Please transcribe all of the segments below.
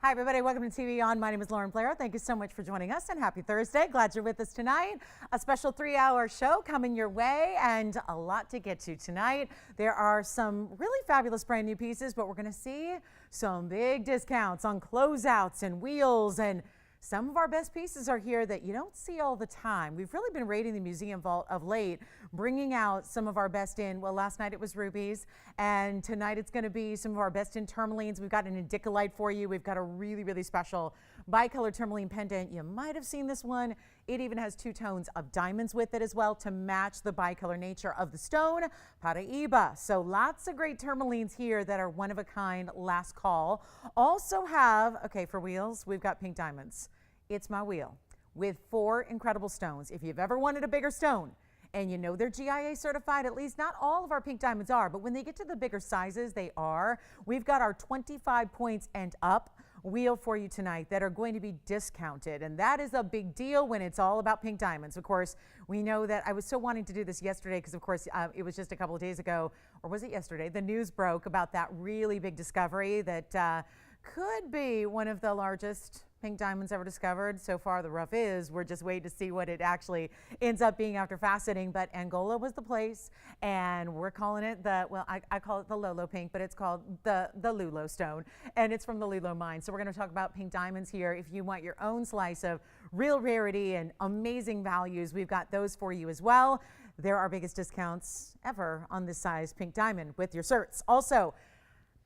Hi, everybody. Welcome to TVON. My name is Lauren Blair. Thank you so much for joining us, and happy Thursday. Glad you're with us tonight. A special 3-hour show coming your way, and a lot to get to tonight. There are some really fabulous brand new pieces, but we're going to see some big discounts on closeouts and wheels, and some of our best pieces are here that you don't see all the time. We've really been raiding the museum vault of late, bringing out some of our best in, well, last night it was rubies, and tonight it's going to be some of our best in tourmalines. We've got an indicolite for you. We've got a really, really special bicolor tourmaline pendant. You might have seen this one. It even has 2 tones of diamonds with it as well to match the bicolor nature of the stone, paraiba. So lots of great tourmalines here that are one of a kind, last call. Also have, okay, for wheels, we've got pink diamonds. It's my wheel with 4 incredible stones. If you've ever wanted a bigger stone, and you know they're GIA certified, at least not all of our pink diamonds are, but when they get to the bigger sizes, they are. We've got our 25 points and up wheel for you tonight that are going to be discounted, and that is a big deal when it's all about pink diamonds. Of course, we know that I was so wanting to do this yesterday because, of course, it was just a couple of days ago, or was it yesterday? The news broke about that really big discovery that could be one of the largest pink diamonds ever discovered. So far, the rough is we're just waiting to see what it actually ends up being after faceting. But Angola was the place, and we're calling it the, well, I call it the Lolo pink, but it's called the Lulo stone, and it's from the Lulo mine. So we're going to talk about pink diamonds here. If you want your own slice of real rarity and amazing values, we've got those for you as well. They're our biggest discounts ever on this size pink diamond with your certs. Also,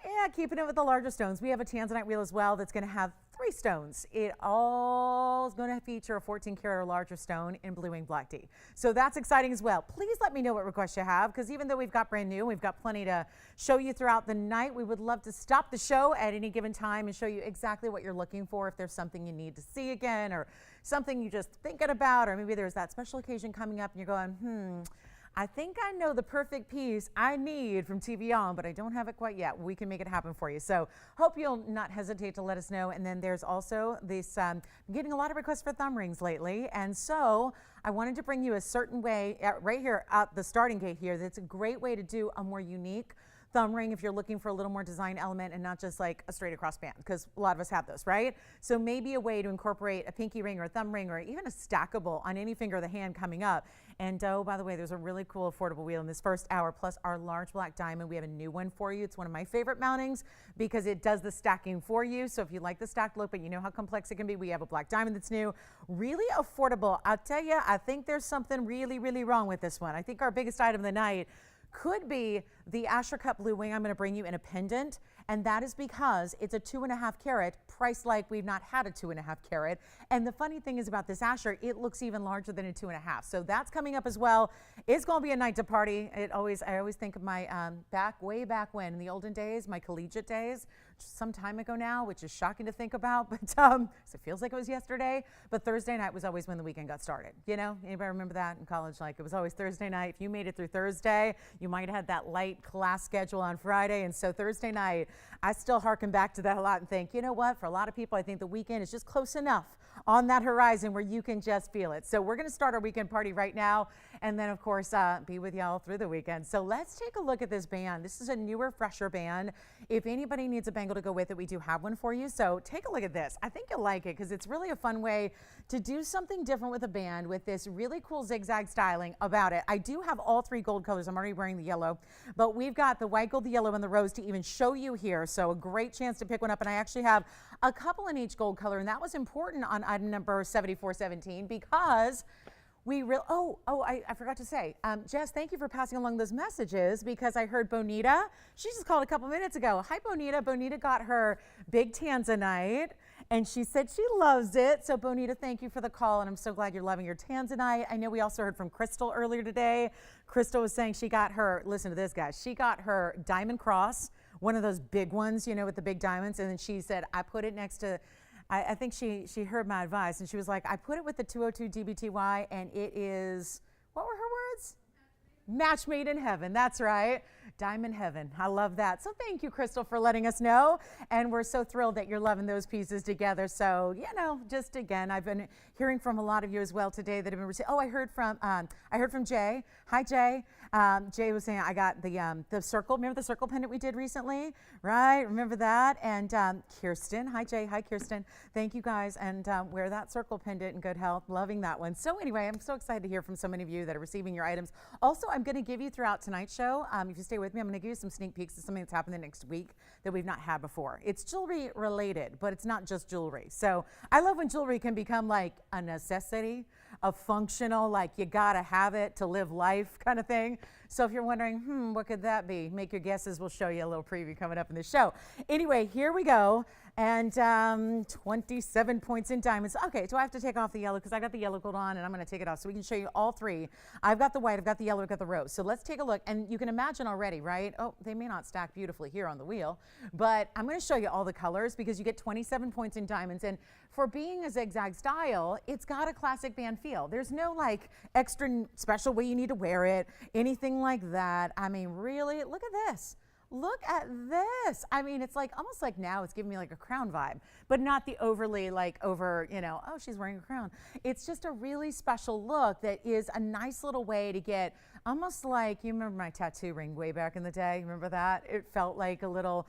yeah, keeping it with the larger stones, we have a tanzanite wheel as well that's going to have 3 stones. It all is going to feature a 14 karat or larger stone in blue ink black tea. So that's exciting as well. Please let me know what requests you have, because even though we've got brand new, we've got plenty to show you throughout the night. We would love to stop the show at any given time and show you exactly what you're looking for. If there's something you need to see again, or something you're just thinking about, or maybe there's that special occasion coming up and you're going, I think I know the perfect piece I need from TVON, but I don't have it quite yet. We can make it happen for you. So hope you'll not hesitate to let us know. And then there's also this, I'm getting a lot of requests for thumb rings lately. And so I wanted to bring you a certain way right here at the starting gate here. That's a great way to do a more unique thumb ring if you're looking for a little more design element and not just like a straight across band, because a lot of us have those, right? So maybe a way to incorporate a pinky ring or a thumb ring or even a stackable on any finger of the hand coming up. And oh, by the way, there's a really cool affordable wheel in this first hour, plus our large black diamond. We have a new one for you. It's one of my favorite mountings because it does the stacking for you. So if you like the stacked look, but you know how complex it can be, we have a black diamond that's new, really affordable. I'll tell you, I think there's something really, really wrong with this one. I think our biggest item of the night could be the Asher Cut Blue Wing I'm going to bring you in a pendant, and that is because it's a 2.5 carat, priced like we've not had a 2.5 carat. And the funny thing is about this Asher, it looks even larger than a 2.5. So that's coming up as well. It's going to be a night to party. I always think of my way back when, in the olden days, my collegiate days, some time ago now, which is shocking to think about, but it feels like it was yesterday. But Thursday night was always when the weekend got started. You know, anybody remember that in college? Like, it was always Thursday night. If you made it through Thursday, you might have had that light class schedule on Friday. And so Thursday night, I still harken back to that a lot and think, you know what, for a lot of people, I think the weekend is just close enough on that horizon where you can just feel it. So we're going to start our weekend party right now, and then of course be with y'all through the weekend. So let's take a look at this band. This is a newer, fresher band. If anybody needs a bangle to go with it, we do have one for you. So take a look at this. I think you'll like it because it's really a fun way to do something different with a band with this really cool zigzag styling about it. I do have all 3 gold colors. I'm already wearing the yellow, but we've got the white, gold, the yellow, and the rose to even show you here. So a great chance to pick one up. And I actually have a couple in each gold color, and that was important on item number 7417 because we I forgot to say, Jess, thank you for passing along those messages because I heard Bonita. She just called a couple minutes ago. Hi, Bonita. Bonita got her big tanzanite, and she said she loves it. So, Bonita, thank you for the call, and I'm so glad you're loving your tanzanite. I know we also heard from Crystal earlier today. Crystal was saying she got her, listen to this, guys, she got her diamond cross, one of those big ones, you know, with the big diamonds, and then she said, I put it next to, I think she heard my advice, and she was like, I put it with the 202 DBTY, and it is, what were her words? Match made in heaven. That's right. Diamond heaven. I love that. So thank you, Crystal, for letting us know. And we're so thrilled that you're loving those pieces together. So, just again, I've been hearing from a lot of you as well today that have been I heard from Jay. Hi, Jay. Jay was saying I got the circle. Remember the circle pendant we did recently? Right? Remember that? And Kirsten. Hi, Jay. Hi, Kirsten. Thank you guys. And wear that circle pendant in good health. Loving that one. So anyway, I'm so excited to hear from so many of you that are receiving your items. Also, I'm going to give you throughout tonight's show, if you stay with me, I'm going to give you some sneak peeks of something that's happening next week that we've not had before. It's jewelry related, but it's not just jewelry. So I love when jewelry can become like a necessity, a functional, like you got to have it to live life kind of thing. So if you're wondering, what could that be? Make your guesses. We'll show you a little preview coming up in the show. Anyway, here we go. And 27 points in diamonds. Okay, so I have to take off the yellow because I got the yellow gold on and I'm going to take it off so we can show you all three. I've got the white, I've got the yellow, I've got the rose. So let's take a look. And you can imagine already, right? Oh, they may not stack beautifully here on the wheel, but I'm going to show you all the colors because you get 27 points in diamonds. And for being a zigzag style, it's got a classic band feel. There's no like extra special way you need to wear it, anything like that. I mean, really, look at this. Look at this. I mean, it's like almost like now it's giving me like a crown vibe, but not the overly like oh, she's wearing a crown. It's just a really special look that is a nice little way to get almost like, you remember my tattoo ring way back in the day? Remember that? It felt like a little,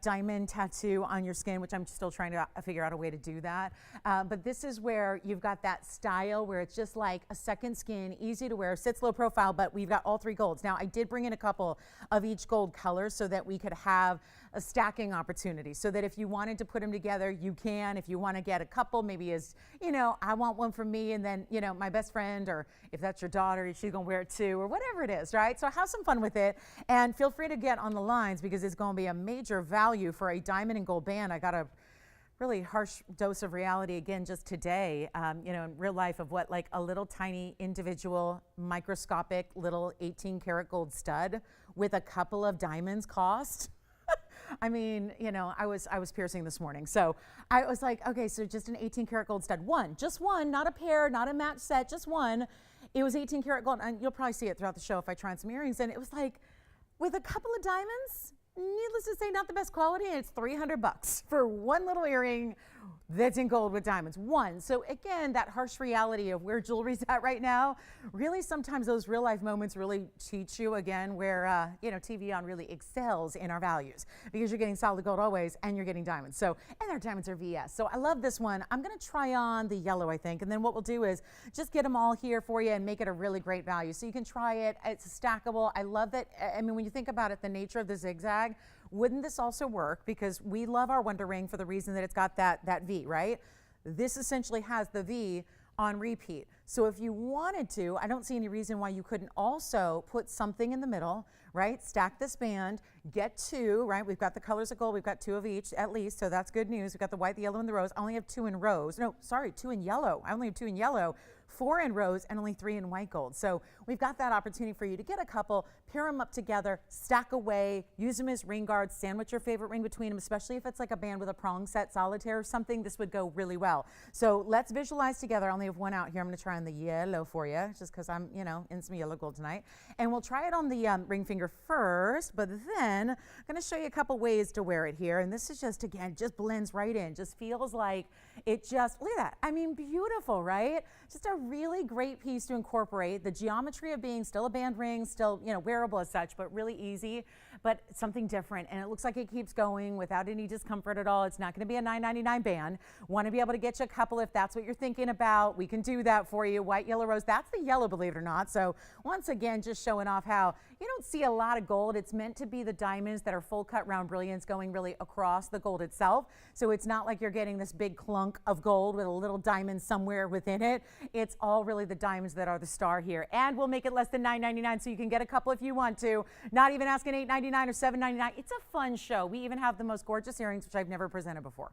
diamond tattoo on your skin, which I'm still trying to figure out a way to do that. But this is where you've got that style where it's just like a second skin, easy to wear, sits low profile, but we've got all three golds. Now, I did bring in a couple of each gold color so that we could have a stacking opportunity so that if you wanted to put them together, you can. If you want to get a couple, maybe as, I want one for me and then, my best friend, or if that's your daughter, she's going to wear it too, or whatever it is, right? So have some fun with it and feel free to get on the lines because it's going to be a major value for a diamond and gold band. I got a really harsh dose of reality again just today, in real life of what like a little tiny individual microscopic little 18 karat gold stud with a couple of diamonds cost. I mean, I was piercing this morning. So I was like, okay, so just an 18 karat gold stud, just one, not a pair, not a match set, just one. It was 18 karat gold, and you'll probably see it throughout the show if I try on some earrings. And it was like, with a couple of diamonds, needless to say, not the best quality, and it's $300 for one little earring that's in gold with diamonds. One. So again, that harsh reality of where jewelry's at right now, really sometimes those real life moments really teach you again where, TVON really excels in our values because you're getting solid gold always and you're getting diamonds. So, and our diamonds are VS. So I love this one. I'm going to try on the yellow, I think. And then what we'll do is just get them all here for you and make it a really great value. So you can try it. It's stackable. I love that. I mean, when you think about it, the nature of the zigzag, wouldn't this also work? Because we love our Wonder Ring for the reason that it's got that V, right? This essentially has the V on repeat. So if you wanted to, I don't see any reason why you couldn't also put something in the middle, right? Stack this band, get two, right? We've got the colors of gold. We've got two of each at least, so that's good news. We've got the white, the yellow, and the rose. I only have two in rose. No, sorry, two in yellow. I only have two in yellow, 4 in rose, and only 3 in white gold. So we've got that opportunity for you to get a couple, pair them up together, stack away, use them as ring guards, sandwich your favorite ring between them, especially if it's like a band with a prong set solitaire or something, this would go really well. So let's visualize together. I only have one out here. I'm gonna try on the yellow for you, just because I'm, in some yellow gold tonight. And we'll try it on the ring finger first, but then I'm gonna show you a couple ways to wear it here. And this is just, again, just blends right in, just feels like it just, look at that. I mean, beautiful, right? Just a really great piece to incorporate the geometry of being still a band ring, still, wearable as such, but really easy, but something different. And it looks like it keeps going without any discomfort at all. It's not going to be a $9.99 band. Want to be able to get you a couple if that's what you're thinking about. We can do that for you. White, yellow, rose. That's the yellow, believe it or not. So once again, just showing off how you don't see a lot of gold. It's meant to be the diamonds that are full cut round brilliance going really across the gold itself. So it's not like you're getting this big clunk of gold with a little diamond somewhere within it. It's all really the diamonds that are the star here. And we'll make it less than $9.99 so you can get a couple if you want to. Not even asking $8.99 or $7.99. It's a fun show. We even have the most gorgeous earrings, which I've never presented before.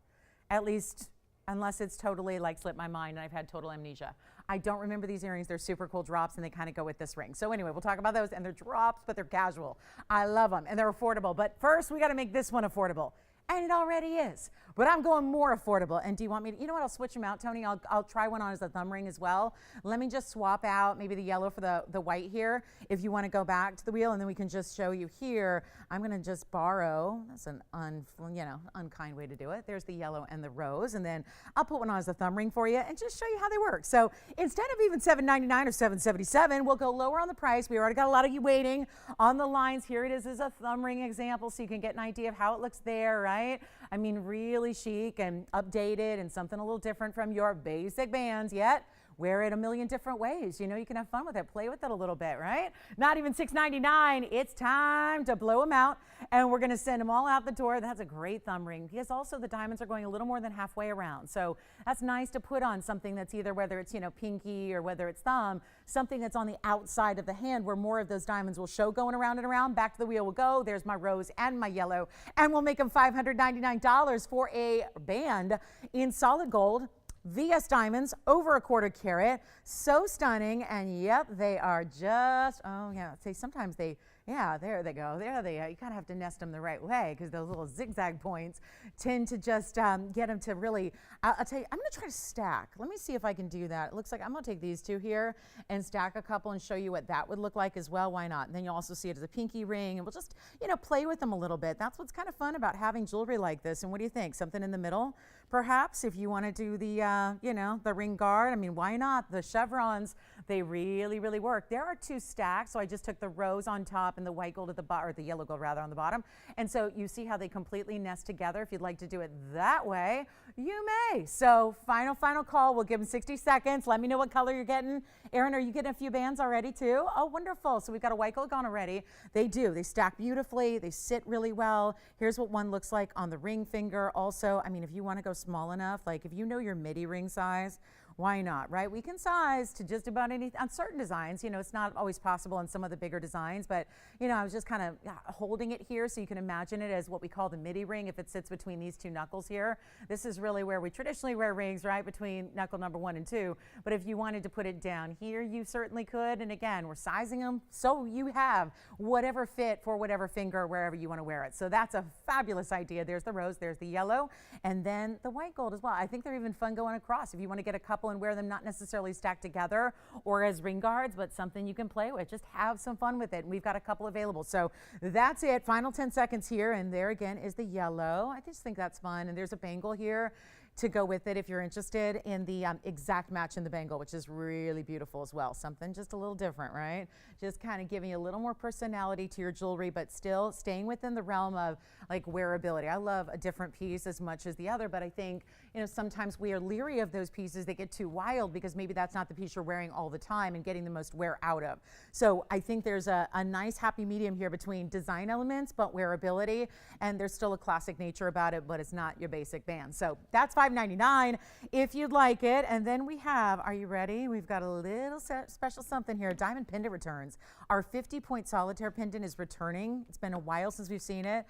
At least, unless it's totally like slipped my mind and I've had total amnesia. I don't remember these earrings. They're super cool drops and they kind of go with this ring. So anyway, we'll talk about those, and they're drops, but they're casual. I love them and they're affordable. But first we got to make this one affordable. And it already is. But I'm going more affordable. And do you want me to, you know what, I'll switch them out, Tony. I'll try one on as a thumb ring as well. Let me just swap out maybe the yellow for the white here if you want to go back to the wheel, and then we can just show you here. I'm going to just borrow, that's an unkind way to do it. There's the yellow and the rose, and then I'll put one on as a thumb ring for you and just show you how they work. So instead of even $7.99 or $7.77, we'll go lower on the price. We already got a lot of you waiting on the lines. Here it is as a thumb ring example so you can get an idea of how it looks there, right? I mean, really chic and updated and something a little different from your basic bands, yet wear it a million different ways. You know, you can have fun with it, play with it a little bit, right? Not even $6.99. It's time to blow them out, and we're going to send them all out the door. That's a great thumb ring because also the diamonds are going a little more than halfway around. So that's nice to put on something that's either, whether it's, you know, pinky or whether it's thumb, something that's on the outside of the hand where more of those diamonds will show going around and around. Back to the wheel we'll go. There's my rose and my yellow, and we'll make them $599 for a band in solid gold. VS diamonds, over a quarter carat, so stunning, and yep, they are just, oh yeah, see, sometimes they, yeah, there they go, there they are. You kind of have to nest them the right way because those little zigzag points tend to just get them to really, I'll tell you, I'm going to try to stack. Let me see if I can do that. It looks like I'm going to take these two here and stack a couple and show you what that would look like as well. Why not? And then you'll also see it as a pinky ring, and we'll just, you know, play with them a little bit. That's what's kind of fun about having jewelry like this. And what do you think? Something in the middle? Perhaps if you want to do the, you know, the ring guard, I mean, why not? The chevrons, they really, really work. There are two stacks, so I just took the rose on top and the white gold at the bottom, or the yellow gold rather on the bottom. And so you see how they completely nest together. If you'd like to do it that way, you may. So final call. We'll give them 60 seconds. Let me know what color you're getting. Erin, are you getting a few bands already too? Oh, wonderful. So we've got a white gold gone already. They do. They stack beautifully. They sit really well. Here's what one looks like on the ring finger. Also, I mean, if you want to go small enough, like if you know your midi ring size, why not, right? We can size to just about any, on certain designs, you know, it's not always possible on some of the bigger designs, but, you know, I was just kind of holding it here so you can imagine it as what we call the midi ring if it sits between these two knuckles here. This is really where we traditionally wear rings, right, between knuckle number 1 and 2, but if you wanted to put it down here, you certainly could, and again, we're sizing them so you have whatever fit for whatever finger, wherever you want to wear it. So that's a fabulous idea. There's the rose, there's the yellow, and then the white gold as well. I think they're even fun going across if you want to get a couple and wear them not necessarily stacked together or as ring guards, but something you can play with. Just have some fun with it. And we've got a couple available. So that's it. Final 10 seconds here. And there again is the yellow. I just think that's fun. And there's a bangle here to go with it if you're interested in the exact match in the bangle, which is really beautiful as well. Something just a little different, right? Just kind of giving you a little more personality to your jewelry, but still staying within the realm of like wearability. I love a different piece as much as the other, but I think, you know, sometimes we are leery of those pieces that get too wild because maybe that's not the piece you're wearing all the time and getting the most wear out of. So I think there's a nice happy medium here between design elements, but wearability, and there's still a classic nature about it, but it's not your basic band. So that's $5.99 if you'd like it. And then we have, are you ready? We've got a little special something here. Diamond pendant returns. Our 50-point solitaire pendant is returning. It's been a while since we've seen it.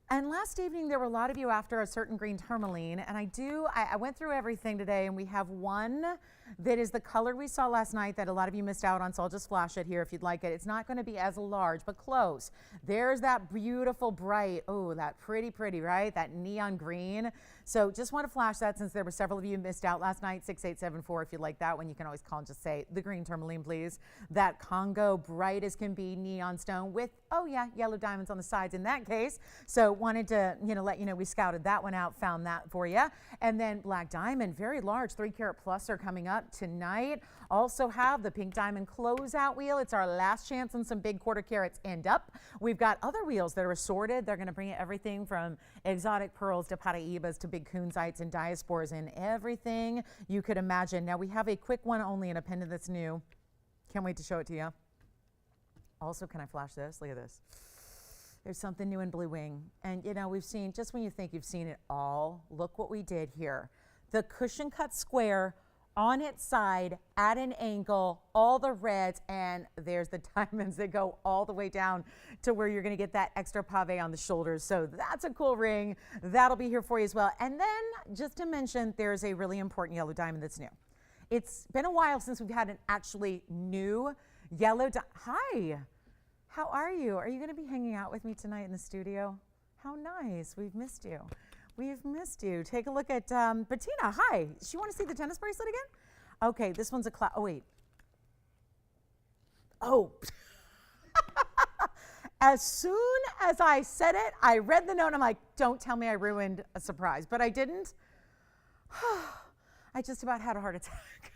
And last evening, there were a lot of you after a certain green tourmaline, and I went through everything today, and we have one that is the color we saw last night that a lot of you missed out on, so I'll just flash it here if you'd like it. It's not going to be as large, but close. There's that beautiful bright, oh, that pretty, right? That neon green. So just want to flash that since there were several of you who missed out last night. 6874 if you'd like that one. You can always call and just say the green tourmaline, please. That Congo, bright as can be neon stone with, oh yeah, yellow diamonds on the sides in that case. So wanted to, you know, let you know we scouted that one out, found that for you. And then black diamond, very large, 3 carat plus are coming up tonight. Also have the pink diamond closeout wheel. It's our last chance on some big quarter carats end up. We've got other wheels that are assorted. They're going to bring you everything from exotic pearls to paraibas to big kunzites and diaspores and everything you could imagine. Now we have a quick one only in a pendant that's new. Can't wait to show it to you. Also, can I flash this? Look at this. There's something new in blue wing. And you know, we've seen, just when you think you've seen it all, look what we did here. The cushion cut square on its side at an angle, all the reds, and there's the diamonds that go all the way down to where you're going to get that extra pave on the shoulders. So that's a cool ring. That'll be here for you as well. And then just to mention, there's a really important yellow diamond that's new. It's been a while since we've had an actually new yellow diamond. Hi, how are you? Are you going to be hanging out with me tonight in the studio? How nice. We've missed you. We've missed you. Take a look at Bettina. Hi. She want to see the tennis bracelet again? Okay, this one's a oh, wait. Oh. As soon as I said it, I read the note and I'm like, don't tell me I ruined a surprise. But I didn't. I just about had a heart attack.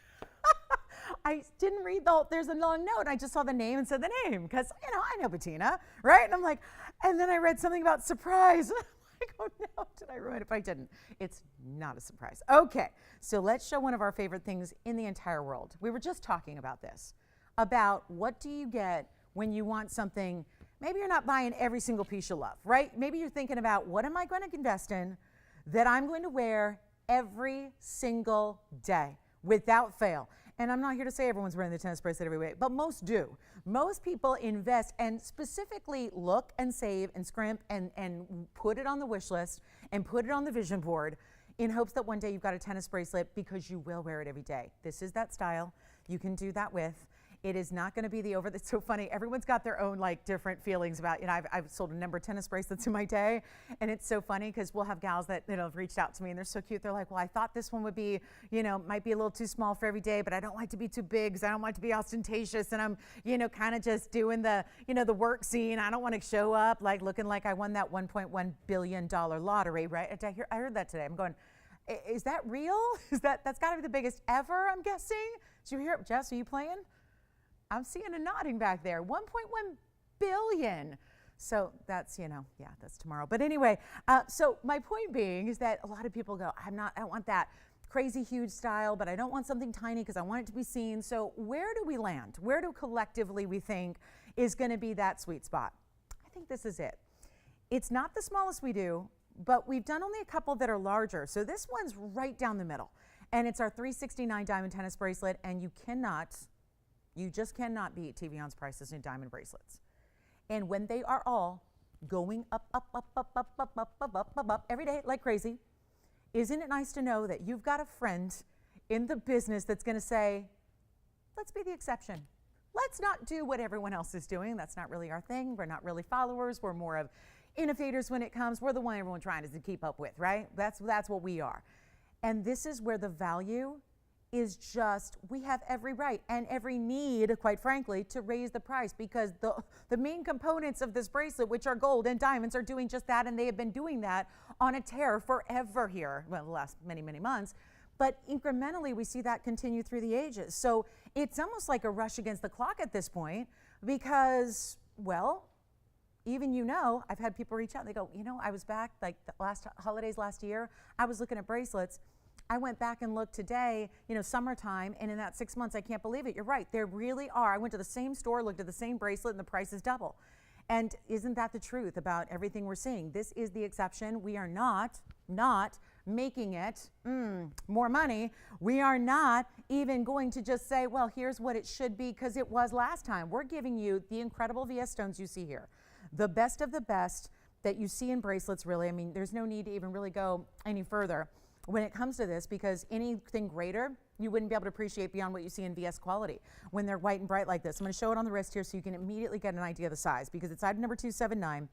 I didn't read there's a long note. I just saw the name and said the name because, I know Bettina, right? And I'm like, and then I read something about surprise. I'm like, oh no, did I ruin it? But I didn't. It's not a surprise. Okay, so let's show one of our favorite things in the entire world. We were just talking about this, about what do you get when you want something. Maybe you're not buying every single piece you love, right? Maybe you're thinking about what am I going to invest in that I'm going to wear every single day without fail. And I'm not here to say everyone's wearing the tennis bracelet every week, but most do. Most people invest and specifically look and save and scrimp and put it on the wish list and put it on the vision board in hopes that one day you've got a tennis bracelet because you will wear it every day. This is that style. You can do that with. It is not going to be it's so funny. Everyone's got their own different feelings about, I've sold a number of tennis bracelets in my day. And it's so funny because we'll have gals that, have reached out to me and they're so cute. They're like, well, I thought this one would be, might be a little too small for every day, but I don't like to be too big because I don't like to be ostentatious. And I'm, kind of just doing the, the work scene. I don't want to show up looking like I won that $1.1 billion lottery, right? I heard that today. I'm going, is that real? That's got to be the biggest ever, I'm guessing. Did you hear it? Jess, are you playing? I'm seeing a nodding back there. 1.1 billion. So that's, that's tomorrow. But anyway, so my point being is that a lot of people go, I don't want that crazy huge style, but I don't want something tiny because I want it to be seen. So where do we land? Where do collectively we think is going to be that sweet spot? I think this is it. It's not the smallest we do, but we've done only a couple that are larger. So this one's right down the middle. And it's our 369 diamond tennis bracelet, and you just cannot beat TVON's prices in diamond bracelets. And when they are all going up every day like crazy, isn't it nice to know that you've got a friend in the business that's going to say, let's be the exception. Let's not do what everyone else is doing. That's not really our thing. We're not really followers. We're more of innovators when it comes. We're the one everyone trying to keep up with, right? That's what we are. And this is where the value is we have every right and every need, quite frankly, to raise the price because the main components of this bracelet, which are gold and diamonds, are doing just that, and they have been doing that on a tear forever here, well, the last many, many months. But incrementally, we see that continue through the ages. So it's almost like a rush against the clock at this point because, well, even I've had people reach out and they go, I was back the last holidays last year, I was looking at bracelets. I went back and looked today, summertime, and in that 6 months, I can't believe it. You're right, there really are. I went to the same store, looked at the same bracelet, and the price is double. And isn't that the truth about everything we're seeing? This is the exception. We are not making it more money. We are not even going to just say, well, here's what it should be because it was last time. We're giving you the incredible VS stones you see here. The best of the best that you see in bracelets, really. I mean, there's no need to even really go any further when it comes to this because anything greater, you wouldn't be able to appreciate beyond what you see in VS quality when they're white and bright like this. I'm going to show it on the wrist here so you can immediately get an idea of the size because it's item number 279.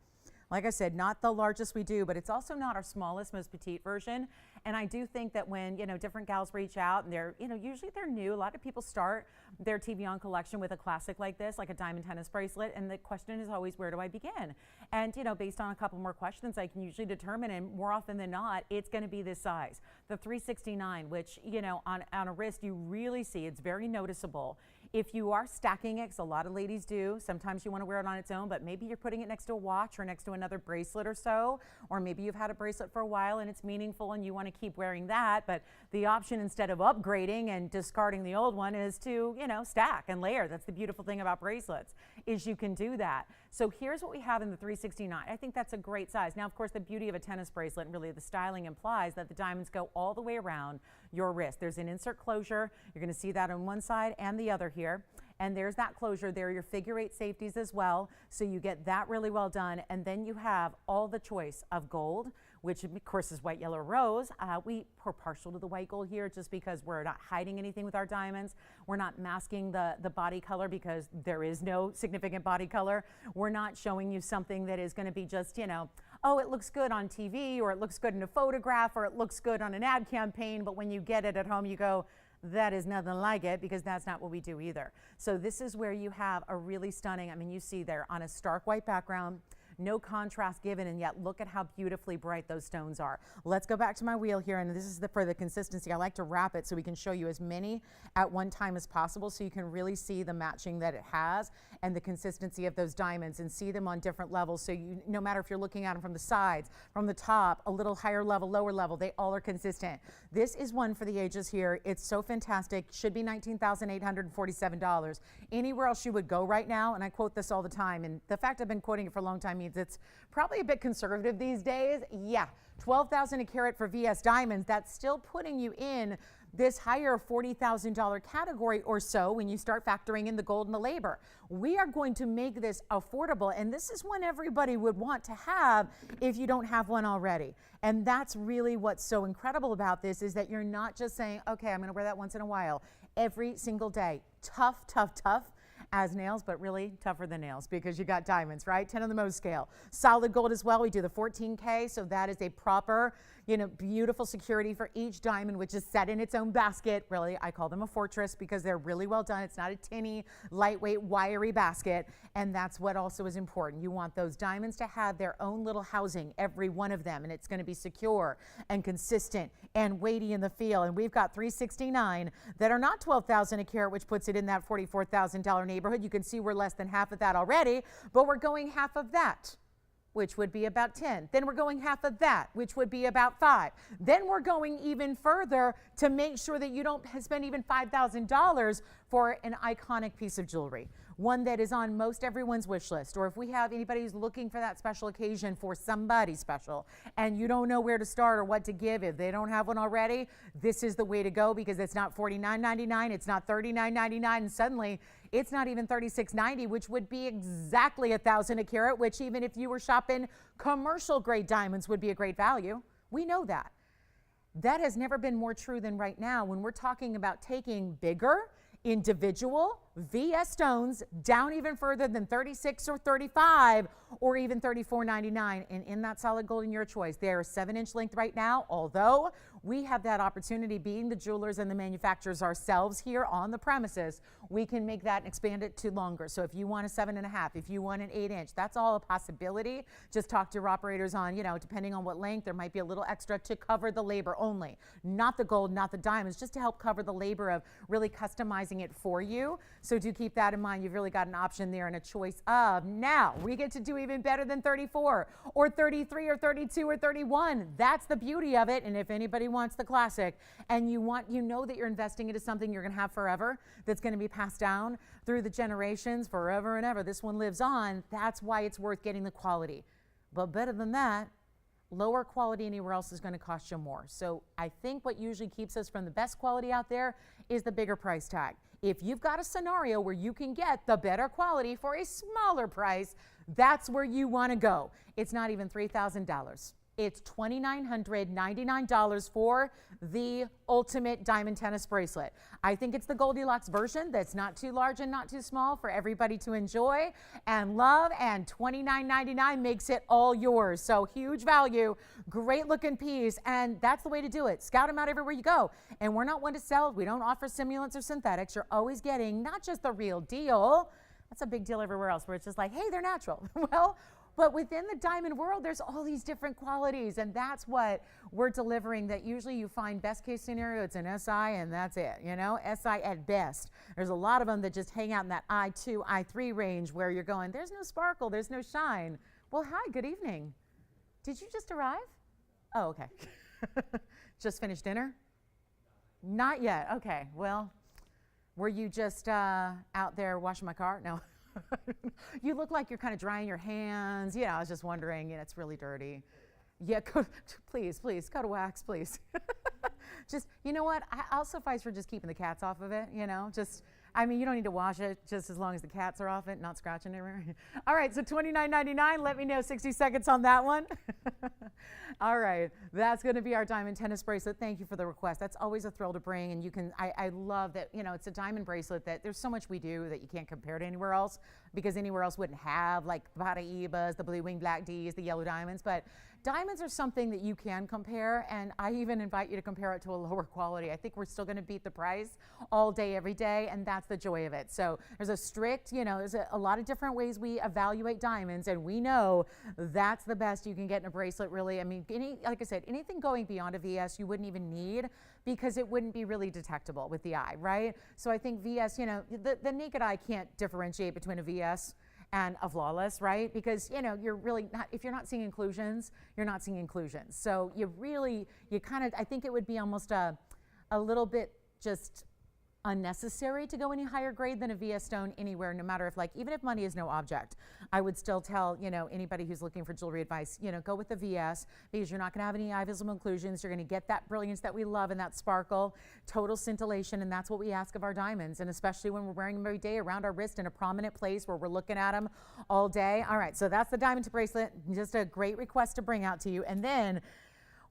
Like I said, not the largest we do, but it's also not our smallest, most petite version. And I do think that when, different gals reach out and they're, usually they're new. A lot of people start their TVON collection with a classic like this, like a diamond tennis bracelet. And the question is always, where do I begin? And, based on a couple more questions, I can usually determine, and more often than not, it's going to be this size. The 369, which, on a wrist, you really see it's very noticeable. If you are stacking it, because a lot of ladies do, sometimes you want to wear it on its own, but maybe you're putting it next to a watch or next to another bracelet or so, or maybe you've had a bracelet for a while and it's meaningful and you want to keep wearing that, but the option instead of upgrading and discarding the old one is to, stack and layer. That's the beautiful thing about bracelets, is you can do that. So here's what we have in the 369. I think that's a great size. Now, of course, the beauty of a tennis bracelet and really the styling implies that the diamonds go all the way around your wrist. There's an insert closure. You're going to see that on one side and the other here. And there's that closure. There are your figure 8 safeties as well. So you get that really well done. And then you have all the choice of gold, which of course is white, yellow, rose. We're partial to the white gold here just because we're not hiding anything with our diamonds. We're not masking the body color because there is no significant body color. We're not showing you something that is going to be just, oh, it looks good on TV, or it looks good in a photograph, or it looks good on an ad campaign, but when you get it at home, you go, that is nothing like it, because that's not what we do either. So this is where you have a really stunning, I mean, you see there on a stark white background, no contrast given, and yet look at how beautifully bright those stones are. Let's go back to my wheel here, and this is for the consistency. I like to wrap it so we can show you as many at one time as possible, so you can really see the matching that it has and the consistency of those diamonds, and see them on different levels. So you, no matter if you're looking at them from the sides, from the top, a little higher level, lower level, they all are consistent. This is one for the ages here. It's so fantastic. Should be $19,847. Anywhere else you would go right now, and I quote this all the time, and the fact I've been quoting it for a long time means it's probably a bit conservative these days. Yeah, $12,000 a carat for VS diamonds. That's still putting you in this higher $40,000 category or so when you start factoring in the gold and the labor. We are going to make this affordable, and this is one everybody would want to have if you don't have one already. And that's really what's so incredible about this, is that you're not just saying, okay, I'm going to wear that once in a while. Every single day. Tough, tough, tough as nails, but really tougher than nails, because you got diamonds, right? 10 on the Mohs scale. Solid gold as well. We do the 14K, so that is a proper, you know, beautiful security for each diamond, which is set in its own basket. Really, I call them a fortress because they're really well done. It's not a tinny, lightweight, wiry basket, and that's what also is important. You want those diamonds to have their own little housing, every one of them, and it's going to be secure and consistent and weighty in the feel. And we've got 369 that are not $12,000 a carat, which puts it in that $44,000 neighborhood. You can see we're less than half of that already, but we're going half of that, which would be about 10. Then we're going half of that, which would be about 5. Then we're going even further to make sure that you don't spend even $5,000 for an iconic piece of jewelry, one that is on most everyone's wish list. Or if we have anybody who's looking for that special occasion for somebody special and you don't know where to start or what to give, if they don't have one already, this is the way to go, because it's not $49.99, it's not $39.99, and suddenly it's not even $36.90, which would be exactly $1,000 a carat, which even if you were shopping commercial grade diamonds would be a great value. We know that. That has never been more true than right now when we're talking about taking bigger, individual VS stones down even further than 36 or 35 or even $34.99, and in that solid gold in your choice. They are 7-inch length right now, although we have that opportunity, being the jewelers and the manufacturers ourselves here on the premises, we can make that and expand it to longer. So if you want a 7.5, if you want an 8-inch, that's all a possibility. Just talk to your operators on, you know, depending on what length, there might be a little extra to cover the labor only, not the gold, not the diamonds, just to help cover the labor of really customizing it for you. So do keep that in mind. You've really got an option there and a choice of. Now we get to do even better than 34 or 33 or 32 or 31. That's the beauty of it. And if anybody wants the classic, and you know that you're investing into something you're going to have forever, that's going to be passed down through the generations forever and ever, this one lives on, that's why it's worth getting the quality. But better than that, lower quality anywhere else is going to cost you more. So I think what usually keeps us from the best quality out there is the bigger price tag. If you've got a scenario where you can get the better quality for a smaller price, that's where you want to go. It's not even $3,000. It's $2,999 for the ultimate diamond tennis bracelet. I think it's the Goldilocks version that's not too large and not too small for everybody to enjoy and love, and $29.99 makes it all yours. So huge value, great looking piece, and that's the way to do it. Scout them out everywhere you go. And we're not one to sell. We don't offer simulants or synthetics. You're always getting not just the real deal. That's a big deal everywhere else where it's just like, hey, they're natural. Well, but within the diamond world, there's all these different qualities, and that's what we're delivering. That usually you find best case scenario, it's an SI, and that's it, you know, SI at best. There's a lot of them that just hang out in that I2, I3 range where you're going, there's no sparkle, there's no shine. Well, hi, good evening. Did you just arrive? Oh, okay. Just finished dinner? Not yet, okay. Well, were you just out there washing my car? No. You look like you're kind of drying your hands. Yeah, I was just wondering, you know, it's really dirty. Yeah, please, go to wax, please. Just, you know what? I'll suffice for just keeping the cats off of it, you know, just, I mean, you don't need to wash it just as long as the cats are off it, not scratching everywhere. All right, so $29.99. Let me know, 60 seconds on that one. All right, that's going to be our diamond tennis bracelet. Thank you for the request. That's always a thrill to bring, and you can. I love that. You know, it's a diamond bracelet that there's so much we do that you can't compare to anywhere else, because anywhere else wouldn't have like the paraibas, the blue wing black Ds, the yellow diamonds. But diamonds are something that you can compare, and I even invite you to compare it to a lower quality. I think we're still going to beat the price all day, every day, and that's the joy of it. So there's a strict, you know, there's a lot of different ways we evaluate diamonds, and we know that's the best you can get in a bracelet, really. I mean, like I said, anything going beyond a VS you wouldn't even need, because it wouldn't be really detectable with the eye, right? So I think VS, you know, the naked eye can't differentiate between a VS and a flawless, right? Because, you know, you're really not, if you're not seeing inclusions, you're not seeing inclusions. So you kind of, I think it would be almost a little bit just unnecessary to go any higher grade than a VS stone anywhere, no matter if, like, even if money is no object, I would still tell, you know, anybody who's looking for jewelry advice, you know, go with the VS, because you're not going to have any eye visible inclusions. You're going to get that brilliance that we love and that sparkle, total scintillation, and that's what we ask of our diamonds, and especially when we're wearing them every day around our wrist in a prominent place where we're looking at them all day. All right, so that's the diamond bracelet, just a great request to bring out to you. And then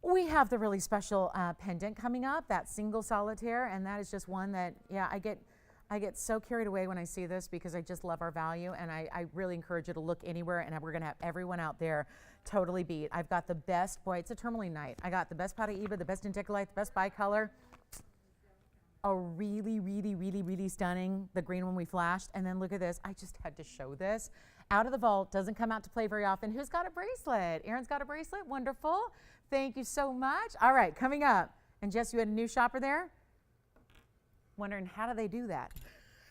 we have the really special pendant coming up, that single solitaire, and that is just one that, yeah, I get so carried away when I see this, because I just love our value, and I really encourage you to look anywhere, and we're gonna have everyone out there totally beat. I've got the best, boy, it's a Tourmaline night. I got the best paraiba, the best indicolite, the best bicolor, a really, really, really, really stunning, the green one we flashed, and then look at this, I just had to show this. Out of the vault, doesn't come out to play very often. Who's got a bracelet? Aaron's got a bracelet, wonderful. Thank you so much. All right, coming up. And Jess, you had a new shopper there? Wondering, how do they do that?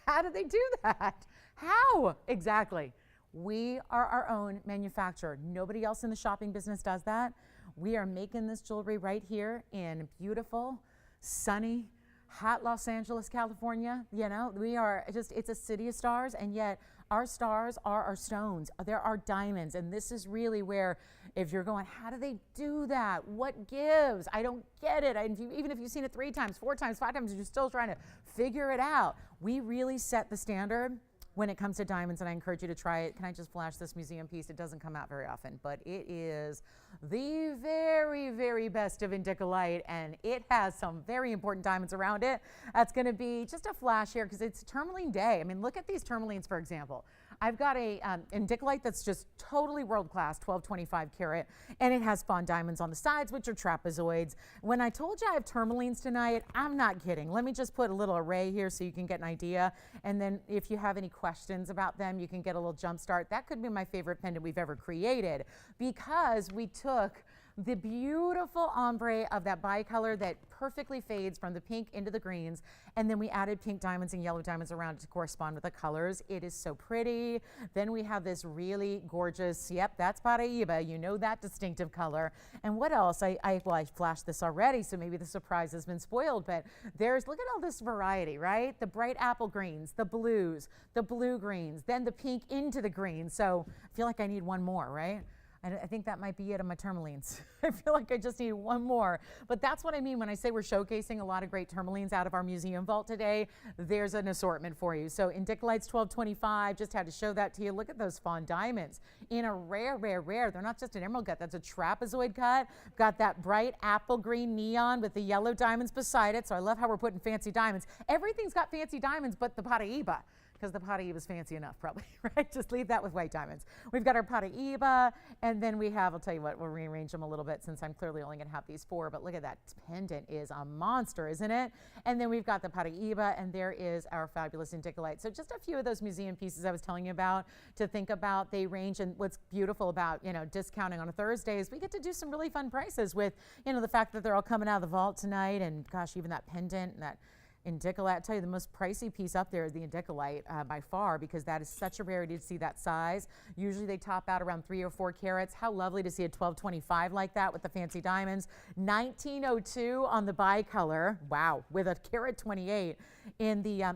How do they do that? How? Exactly. We are our own manufacturer. Nobody else in the shopping business does that. We are making this jewelry right here in beautiful, sunny, hot Los Angeles, California. You know, we are just, it's a city of stars, and yet our stars are our stones. They're our diamonds. And this is really where, if you're going, how do they do that? What gives? I don't get it. Even if you've seen it 3 times, 4 times, 5 times, you're still trying to figure it out. We really set the standard when it comes to diamonds, and I encourage you to try it. Can I just flash this museum piece? It doesn't come out very often, but it is the very, very best of indicolite, and it has some very important diamonds around it. That's going to be just a flash here, because it's Tourmaline Day. I mean, look at these tourmalines, for example. I've got a indicolite that's just totally world-class, 1225 karat, and it has fawn diamonds on the sides, which are trapezoids. When I told you I have tourmalines tonight, I'm not kidding. Let me just put a little array here so you can get an idea, and then if you have any questions about them, you can get a little jump start. That could be my favorite pendant we've ever created, because we took the beautiful ombre of that bicolor that perfectly fades from the pink into the greens, and then we added pink diamonds and yellow diamonds around it to correspond with the colors. It is so pretty. Then we have this really gorgeous, yep, that's paraiba, you know, that distinctive color. And what else? I flashed this already, so maybe the surprise has been spoiled, but look at all this variety, right? The bright apple greens, the blues, the blue greens, then the pink into the green. So I feel like I need one more, right? I think that might be it on my tourmalines. I feel like I just need one more. But that's what I mean when I say we're showcasing a lot of great tourmalines out of our museum vault today. There's an assortment for you. So indicolite's 1225, just had to show that to you. Look at those fawn diamonds in a rare, rare, rare. They're not just an emerald cut, that's a trapezoid cut. Got that bright apple green neon with the yellow diamonds beside it. So I love how we're putting fancy diamonds. Everything's got fancy diamonds but the paraiba, because the paraiba is fancy enough, probably, right? Just leave that with white diamonds. We've got our paraiba, and then we have, I'll tell you what, we'll rearrange them a little bit since I'm clearly only gonna have these 4, but look at that pendant is a monster, isn't it? And then we've got the paraiba, and there is our fabulous indicolite. So just a few of those museum pieces I was telling you about to think about. They range, and what's beautiful about, you know, discounting on a Thursday is we get to do some really fun prices with, you know, the fact that they're all coming out of the vault tonight, and gosh, even that pendant and that indicolite. I'll tell you, the most pricey piece up there is the indicolite by far, because that is such a rarity to see that size. Usually they top out around 3 or 4 carats. How lovely to see a 1225 like that with the fancy diamonds. 1902 on the bicolor. Wow, with a carat 28 in the,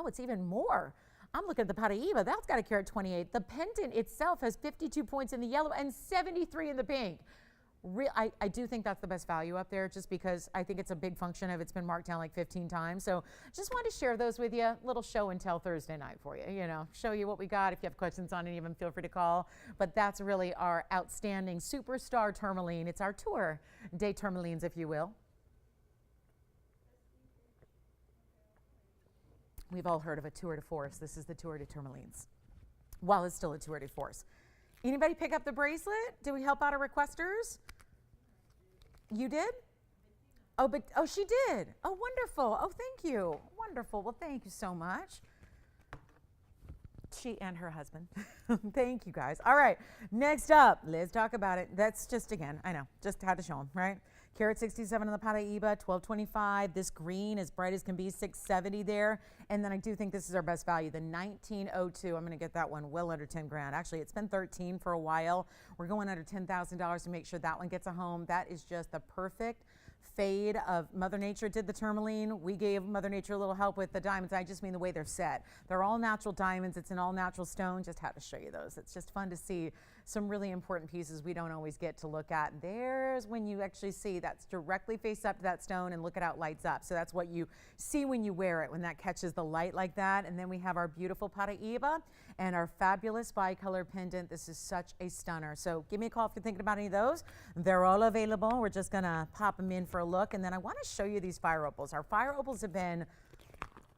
it's even more. I'm looking at the paraiba, that's got a carat 28. The pendant itself has 52 points in the yellow and 73 in the pink. I do think that's the best value up there, just because I think it's a big function of it's been marked down like 15 times. So just wanted to share those with you. Little show and tell Thursday night for you, show you what we got. If you have questions on any of them, feel free to call. But that's really our outstanding superstar tourmaline. It's our tour day tourmalines, if you will. We've all heard of a tour de force. This is the tour de tourmalines. Well, it's still a tour de force. Anybody pick up the bracelet? Did we help out our requesters? You did? Oh, she did. Oh, wonderful. Oh, thank you. Wonderful. Well, thank you so much. She and her husband. Thank you, guys. All right. Next up, let's talk about it. That's just, again, I know, just had to show them, right? Carat 67 on the paraiba, $12.25. This green, as bright as can be, $6.70 there. And then I do think this is our best value, the 1902. I'm going to get that one well under 10 grand. Actually, it's been 13 for a while. We're going under $10,000 to make sure that one gets a home. That is just the perfect fade of Mother Nature did the tourmaline. We gave Mother Nature a little help with the diamonds. I just mean the way they're set. They're all natural diamonds. It's an all natural stone. Just had to show you those. It's just fun to see some really important pieces we don't always get to look at. There's when you actually see that's directly face up to that stone, and look at how it lights up. So that's what you see when you wear it, when that catches the light like that. And then we have our beautiful paraiba and our fabulous bicolor pendant. This is such a stunner. So give me a call if you're thinking about any of those. They're all available. We're just gonna pop them in for a look. And then I want to show you these fire opals. Our fire opals have been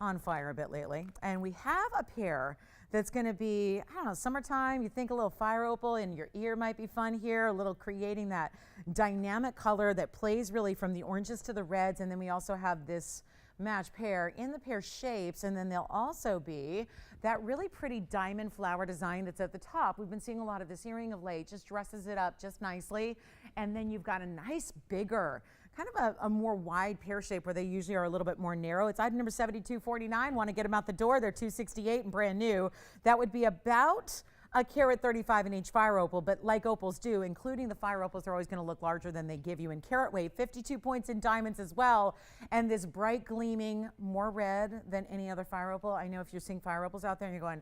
on fire a bit lately. And we have a pair that's going to be, I don't know, summertime. You think a little fire opal in your ear might be fun here, a little creating that dynamic color that plays really from the oranges to the reds. And then we also have this match pair in the pair shapes, and then they'll also be that really pretty diamond flower design that's at the top. We've been seeing a lot of this earring of late, just dresses it up just nicely. And then you've got a nice bigger, kind of a more wide pear shape where they usually are a little bit more narrow. It's item number 7249. Want to get them out the door. They're $268 and brand new. That would be about a carat 35 in each fire opal, but like opals do, including the fire opals, are always going to look larger than they give you in carat weight. 52 points in diamonds as well. And this bright gleaming, more red than any other fire opal. I know if you're seeing fire opals out there and you're going,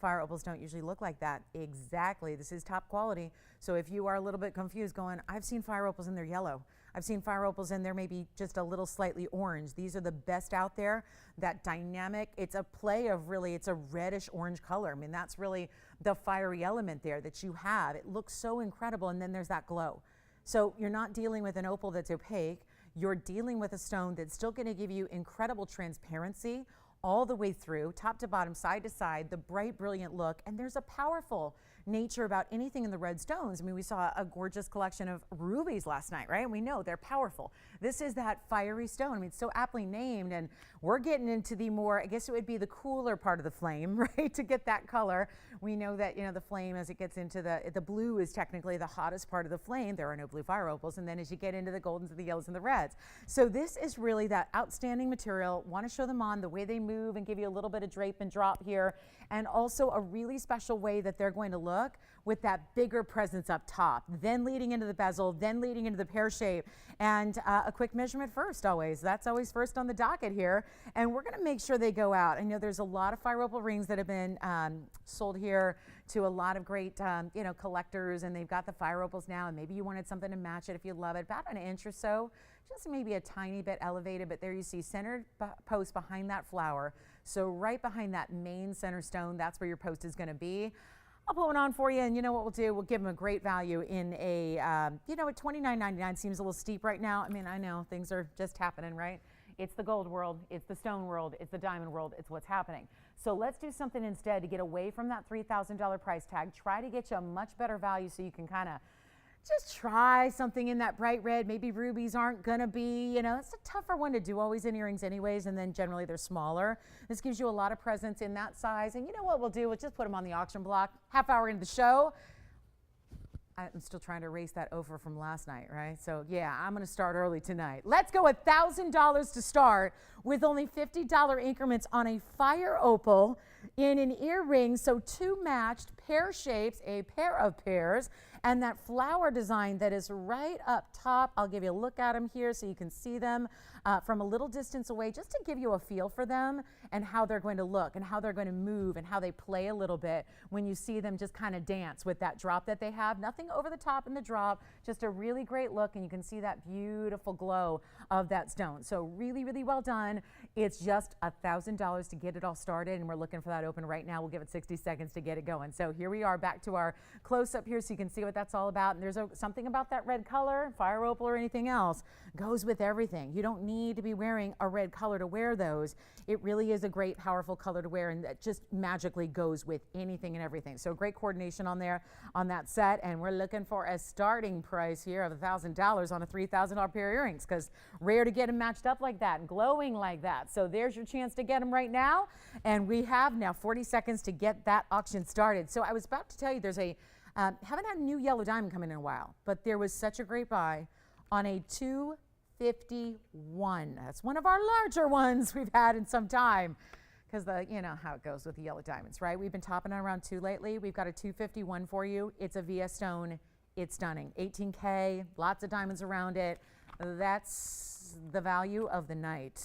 fire opals don't usually look like that. Exactly. This is top quality. So if you are a little bit confused going, I've seen fire opals and they're yellow. I've seen fire opals and they're maybe just a little slightly orange. These are the best out there. That dynamic, it's a play of really, it's a reddish orange color. I mean, that's really the fiery element there that you have. It looks so incredible, and then there's that glow. So you're not dealing with an opal that's opaque. You're dealing with a stone that's still going to give you incredible transparency all the way through, top to bottom, side to side, the bright, brilliant look. And there's a powerful nature about anything in the red stones. I mean, we saw a gorgeous collection of rubies last night, right? We know they're powerful. This is that fiery stone. I mean, it's so aptly named, and we're getting into the more, I guess it would be the cooler part of the flame, right? To get that color. We know that, the flame, as it gets into the blue is technically the hottest part of the flame. There are no blue fire opals. And then as you get into the goldens and the yellows and the reds. So this is really that outstanding material. Want to show them on the way they move and give you a little bit of drape and drop here. And also a really special way that they're going to look with that bigger presence up top, then leading into the bezel, then leading into the pear shape. And a quick measurement first always. That's always first on the docket here. And we're going to make sure they go out. I know there's a lot of fire opal rings that have been sold here to a lot of great collectors, and they've got the fire opals now, and maybe you wanted something to match it if you love it, about an inch or so, just maybe a tiny bit elevated, but there you see centered post behind that flower. So right behind that main center stone, that's where your post is going to be. I'll put one on for you, and you know what we'll do? We'll give them a great value in a, at $29.99 seems a little steep right now. I mean, I know things are just happening, right? It's the gold world, it's the stone world, it's the diamond world, it's what's happening. So let's do something instead to get away from that $3,000 price tag, try to get you a much better value so you can kind of just try something in that bright red. Maybe rubies aren't gonna be, it's a tougher one to do always in earrings anyways, and then generally they're smaller. This gives you a lot of presence in that size, and you know what we'll do? We'll just put them on the auction block, half hour into the show. I'm still trying to erase that over from last night, right? So yeah, I'm gonna start early tonight. Let's go $1,000 to start with only $50 increments on a fire opal in an earring. So two matched pear shapes, a pair of pears, and that flower design that is right up top. I'll give you a look at them here so you can see them from a little distance away, just to give you a feel for them and how they're going to look and how they're going to move and how they play a little bit when you see them just kind of dance with that drop that they have. Nothing over the top in the drop, just a really great look, and you can see that beautiful glow of that stone. So really, really well done. It's just $1,000 to get it all started, and we're looking for that open right now. We'll give it 60 seconds to get it going. So here we are, back to our close-up here so you can see what that's all about. And there's something about that red color, fire opal or anything else, goes with everything. You don't need to be wearing a red color to wear those. It really is a great, powerful color to wear, and that just magically goes with anything and everything. So great coordination on there on that set, and we're looking for a starting price here of $1,000 on a $3,000 pair of earrings, because rare to get them matched up like that and glowing like that. So there's your chance to get them right now, and we have now 40 seconds to get that auction started. So I was about to tell you there's a haven't had a new yellow diamond come in a while, but there was such a great buy on a 251. That's one of our larger ones we've had in some time, because you know how it goes with the yellow diamonds, right? We've been topping it around 2 lately. We've got a 251 for you. It's a VS stone. It's stunning. 18K, lots of diamonds around it. That's the value of the night,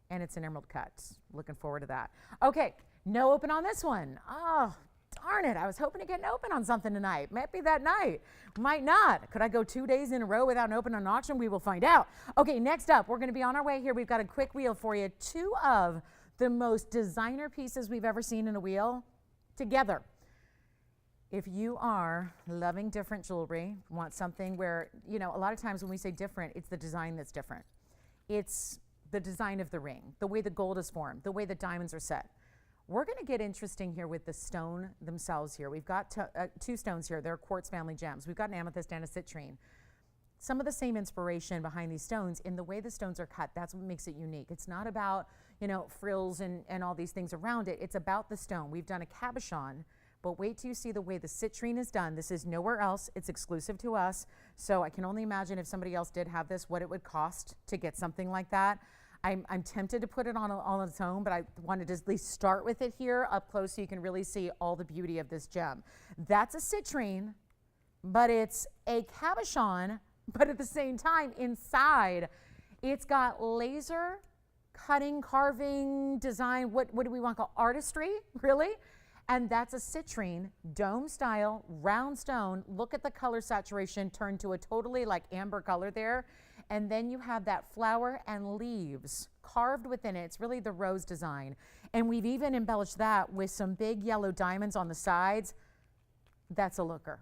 and it's an emerald cut. Looking forward to that. Okay, no open on this one. Oh, darn it. I was hoping to get an open on something tonight. Might be that night. Might not. Could I go 2 days in a row without an open on auction? We will find out. Okay, next up, we're going to be on our way here. We've got a quick wheel for you. 2 of the most designer pieces we've ever seen in a wheel together. If you are loving different jewelry, want something where, you know, a lot of times when we say different, it's the design that's different. It's the design of the ring, the way the gold is formed, the way the diamonds are set. We're going to get interesting here with the stone themselves here. We've got 2 stones here. They're quartz family gems. We've got an amethyst and a citrine. Some of the same inspiration behind these stones in the way the stones are cut. That's what makes it unique. It's not about, you know, frills and all these things around it. It's about the stone. We've done a cabochon, but wait till you see the way the citrine is done. This is nowhere else. It's exclusive to us. So I can only imagine if somebody else did have this, what it would cost to get something like that. I'm tempted to put it on its own, but I wanted to at least start with it here up close so you can really see all the beauty of this gem. That's a citrine, but it's a cabochon, but at the same time inside it's got laser cutting, carving, design, what do we want to call artistry, really? And that's a citrine, dome style, round stone. Look at the color saturation turned to a totally like amber color there. And then you have that flower and leaves carved within it. It's really the rose design. And we've even embellished that with some big yellow diamonds on the sides. That's a looker.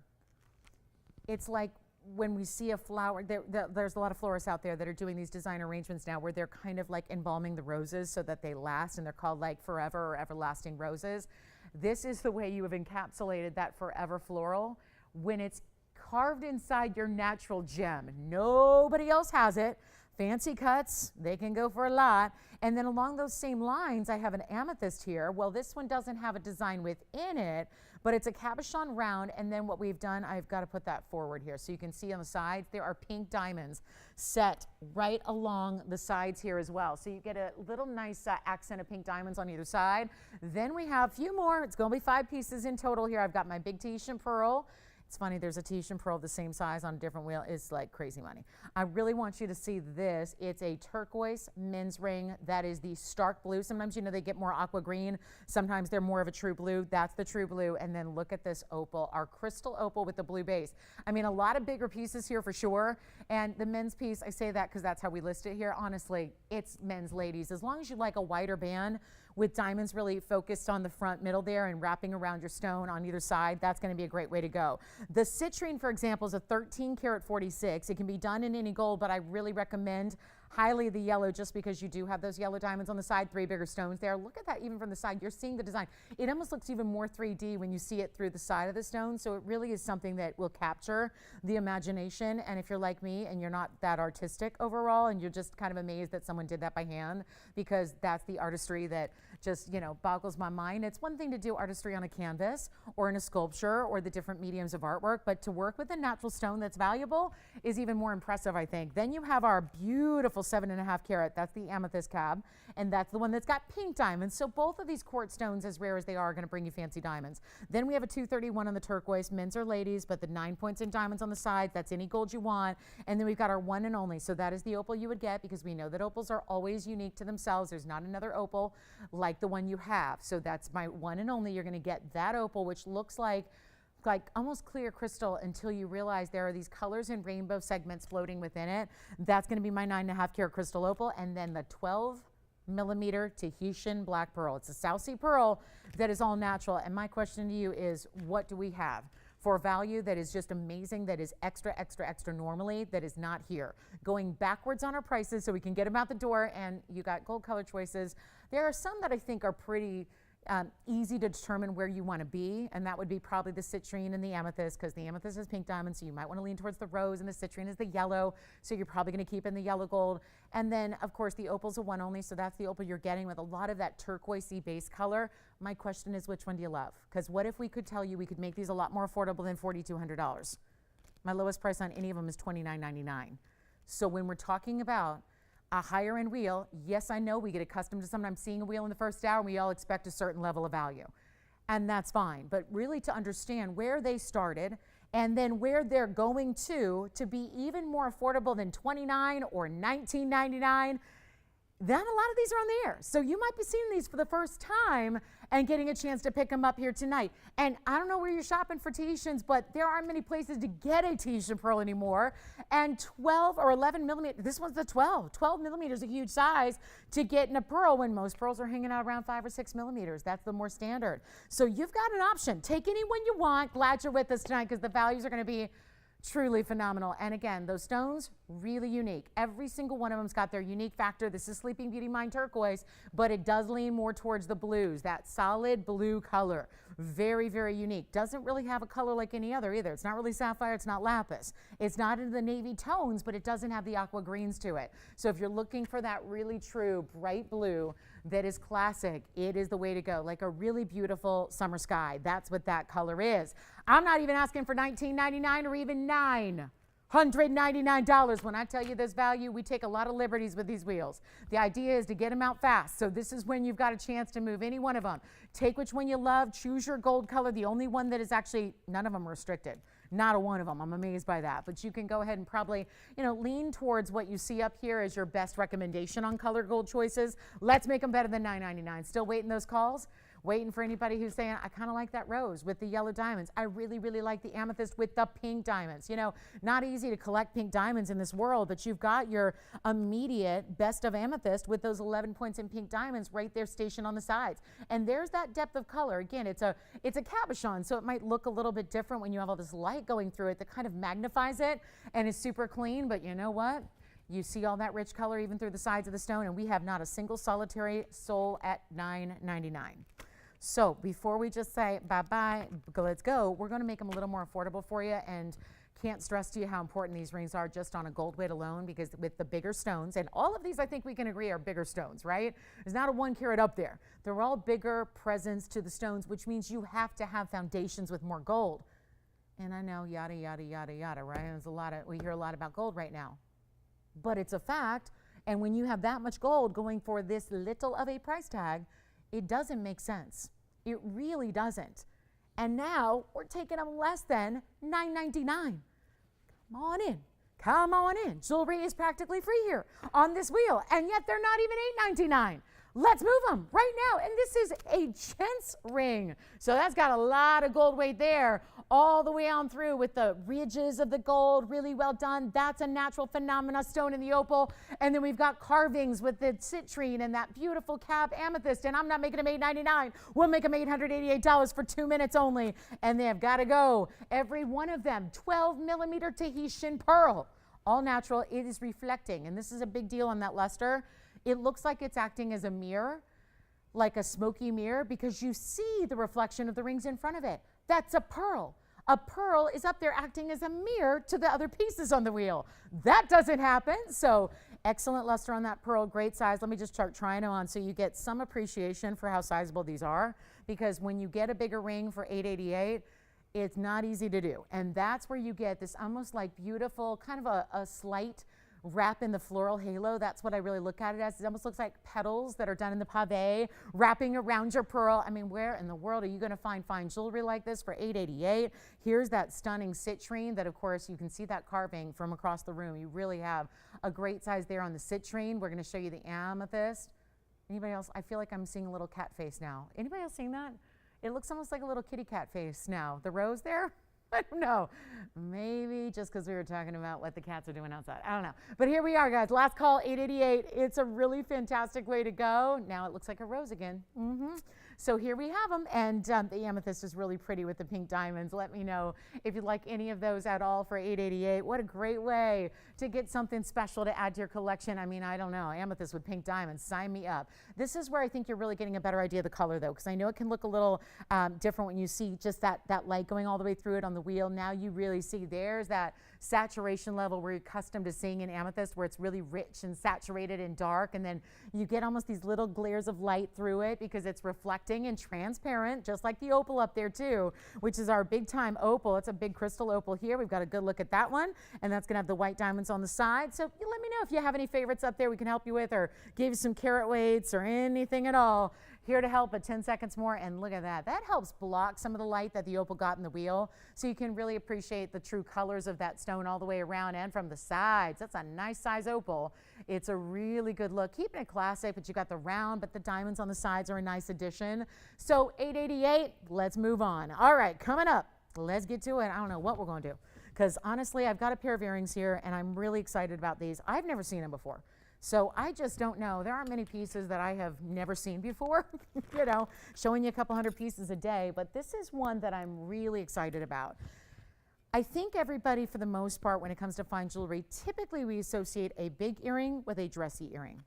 It's like when we see a flower, there's a lot of florists out there that are doing these design arrangements now where they're kind of like embalming the roses so that they last, and they're called like forever or everlasting roses. This is the way you have encapsulated that forever floral when it's carved inside your natural gem. Nobody else has it. Fancy cuts, they can go for a lot. And then along those same lines, I have an amethyst here. Well, this one doesn't have a design within it, but it's a cabochon round. And then what we've done, I've got to put that forward here so you can see on the sides, there are pink diamonds set right along the sides here as well. So you get a little nice accent of pink diamonds on either side. Then we have a few more. It's going to be 5 pieces in total here. I've got my big Tahitian pearl. It's funny, there's a Tahitian pearl the same size on a different wheel. It's like crazy money. I really want you to see this. It's a turquoise men's ring. That is the stark blue. Sometimes, you know, they get more aqua green. Sometimes they're more of a true blue. That's the true blue. And then look at this opal, our crystal opal with the blue base. I mean, a lot of bigger pieces here for sure. And the men's piece, I say that because that's how we list it here. Honestly, it's men's, ladies. As long as you like a wider band with diamonds really focused on the front middle there and wrapping around your stone on either side, that's going to be a great way to go. The citrine, for example, is a 13 karat 46. It can be done in any gold, but I really recommend highly the yellow just because you do have those yellow diamonds on the side, 3 bigger stones there. Look at that even from the side. You're seeing the design. It almost looks even more 3D when you see it through the side of the stone. So it really is something that will capture the imagination. And if you're like me and you're not that artistic overall and you're just kind of amazed that someone did that by hand, because that's the artistry that just, you know, boggles my mind. It's one thing to do artistry on a canvas or in a sculpture or the different mediums of artwork, but to work with a natural stone that's valuable is even more impressive, I think. Then you have our beautiful beautiful 7.5 carat. That's the amethyst cab. And that's the one that's got pink diamonds. So both of these quartz stones, as rare as they are going to bring you fancy diamonds. Then we have a 231 on the turquoise, men's or ladies, but the 9 points in diamonds on the side. That's any gold you want. And then we've got our one and only. So that is the opal you would get, because we know that opals are always unique to themselves. There's not another opal like the one you have. So that's my one and only. You're going to get that opal, which looks like almost clear crystal until you realize there are these colors and rainbow segments floating within it. That's going to be my 9.5 carat crystal opal. And then the 12mm Tahitian black pearl. It's a South Sea pearl that is all natural. And my question to you is, what do we have for value that is just amazing, that is extra, extra, extra normally, that is not here? Going backwards on our prices so we can get them out the door. And you got gold color choices. There are some that I think are pretty easy to determine where you want to be, and that would be probably the citrine and the amethyst, because the amethyst is pink diamond, so you might want to lean towards the rose, and the citrine is the yellow, so you're probably going to keep in the yellow gold. And then of course the opal's a one only, so that's the opal you're getting with a lot of that turquoisey base color. My question is, which one do you love? Because what if we could tell you we could make these a lot more affordable than $4,200? My lowest price on any of them is $29.99. So when we're talking about a higher end wheel, yes, I know we get accustomed to sometimes seeing a wheel in the first hour and we all expect a certain level of value. And that's fine. But really to understand where they started and then where they're going to be even more affordable than $29 or $19.99, then a lot of these are on the air. So you might be seeing these for the first time and getting a chance to pick them up here tonight. And I don't know where you're shopping for Tahitians, but there aren't many places to get a Tahitian pearl anymore. And 12 or 11 millimeter, this one's the 12. 12 millimeters is a huge size to get in a pearl when most pearls are hanging out around 5 or 6 millimeters. That's the more standard. So you've got an option. Take any one you want. Glad you're with us tonight, because the values are going to be truly phenomenal. And again, those stones, really unique. Every single one of them's got their unique factor. This is Sleeping Beauty Mine turquoise, but it does lean more towards the blues, that solid blue color. Very, very unique. Doesn't really have a color like any other either. It's not really sapphire, it's not lapis. It's not in the navy tones, but it doesn't have the aqua greens to it. So if you're looking for that really true bright blue that is classic, it is the way to go. Like a really beautiful summer sky. That's what that color is. I'm not even asking for $19.99 or even $999. When I tell you this value, we take a lot of liberties with these wheels. The idea is to get them out fast. So this is when you've got a chance to move any one of them. Take which one you love, choose your gold color. The only one that is actually, none of them are restricted. Not a one of them. I'm amazed by that. But you can go ahead and probably, lean towards what you see up here as your best recommendation on color gold choices. Let's make them better than $9.99. Still waiting those calls? Waiting for anybody who's saying, I kind of like that rose with the yellow diamonds. I really, really like the amethyst with the pink diamonds. Not easy to collect pink diamonds in this world, but you've got your immediate best of amethyst with those 11 points in pink diamonds right there stationed on the sides. And there's that depth of color. Again, it's a cabochon, so it might look a little bit different when you have all this light going through it that kind of magnifies it and is super clean. But you know what? You see all that rich color even through the sides of the stone, and we have not a single solitary soul at $9.99. So before we just say bye-bye, let's go, we're going to make them a little more affordable for you, and can't stress to you how important these rings are just on a gold weight alone, because with the bigger stones, and all of these I think we can agree are bigger stones, right? There's not a 1 carat up there. They're all bigger presents to the stones, which means you have to have foundations with more gold. And I know yada, yada, yada, yada, right? We hear a lot about gold right now. But it's a fact, and when you have that much gold going for this little of a price tag, it doesn't make sense. It really doesn't. And now we're taking them less than $9.99. Come on in. Come on in. Jewelry is practically free here on this wheel, and yet they're not even $8.99. Let's move them right now. And this is a gents ring. So that's got a lot of gold weight there, all the way on through with the ridges of the gold, really well done. That's a natural phenomena stone in the opal. And then we've got carvings with the citrine and that beautiful cab amethyst. And I'm not making them $8.99. We'll make them $888 for 2 minutes only. And they have got to go. Every one of them, 12mm Tahitian pearl. All natural. It is reflecting. And this is a big deal on that luster. It looks like it's acting as a mirror, like a smoky mirror, because you see the reflection of the rings in front of it. That's a pearl. A pearl is up there acting as a mirror to the other pieces on the wheel. That doesn't happen. So excellent luster on that pearl, great size. Let me just start trying it on so you get some appreciation for how sizable these are, because when you get a bigger ring for $888, it's not easy to do. And that's where you get this almost like beautiful, kind of a slight wrap in the floral halo. That's what I really look at it as. It almost looks like petals that are done in the pave, wrapping around your pearl. I mean, where in the world are you going to find fine jewelry like this for $888? Here's that stunning citrine that, of course, you can see that carving from across the room. You really have a great size there on the citrine. We're going to show you the amethyst. Anybody else? I feel like I'm seeing a little cat face now. Anybody else seeing that? It looks almost like a little kitty cat face now. The rose there? I don't know. Maybe just because we were talking about what the cats are doing outside. I don't know. But here we are, guys. Last call, 888. It's a really fantastic way to go. Now it looks like a rose again. So here we have them. And the amethyst is really pretty with the pink diamonds. Let me know if you'd like any of those at all for 888. What a great way to get something special to add to your collection. I mean, I don't know. Amethyst with pink diamonds. Sign me up. This is where I think you're really getting a better idea of the color, though, because I know it can look a little different when you see just that light going all the way through it on the wheel. Now you really see there's that saturation level where you're accustomed to seeing in amethyst, where it's really rich and saturated and dark, and then you get almost these little glares of light through it because it's reflecting and transparent, just like the opal up there too, which is our big time opal. It's a big crystal opal here. We've got a good look at that one, and that's gonna have the white diamonds on the side. So you let me know if you have any favorites up there we can help you with, or give you some carat weights or anything at all. Here to help at 10 seconds more, and look at that. That helps block some of the light that the opal got in the wheel, so you can really appreciate the true colors of that stone all the way around and from the sides. That's a nice size opal. It's a really good look. Keeping it classic, but you got the round, but the diamonds on the sides are a nice addition. So 888, let's move on. All right, coming up, let's get to it. I don't know what we're going to do, because honestly, I've got a pair of earrings here, and I'm really excited about these. I've never seen them before. So I just don't know. There aren't many pieces that I have never seen before, you know, showing you a couple hundred pieces a day, but this is one that I'm really excited about. I think everybody, for the most part, when it comes to fine jewelry, typically we associate a big earring with a dressy earring,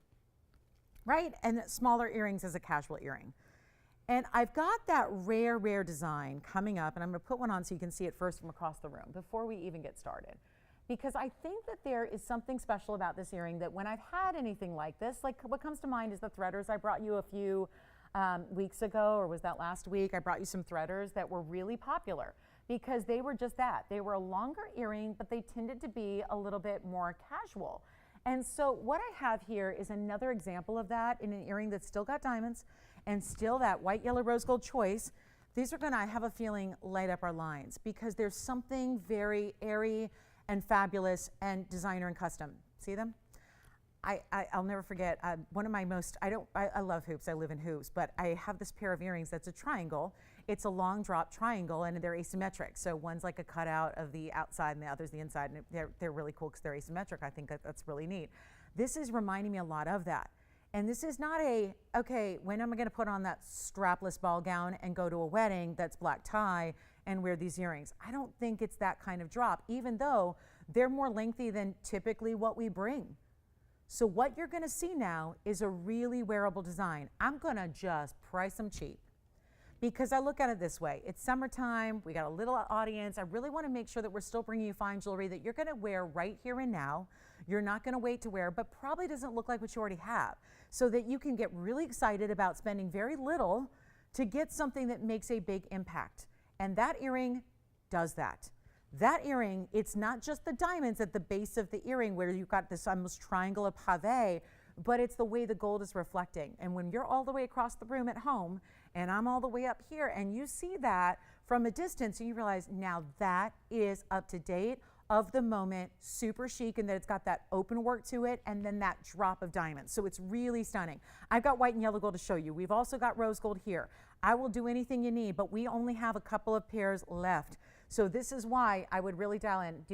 right? And smaller earrings as a casual earring. And I've got that rare design coming up, and I'm gonna put one on so you can see it first from across the room before we even get started. Because I think that there is something special about this earring that when I've had anything like this, like what comes to mind is the threaders I brought you a few weeks ago, or was that last week? I brought you some threaders that were really popular because they were just that. They were a longer earring, but they tended to be a little bit more casual. And so what I have here is another example of that in an earring that's still got diamonds and still that white, yellow, rose gold choice. These are gonna, I have a feeling, light up our lines because there's something very airy and fabulous and designer and custom. See them? I'll never forget one of my most, I love hoops, I live in hoops, but I have this pair of earrings that's a triangle. It's a long drop triangle and they're asymmetric. So one's like a cutout of the outside and the other's the inside, and they're really cool because they're asymmetric. I think that's really neat. This is reminding me a lot of that. And this is not a, okay, when am I gonna put on that strapless ball gown and go to a wedding that's black tie and wear these earrings? I don't think it's that kind of drop, even though they're more lengthy than typically what we bring. So what you're gonna see now is a really wearable design. I'm gonna just price them cheap because I look at it this way. It's summertime, we got a little audience. I really wanna make sure that we're still bringing you fine jewelry that you're gonna wear right here and now. You're not gonna wait to wear, but probably doesn't look like what you already have, so that you can get really excited about spending very little to get something that makes a big impact. And that earring does that. That earring, it's not just the diamonds at the base of the earring where you've got this almost triangle of pave, but it's the way the gold is reflecting. And when you're all the way across the room at home and I'm all the way up here and you see that from a distance and you realize now that is up to date, of the moment, super chic, and that it's got that open work to it and then that drop of diamonds. So it's really stunning. I've got white and yellow gold to show you. We've also got rose gold here. I will do anything you need, but we only have a couple of pairs left. So this is why I would really dial in.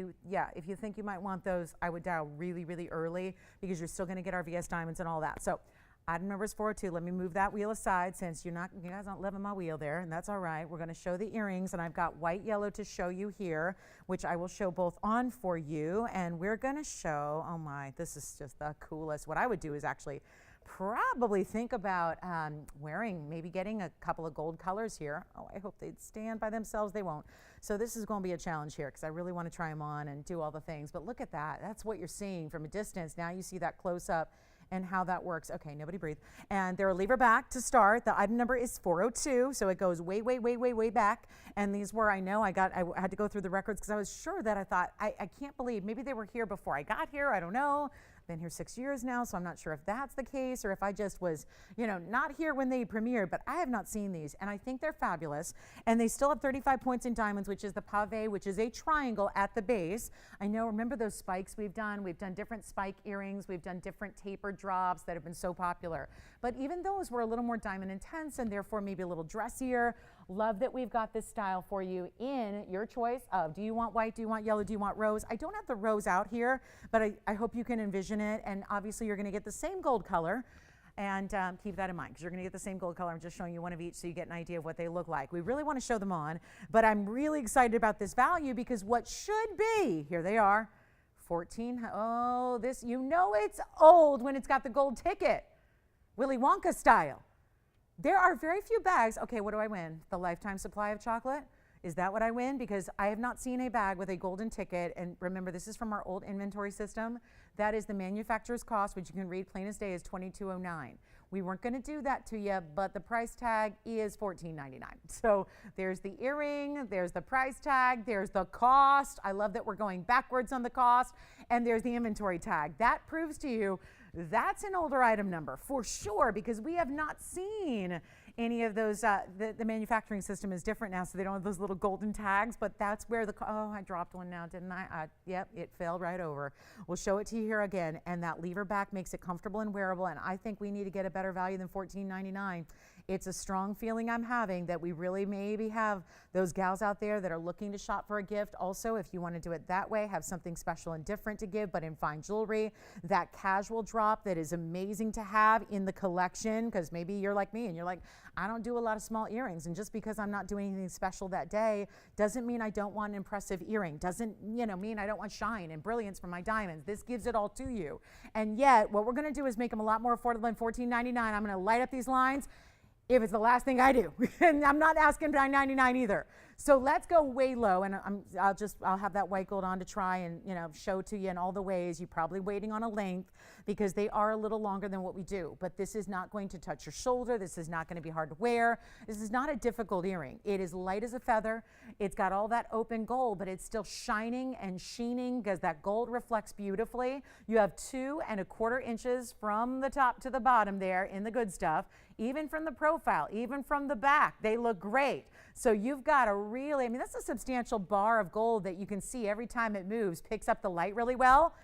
If you think you might want those, I would dial really early because you're still gonna get our VS diamonds and all that. So item number is 402. Let me move that wheel aside since you guys aren't loving my wheel there, and that's all right. We're gonna show the earrings, and I've got white, yellow to show you here, which I will show both on for you. And we're gonna show, oh my, this is just the coolest. What I would do is actually probably think about maybe getting a couple of gold colors here. Oh, I hope they'd stand by themselves. They won't. So this is going to be a challenge here because I really want to try them on and do all the things. But look at that. That's what you're seeing from a distance. Now you see that close up and how that works. Okay, nobody breathe. And they're a lever back to start. The item number is 402, so it goes way, way, way, way, way back. And these were, I know, I had to go through the records because I was sure that I thought, I can't believe, maybe they were here before I got here, I don't know. Been here 6 years now, so I'm not sure if that's the case or if I just was, not here when they premiered, but I have not seen these, and I think they're fabulous. And they still have 35 points in diamonds, which is the pave, which is a triangle at the base. I know, remember those spikes we've done? We've done different spike earrings. We've done different taper drops that have been so popular. But even those were a little more diamond intense and therefore maybe a little dressier. Love that we've got this style for you in your choice of, do you want white, do you want yellow, do you want rose? I don't have the rose out here, but I hope you can envision it. And obviously you're gonna get the same gold color, and keep that in mind because you're gonna get the same gold color. I'm just showing you one of each so you get an idea of what they look like. We really wanna show them on, but I'm really excited about this value because what should be, here they are, 14, oh, this, it's old when it's got the gold ticket, Willy Wonka style. There are very few bags. Okay, what do I win? The lifetime supply of chocolate? Is that what I win? Because I have not seen a bag with a golden ticket. And remember, this is from our old inventory system. That is the manufacturer's cost, which you can read plain as day is $22.09. We weren't going to do that to you, but the price tag is $14.99. So there's the earring, there's the price tag, there's the cost. I love that we're going backwards on the cost, and there's the inventory tag. That proves to you that's an older item number for sure, because we have not seen any of those. The manufacturing system is different now, so they don't have those little golden tags, but that's where oh, I dropped one now, didn't I? Yep, it fell right over. We'll show it to you here again, and that lever back makes it comfortable and wearable, and I think we need to get a better value than $14.99. It's a strong feeling I'm having that we really maybe have those gals out there that are looking to shop for a gift. Also, if you want to do it that way, have something special and different to give, but in fine jewelry, that casual drop that is amazing to have in the collection, because maybe you're like me and you're like, I don't do a lot of small earrings, and just because I'm not doing anything special that day doesn't mean I don't want an impressive earring, doesn't mean I don't want shine and brilliance from my diamonds. This gives it all to you. And yet, what we're going to do is make them a lot more affordable than $14.99. I'm going to light up these lines if it's the last thing I do. And I'm not asking for $9.99 either. So let's go way low, and I'll have that white gold on to try and show to you in all the ways. You're probably waiting on a length because they are a little longer than what we do, but this is not going to touch your shoulder. This is not going to be hard to wear. This is not a difficult earring. It is light as a feather. It's got all that open gold, but it's still shining and sheening because that gold reflects beautifully. You have 2 1/4 inches from the top to the bottom there in the good stuff, even from the profile, even from the back. They look great. So you've got a really, that's a substantial bar of gold that you can see every time it moves, picks up the light really well.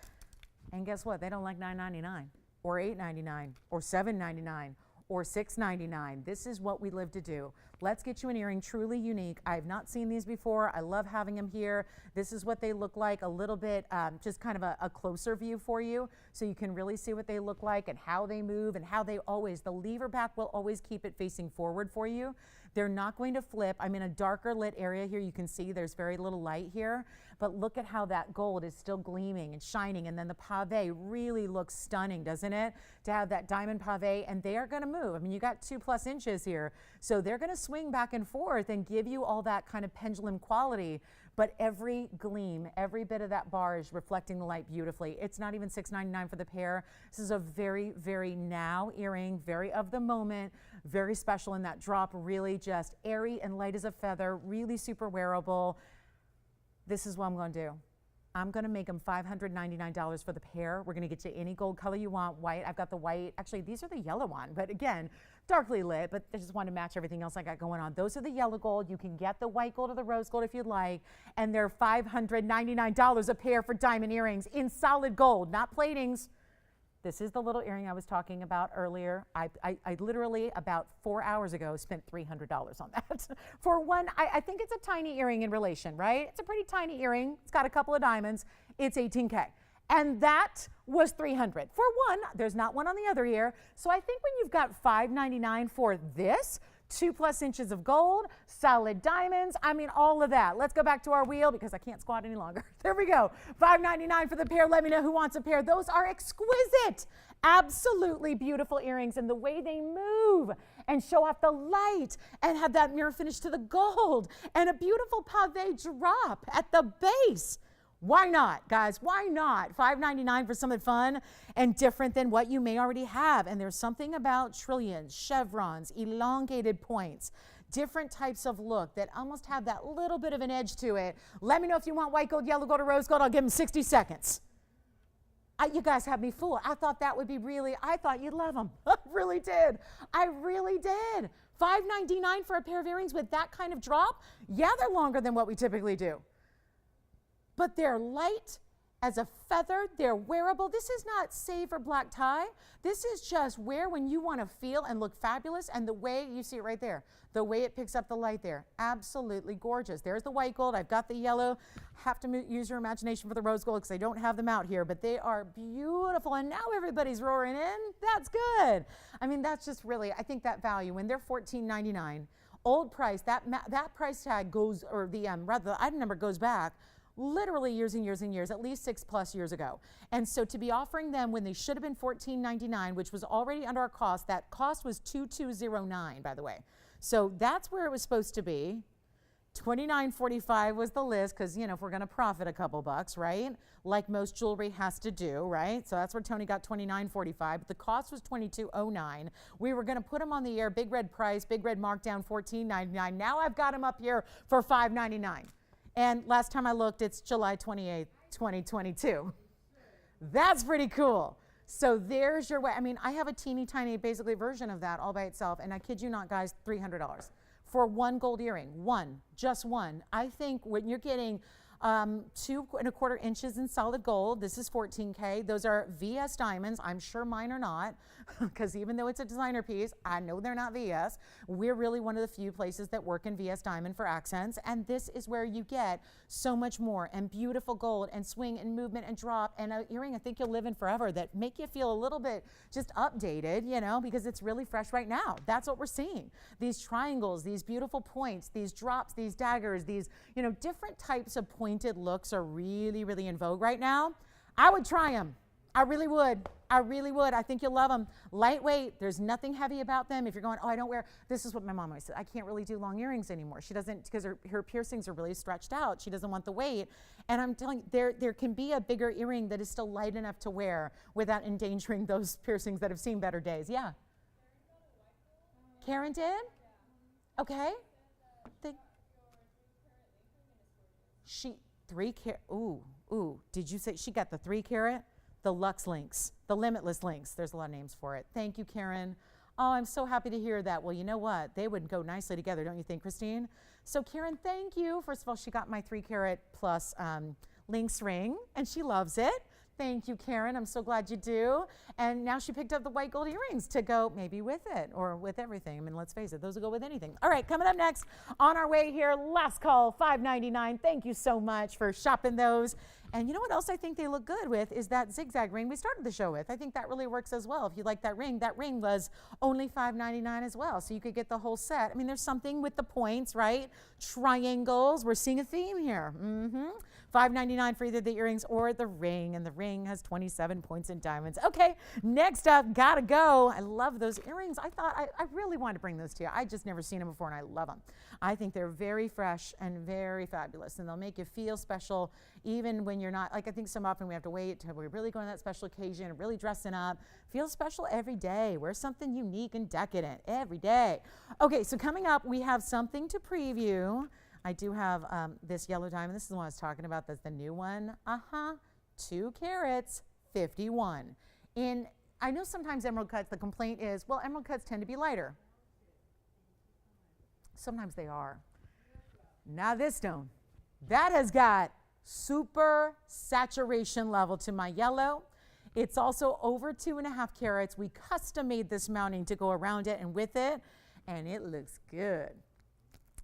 And guess what? They don't like $9.99 or $8.99 or $7.99 or $6.99. This is what we live to do. Let's get you an earring truly unique. I have not seen these before. I love having them here. This is what they look like, a little bit, just kind of a closer view for you, so you can really see what they look like and how they move and how the lever back will always keep it facing forward for you. They're not going to flip. I'm in a darker lit area here. You can see there's very little light here, but look at how that gold is still gleaming and shining. And then the pave really looks stunning, doesn't it? To have that diamond pave, and they are going to move. You got 2+ inches here, so they're going to swing back and forth and give you all that kind of pendulum quality. But every gleam, every bit of that bar is reflecting the light beautifully. It's not even $6.99 for the pair. This is a very, very now earring, very of the moment, very special in that drop, really just airy and light as a feather, really super wearable. This is what I'm going to do. I'm going to make them $599 for the pair. We're going to get you any gold color you want. White, I've got the white. Actually, these are the yellow one, but again, darkly lit, but I just want to match everything else I got going on. Those are the yellow gold. You can get the white gold or the rose gold if you'd like, and they're $599 a pair for diamond earrings in solid gold, not platings. This is the little earring I was talking about earlier. I literally, about 4 hours ago, spent $300 on that. For one, I think it's a tiny earring in relation, right? It's a pretty tiny earring. It's got a couple of diamonds. It's $18K. And that was $300. For one, there's not one on the other ear. So I think when you've got $599 for this, 2+ inches of gold, solid diamonds, all of that. Let's go back to our wheel because I can't squat any longer. There we go. $599 for the pair. Let me know who wants a pair. Those are exquisite, absolutely beautiful earrings, and the way they move and show off the light and have that mirror finish to the gold and a beautiful pave drop at the base. Why not, guys? Why not? $5.99 for something fun and different than what you may already have. And there's something about trillions, chevrons, elongated points, different types of look that almost have that little bit of an edge to it. Let me know if you want white gold, yellow gold, or rose gold. I'll give them 60 seconds. You guys have me fooled. I thought that would be I thought you'd love them. I really did. I really did. $5.99 for a pair of earrings with that kind of drop? Yeah, they're longer than what we typically do. But they're light as a feather. They're wearable. This is not save or black tie. This is just wear when you want to feel and look fabulous. And the way, you see it right there, the way it picks up the light there, absolutely gorgeous. There's the white gold. I've got the yellow. Have to use your imagination for the rose gold because I don't have them out here, but they are beautiful. And now everybody's roaring in. That's good. I mean, that's just really, I think that value, when they're $14.99, old price, that price tag goes, or rather the item number goes back literally years and years and years, at least 6+ years ago. And so to be offering them when they should have been $14.99, which was already under our cost, that cost was $22.09, by the way. So that's where it was supposed to be. $29.45 was the list, because, you know, if we're going to profit a couple bucks, right? Like most jewelry has to do, right? So that's where Tony got $29.45, but the cost was $22.09. We were going to put them on the air, big red price, big red markdown, $14.99. Now I've got them up here for $5.99. And last time I looked, it's July 28th, 2022. That's pretty cool. So there's your way. I mean, I have a teeny tiny, basically, version of that all by itself. And I kid you not, guys, $300 for one gold earring. One, just one. I think when you're getting 2¼ inches in solid gold, this is $14K. Those are VS diamonds. I'm sure mine are not, because even though it's a designer piece, I know they're not VS. We're really one of the few places that work in VS diamond for accents, and this is where you get so much more, and beautiful gold and swing and movement and drop, and an earring I think you'll live in forever that make you feel a little bit just updated, you know, because it's really fresh right now. That's what we're seeing. These triangles, these beautiful points, these drops, these daggers, these, you know, different types of pointed looks are really, really in vogue right now. I would try them. I really would. I really would. I think you'll love them. Lightweight. There's nothing heavy about them. If you're going, oh, I don't wear, this is what my mom always said. I can't really do long earrings anymore. She doesn't, because her piercings are really stretched out. She doesn't want the weight. And I'm telling you, there can be a bigger earring that is still light enough to wear without endangering those piercings that have seen better days. Yeah. Karen did? Okay. She, 3 carat, ooh, did you say she got the 3 carat? The Luxe links, the limitless links. There's a lot of names for it. Thank you, Karen. Oh, I'm so happy to hear that. Well, you know what? They would go nicely together, don't you think, Christine? So Karen, thank you. First of all, she got my 3 carat plus links ring, and she loves it. Thank you, Karen. I'm so glad you do. And now she picked up the white gold earrings to go maybe with it or with everything. I mean, let's face it, those will go with anything. All right, coming up next on our way here, last call, $5.99. Thank you so much for shopping those. And you know what else I think they look good with is that zigzag ring we started the show with. I think that really works as well. If you like that ring was only $5.99 as well. So you could get the whole set. I mean, there's something with the points, right? Triangles. We're seeing a theme here. $5.99 for either the earrings or the ring. And the ring has 27 points in diamonds. Okay, next up, gotta go. I love those earrings. I thought I really wanted to bring those to you. I just never seen them before and I love them. I think they're very fresh and very fabulous. And they'll make you feel special even when you're not, like I think so often we have to wait till we're really going to that special occasion and really dressing up. Feel special every day. Wear something unique and decadent every day. Okay, so coming up, we have something to preview. I do have this yellow diamond. This is the one I was talking about. That's the new one. 2 carats, 51. I know sometimes emerald cuts, the complaint is, well, emerald cuts tend to be lighter. Sometimes they are. Now this stone, that has got super saturation level to my yellow. It's also over 2.5 carats. We custom made this mounting to go around it and with it, and it looks good.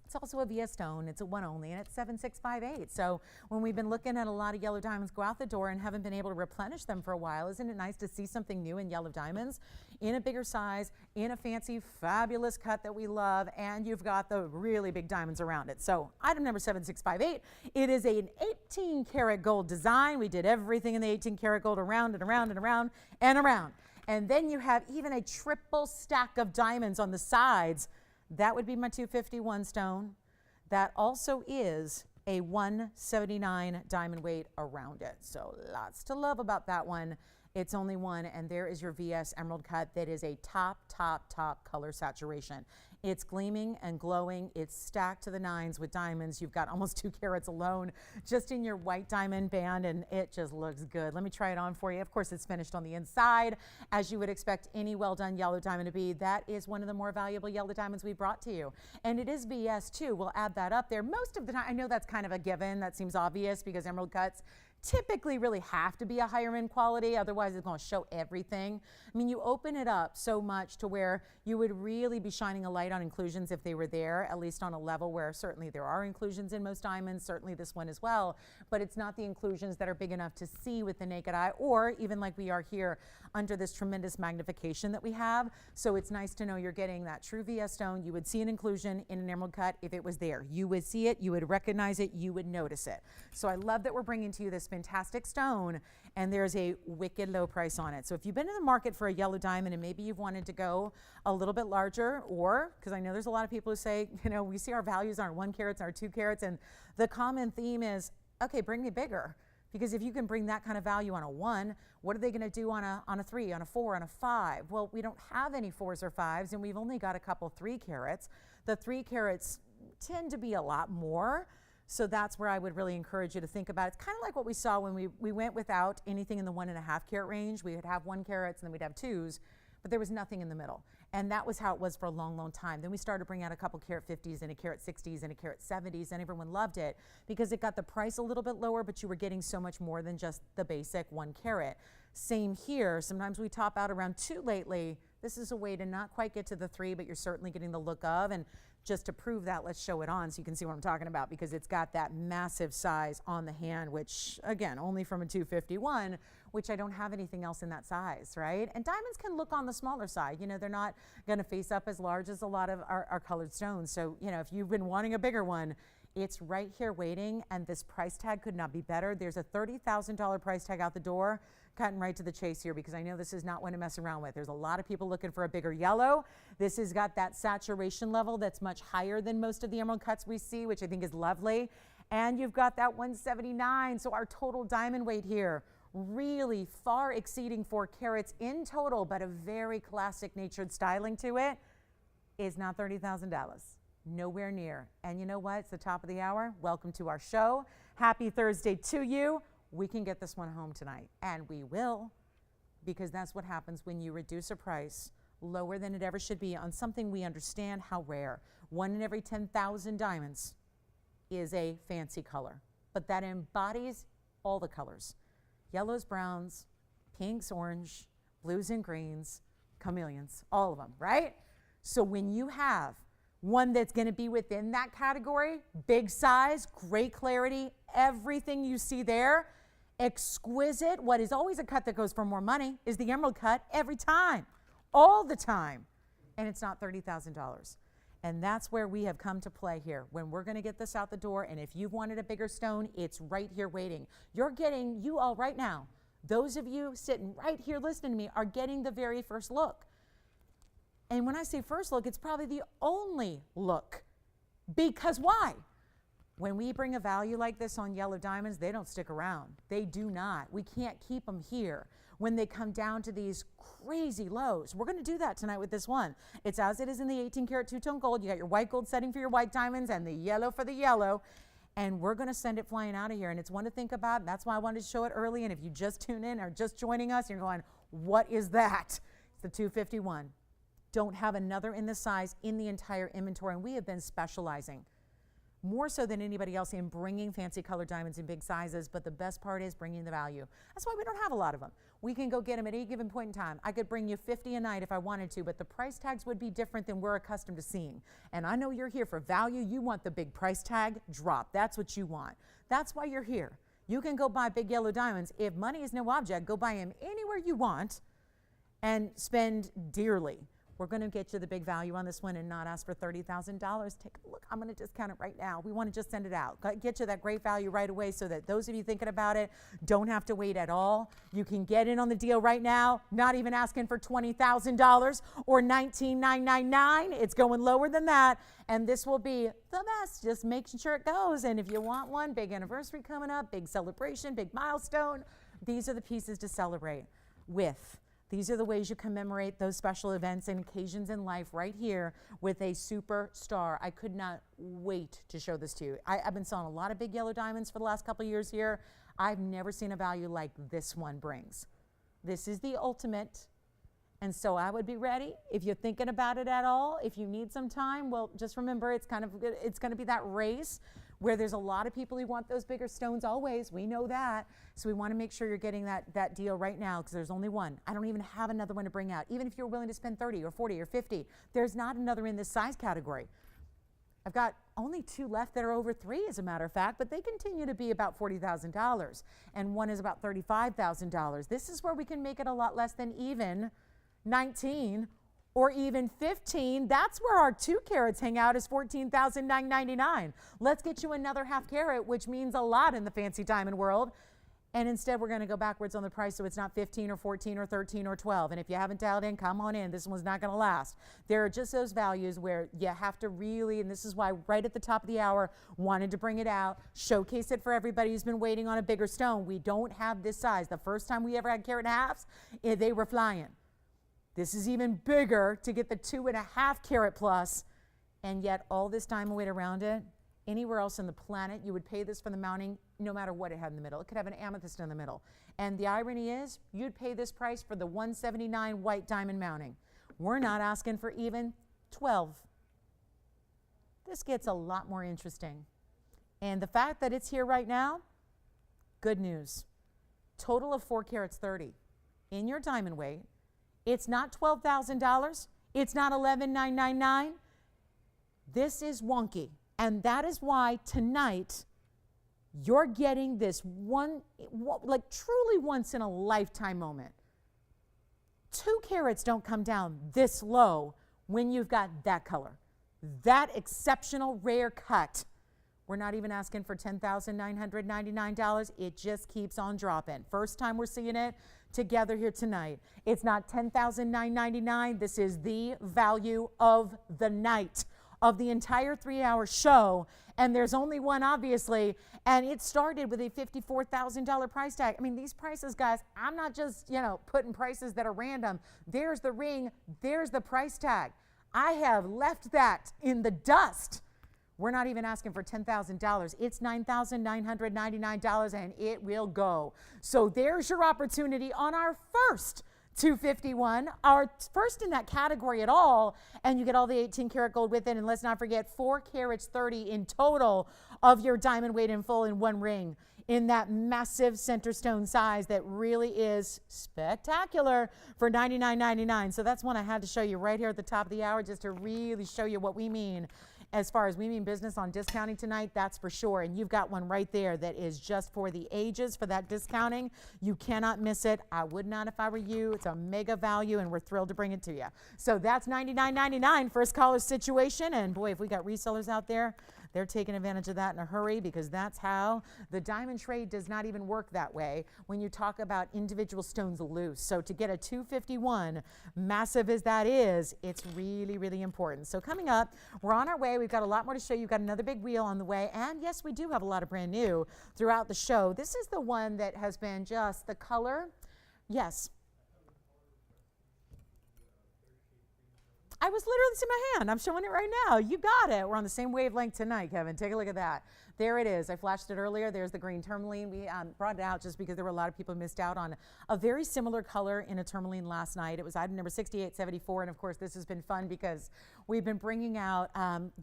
It's also a VS stone. It's a one only, and it's 7658. So when we've been looking at a lot of yellow diamonds go out the door and haven't been able to replenish them for a while, isn't it nice to see something new in yellow diamonds in a bigger size, in a fancy, fabulous cut that we love, and you've got the really big diamonds around it. So item number 7658, it is an 18 karat gold design. We did everything in the 18 karat gold around and around and around and around. And then you have even a triple stack of diamonds on the sides. That would be my 251 stone. That also is a 179 diamond weight around it. So lots to love about that one. It's only one, and there is your VS emerald cut that is a top color saturation. It's gleaming and glowing. It's stacked to the nines with diamonds. You've got almost 2 carats alone just in your white diamond band, and it just looks good. Let me try it on for you. Of course, it's finished on the inside, as you would expect any well-done yellow diamond to be. That is one of the more valuable yellow diamonds we brought to you. And it is VS too. We'll add that up there. Most of the time, I know that's kind of a given. That seems obvious because emerald cuts typically really have to be a higher end quality, otherwise it's going to show everything. I mean, you open it up so much to where you would really be shining a light on inclusions if they were there, at least on a level where certainly there are inclusions in most diamonds, certainly this one as well, but it's not the inclusions that are big enough to see with the naked eye, or even like we are here under this tremendous magnification that we have. So it's nice to know you're getting that true VS stone. You would see an inclusion in an emerald cut if it was there. You would see it, you would recognize it, you would notice it. So I love that we're bringing to you this fantastic stone, and there's a wicked low price on it. So if you've been in the market for a yellow diamond and maybe you've wanted to go a little bit larger, or because I know there's a lot of people who say, you know, we see our values on our 1 carats, our 2 carats, and the common theme is, okay, bring me bigger. Because if you can bring that kind of value on a 1, what are they going to do on a 3, on a 4, on a 5? Well, we don't have any 4s or 5s, and we've only got a couple 3 carats. The 3 carats tend to be a lot more. So that's where I would really encourage you to think about it. It's kind of like what we saw when we went without anything in the 1.5 carat range. We would have 1 carats and then we'd have 2s, but there was nothing in the middle. And that was how it was for a long time. Then we started bringing out a couple carat 50s and a carat 60s and a carat 70s, and everyone loved it because it got the price a little bit lower, but you were getting so much more than just the basic 1 carat. Same here. Sometimes we top out around 2 lately. This is a way to not quite get to the 3, but you're certainly getting the look of. And just to prove that, let's show it on so you can see what I'm talking about, because it's got that massive size on the hand, which again, only from a 251, which I don't have anything else in that size, right? And diamonds can look on the smaller side. You know, they're not going to face up as large as a lot of our colored stones. So, you know, if you've been wanting a bigger one, it's right here waiting, and this price tag could not be better. There's a $30,000 price tag out the door. Cutting right to the chase here because I know this is not one to mess around with. There's a lot of people looking for a bigger yellow. This has got that saturation level that's much higher than most of the emerald cuts we see, which I think is lovely. And you've got that 179. So our total diamond weight here, really far exceeding 4 carats in total, but a very classic natured styling to it, is not $30,000. Nowhere near. And you know what? It's the top of the hour. Welcome to our show. Happy Thursday to you. We can get this one home tonight, and we will, because that's what happens when you reduce a price lower than it ever should be on something we understand how rare. 1 in every 10,000 diamonds is a fancy color, but that embodies all the colors. Yellows, browns, pinks, orange, blues and greens, chameleons, all of them, right? So when you have one that's going to be within that category, big size, great clarity, everything you see there, exquisite. What is always a cut that goes for more money is the emerald cut every time, all the time. And it's not $30,000. And that's where we have come to play here. When we're going to get this out the door, and if you've wanted a bigger stone, it's right here waiting. You're getting, you all right now, those of you sitting right here listening to me are getting the very first look. And when I say first look, it's probably the only look. Because why? When we bring a value like this on yellow diamonds, they don't stick around. They do not. We can't keep them here when they come down to these crazy lows. We're going to do that tonight with this one. It's as it is in the 18 karat two-tone gold. You got your white gold setting for your white diamonds and the yellow for the yellow. And we're going to send it flying out of here. And it's one to think about. That's why I wanted to show it early. And if you just tune in or just joining us, you're going, what is that? It's the 251. Don't have another in this size in the entire inventory. And we have been specializing more so than anybody else in bringing fancy colored diamonds in big sizes, but the best part is bringing the value. That's why we don't have a lot of them. We can go get them at any given point in time. I could bring you 50 a night if I wanted to, but the price tags would be different than we're accustomed to seeing. And I know you're here for value. You want the big price tag drop. That's what you want. That's why you're here. You can go buy big yellow diamonds. If money is no object, go buy them anywhere you want and spend dearly. We're going to get you the big value on this one and not ask for $30,000. Take a look. I'm going to discount it right now. We want to just send it out. Get you that great value right away so that those of you thinking about it don't have to wait at all. You can get in on the deal right now, not even asking for $20,000 or $19,999. It's going lower than that. And this will be the best, just making sure it goes. And if you want one, big anniversary coming up, big celebration, big milestone, these are the pieces to celebrate with. These are the ways you commemorate those special events and occasions in life right here with a superstar. I could not wait to show this to you. I've been selling a lot of big yellow diamonds for the last couple of years here. I've never seen a value like this one brings. This is the ultimate. And so I would be ready. If you're thinking about it at all, if you need some time, well, just remember it's going to be that race where there's a lot of people who want those bigger stones always. We know that. So we want to make sure you're getting that deal right now because there's only one. I don't even have another one to bring out. Even if you're willing to spend 30 or 40 or 50, there's not another in this size category. I've got only 2 left that are over 3, as a matter of fact, but they continue to be about $40,000. And one is about $35,000. This is where we can make it a lot less than even 19 or even 15. That's where our 2 carats hang out, is $14,999. Let's get you another half carat, which means a lot in the fancy diamond world. And instead, we're going to go backwards on the price, so it's not 15 or 14 or 13 or 12. And if you haven't dialed in, come on in. This one's not going to last. There are just those values where you have to really, and this is why right at the top of the hour, wanted to bring it out, showcase it for everybody who's been waiting on a bigger stone. We don't have this size. The first time we ever had carat and a halves, they were flying. This is even bigger to get the 2.5 carat plus, and yet all this diamond weight around it. Anywhere else on the planet, you would pay this for the mounting no matter what it had in the middle. It could have an amethyst in the middle. And the irony is, you'd pay this price for the $179 white diamond mounting. We're not asking for even 12. This gets a lot more interesting. And the fact that it's here right now, good news. Total of 4 carats 30 in your diamond weight. It's not $12,000. It's not $11,999. This is wonky. And that is why tonight you're getting this one, like truly once in a lifetime moment. 2 carats don't come down this low when you've got that color, that exceptional rare cut. We're not even asking for $10,999. It just keeps on dropping. First time we're seeing it together here tonight. It's not $10,999. This is the value of the night, of the entire 3-hour show. And there's only one, obviously, and it started with a $54,000 price tag. I mean, these prices, guys, I'm not just, putting prices that are random. There's the ring, there's the price tag. I have left that in the dust. We're not even asking for $10,000. It's $9,999, and it will go. So there's your opportunity on our first 251, our first in that category at all, and you get all the 18 karat gold with it. And let's not forget 4 carats 30 in total of your diamond weight in full in one ring in that massive center stone size that really is spectacular for $99.99. So that's one I had to show you right here at the top of the hour, just to really show you what we mean. As far as we mean business on discounting tonight, that's for sure. And you've got one right there that is just for the ages for that discounting. You cannot miss it. I would not if I were you. It's a mega value, and we're thrilled to bring it to you. So that's $99.99 first caller situation. And boy, if we got resellers out there, they're taking advantage of that in a hurry, because that's how the diamond trade does not even work that way when you talk about individual stones loose. So to get a 251, massive as that is, it's really, really important. So coming up, we're on our way. We've got a lot more to show you. We've got another big wheel on the way. And yes, we do have a lot of brand new throughout the show. This is the one that has been just the color. Yes. I was literally, it's in my hand. I'm showing it right now. You got it. We're on the same wavelength tonight, Kevin. Take a look at that. There it is. I flashed it earlier. There's the green tourmaline. We brought it out just because there were a lot of people who missed out on a very similar color in a tourmaline last night. It was item number 6874. And of course, this has been fun because we've been bringing out,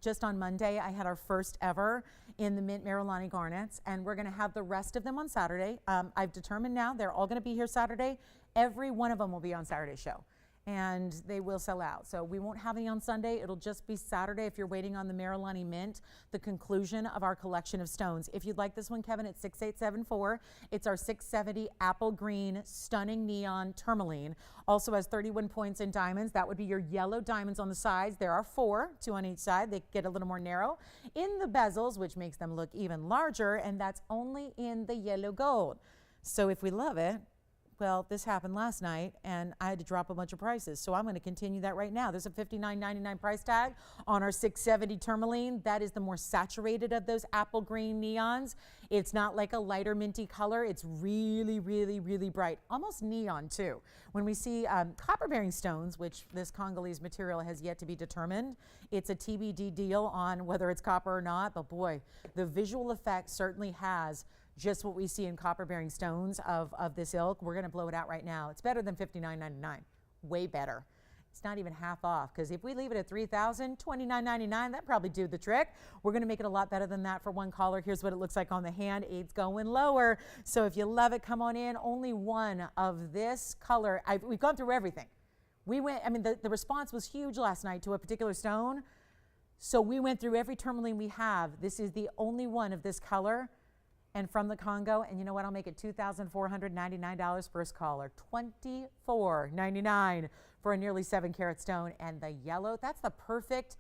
just on Monday, I had our first ever in the mint Marilani garnets. And we're going to have the rest of them on Saturday. I've determined now they're all going to be here Saturday. Every one of them will be on Saturday's show. and they will sell out. So we won't have any on Sunday. It'll just be Saturday if you're waiting on the Marilani Mint, the conclusion of our collection of stones. If you'd like this one, Kevin, it's 6874. It's our 670 apple green, stunning neon tourmaline. Also has 31 points in diamonds. That would be your yellow diamonds on the sides. There are 4, 2 on each side. They get a little more narrow in the bezels, which makes them look even larger, and that's only in the yellow gold. So if we love it, well, this happened last night, and I had to drop a bunch of prices, so I'm going to continue that right now. There's a $59.99 price tag on our 670 tourmaline. That is the more saturated of those apple green neons. It's not like a lighter minty color. It's really, really, really bright, almost neon too. When we see copper-bearing stones, which this Congolese material has yet to be determined, it's a TBD deal on whether it's copper or not, but boy, the visual effect certainly has just what we see in copper-bearing stones of this ilk. We're going to blow it out right now. It's better than $59.99, way better. It's not even half off, because if we leave it at $3,000, $29.99, that probably do the trick. We're going to make it a lot better than that for one caller. Here's what it looks like on the hand. It's going lower. So if you love it, come on in. Only one of this color. We've gone through everything. We went, I mean, the response was huge last night to a particular stone. So we went through every tourmaline we have. This is the only one of this color and from the Congo. And you know what? I'll make it $2,499 first caller. $24.99 for a nearly 7-carat stone. And the yellow, that's the perfect.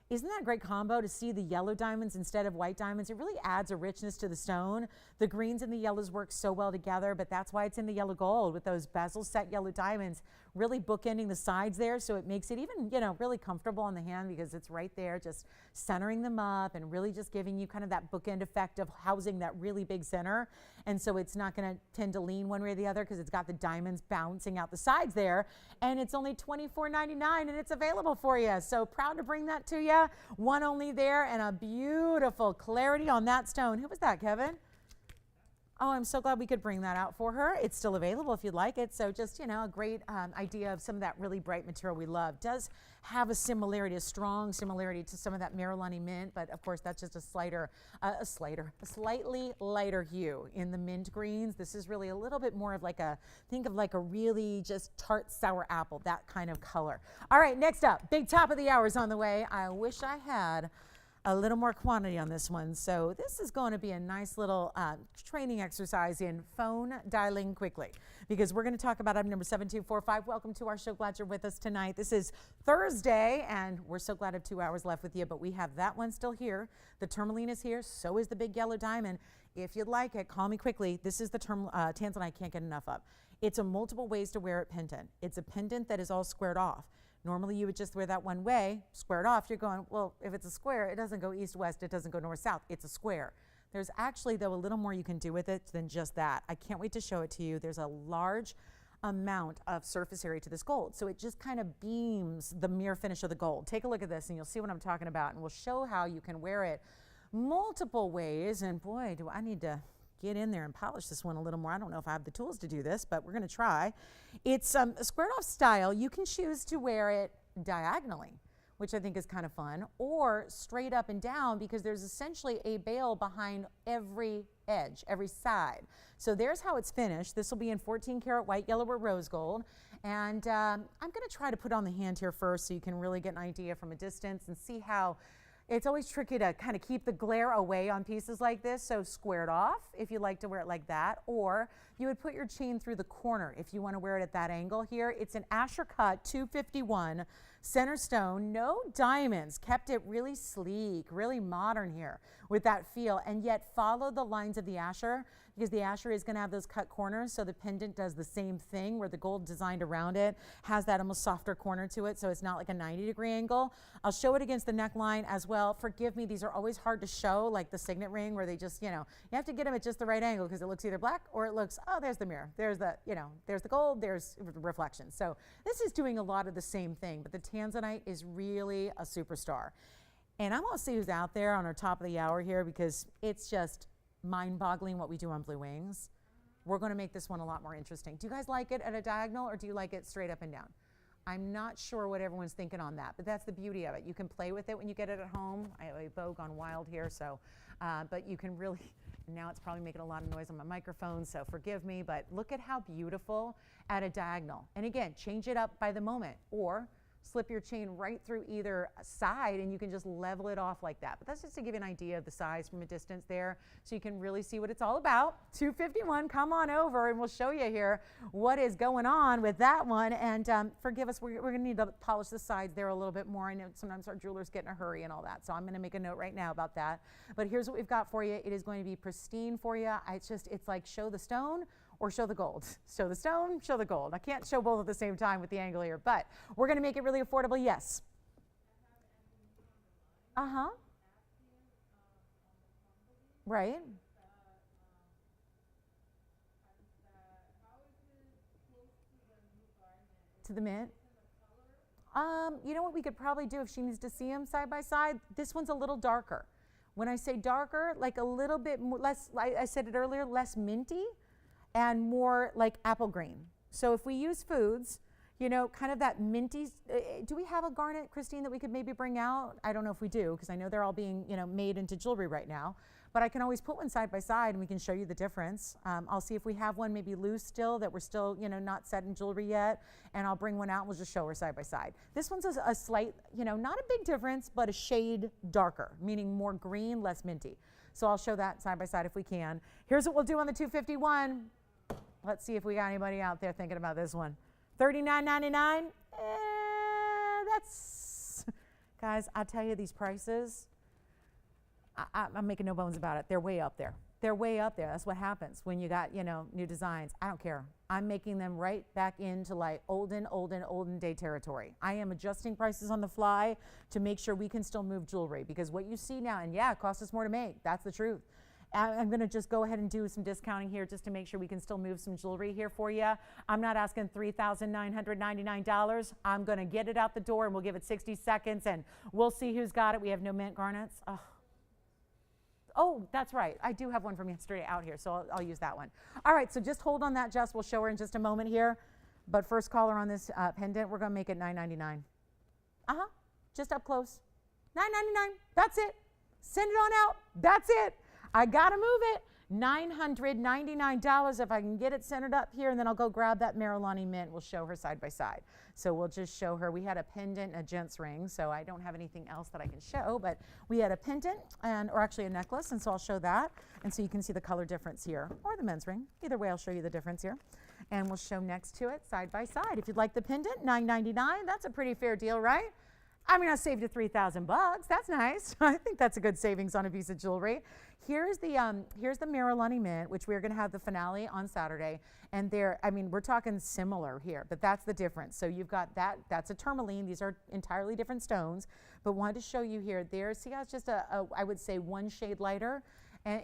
Isn't that a great combo to see the yellow diamonds instead of white diamonds? It really adds a richness to the stone. The greens and the yellows work so well together, but that's why it's in the yellow gold with those bezel set yellow diamonds really bookending the sides there. So it makes it even, you know, really comfortable on the hand because it's right there, just centering them up and really just giving you kind of that bookend effect of housing that really big center. And so it's not going to tend to lean one way or the other because it's got the diamonds bouncing out the sides there. And it's only $24.99 and it's available for you. So proud to bring that to you. One only there, and a beautiful clarity on that stone. Who was that, Kevin? Oh, I'm so glad we could bring that out for her. It's still available if you'd like it. So just, you know, a great idea of some of that really bright material we love. Does have a similarity, a strong similarity to some of that Marilani mint, but of course that's just a slightly lighter hue in the mint greens. This is really a little bit more of like think of like a really just tart sour apple, that kind of color. All right, next up, big top of the hour is on the way. I wish I had a little more quantity on this one. So this is going to be a nice little training exercise in phone dialing quickly, because we're going to talk about item number 7245. Welcome to our show. Glad you're with us tonight. This is Thursday, and we're so glad to have 2 hours left with you, but we have that one still here. The tourmaline is here. So is the big yellow diamond. If you'd like it, call me quickly. This is the tanzanite I can't get enough of. It's a multiple ways to wear it pendant. It's a pendant that is all squared off. Normally you would just wear that one way, squared off. You're going, well, if it's a square, it doesn't go east-west, it doesn't go north-south, it's a square. There's actually, though, a little more you can do with it than just that. I can't wait to show it to you. There's a large amount of surface area to this gold, so it just kind of beams the mirror finish of the gold. Take a look at this and you'll see what I'm talking about, and we'll show how you can wear it multiple ways. And boy, do I need to get in there and polish this one a little more. I don't know if I have the tools to do this, but we're going to try. It's a squared off style. You can choose to wear it diagonally, which I think is kind of fun, or straight up and down, because there's essentially a bail behind every edge, every side. So there's how it's finished. This will be in 14 karat white, yellow, or rose gold. And I'm going to try to put on the hand here first so you can really get an idea from a distance and see how. It's always tricky to kind of keep the glare away on pieces like this, so squared off if you like to wear it like that, or you would put your chain through the corner if you want to wear it at that angle here. It's an Asher cut 251 center stone, no diamonds, kept it really sleek, really modern here with that feel, and yet follow the lines of the Asher, because the Asher is going to have those cut corners, so the pendant does the same thing where the gold designed around it has that almost softer corner to it, so it's not like a 90-degree angle. I'll show it against the neckline as well. Forgive me, these are always hard to show, like the signet ring where they just, you know, you have to get them at just the right angle because it looks either black or it looks, oh, there's the mirror. There's the, you know, there's the gold, there's reflection. So this is doing a lot of the same thing, but the tanzanite is really a superstar. And I'm going to see who's out there on our top of the hour here, because it's just mind-boggling what we do on Blue Wings. We're going to make this one a lot more interesting. Do you guys like it at a diagonal, or do you like it straight up and down? I'm not sure what everyone's thinking on that, but that's the beauty of it. You can play with it when you get it at home. I have a bow gone wild here, so, but you can really Now it's probably making a lot of noise on my microphone, so forgive me, but look at how beautiful at a diagonal. And again, change it up by the moment, or slip your chain right through either side and you can just level it off like that. But that's just to give you an idea of the size from a distance there, so you can really see what it's all about. 251, come on over and we'll show you here what is going on with that one. And forgive us, we're gonna need to polish the sides there a little bit more. I know sometimes our jewelers get in a hurry and all that, so I'm gonna make a note right now about that. But here's what we've got for you. It is going to be pristine for you. It's like show the stone or show the gold. Show the stone, show the gold. I can't show both at the same time with the angle here, but we're gonna make it really affordable, yes. Uh-huh. Right. To the mint. You know what we could probably do if she needs to see them side by side? This one's a little darker. When I say darker, like a little bit more, less, I said it earlier, less minty, and more like apple green. So if we use foods, you know, kind of that minty, do we have a garnet, Christine, that we could maybe bring out? I don't know if we do, because I know they're all being, you know, made into jewelry right now, but I can always put one side by side and we can show you the difference. I'll see if we have one maybe loose still that we're still, you know, not set in jewelry yet, and I'll bring one out and we'll just show her side by side. This one's a slight, you know, not a big difference, but a shade darker, meaning more green, less minty. So I'll show that side by side if we can. Here's what we'll do on the 251. Let's see if we got anybody out there thinking about this one. $39.99. That's, guys, I'll tell you, these prices, I'm making no bones about it. They're way up there. They're way up there. That's what happens when you got, you know, new designs. I don't care. I'm making them right back into like olden day territory. I am adjusting prices on the fly to make sure we can still move jewelry, because what you see now, and yeah, it costs us more to make. That's the truth. I'm going to just go ahead and do some discounting here just to make sure we can still move some jewelry here for you. I'm not asking $3,999. I'm going to get it out the door and we'll give it 60 seconds and we'll see who's got it. We have no mint garnets. Oh, that's right. I do have one from yesterday out here, so I'll use that one. All right, so just hold on that, Jess. We'll show her in just a moment here. But first caller on this pendant, we're going to make it $9.99. Just up close. $9.99. That's it. Send it on out. That's it. I gotta move it. $999 if I can get it centered up here, and then I'll go grab that Marilani mint. We'll show her side by side. So we'll just show her. We had a pendant, a gent's ring, so I don't have anything else that I can show, but we had a pendant, or actually a necklace, and so I'll show that. And so you can see the color difference here, or the men's ring. Either way, I'll show you the difference here. And we'll show next to it side by side. If you'd like the pendant, $9.99. That's a pretty fair deal, right? I mean, I saved you $3,000. That's nice. I think that's a good savings on a piece of jewelry. Here's the Marilani mint, which we're going to have the finale on Saturday. And there, I mean, we're talking similar here, but that's the difference. So you've got that. That's a Tourmaline. These are entirely different stones. But wanted to show you here. There, see how it's just I would say one shade lighter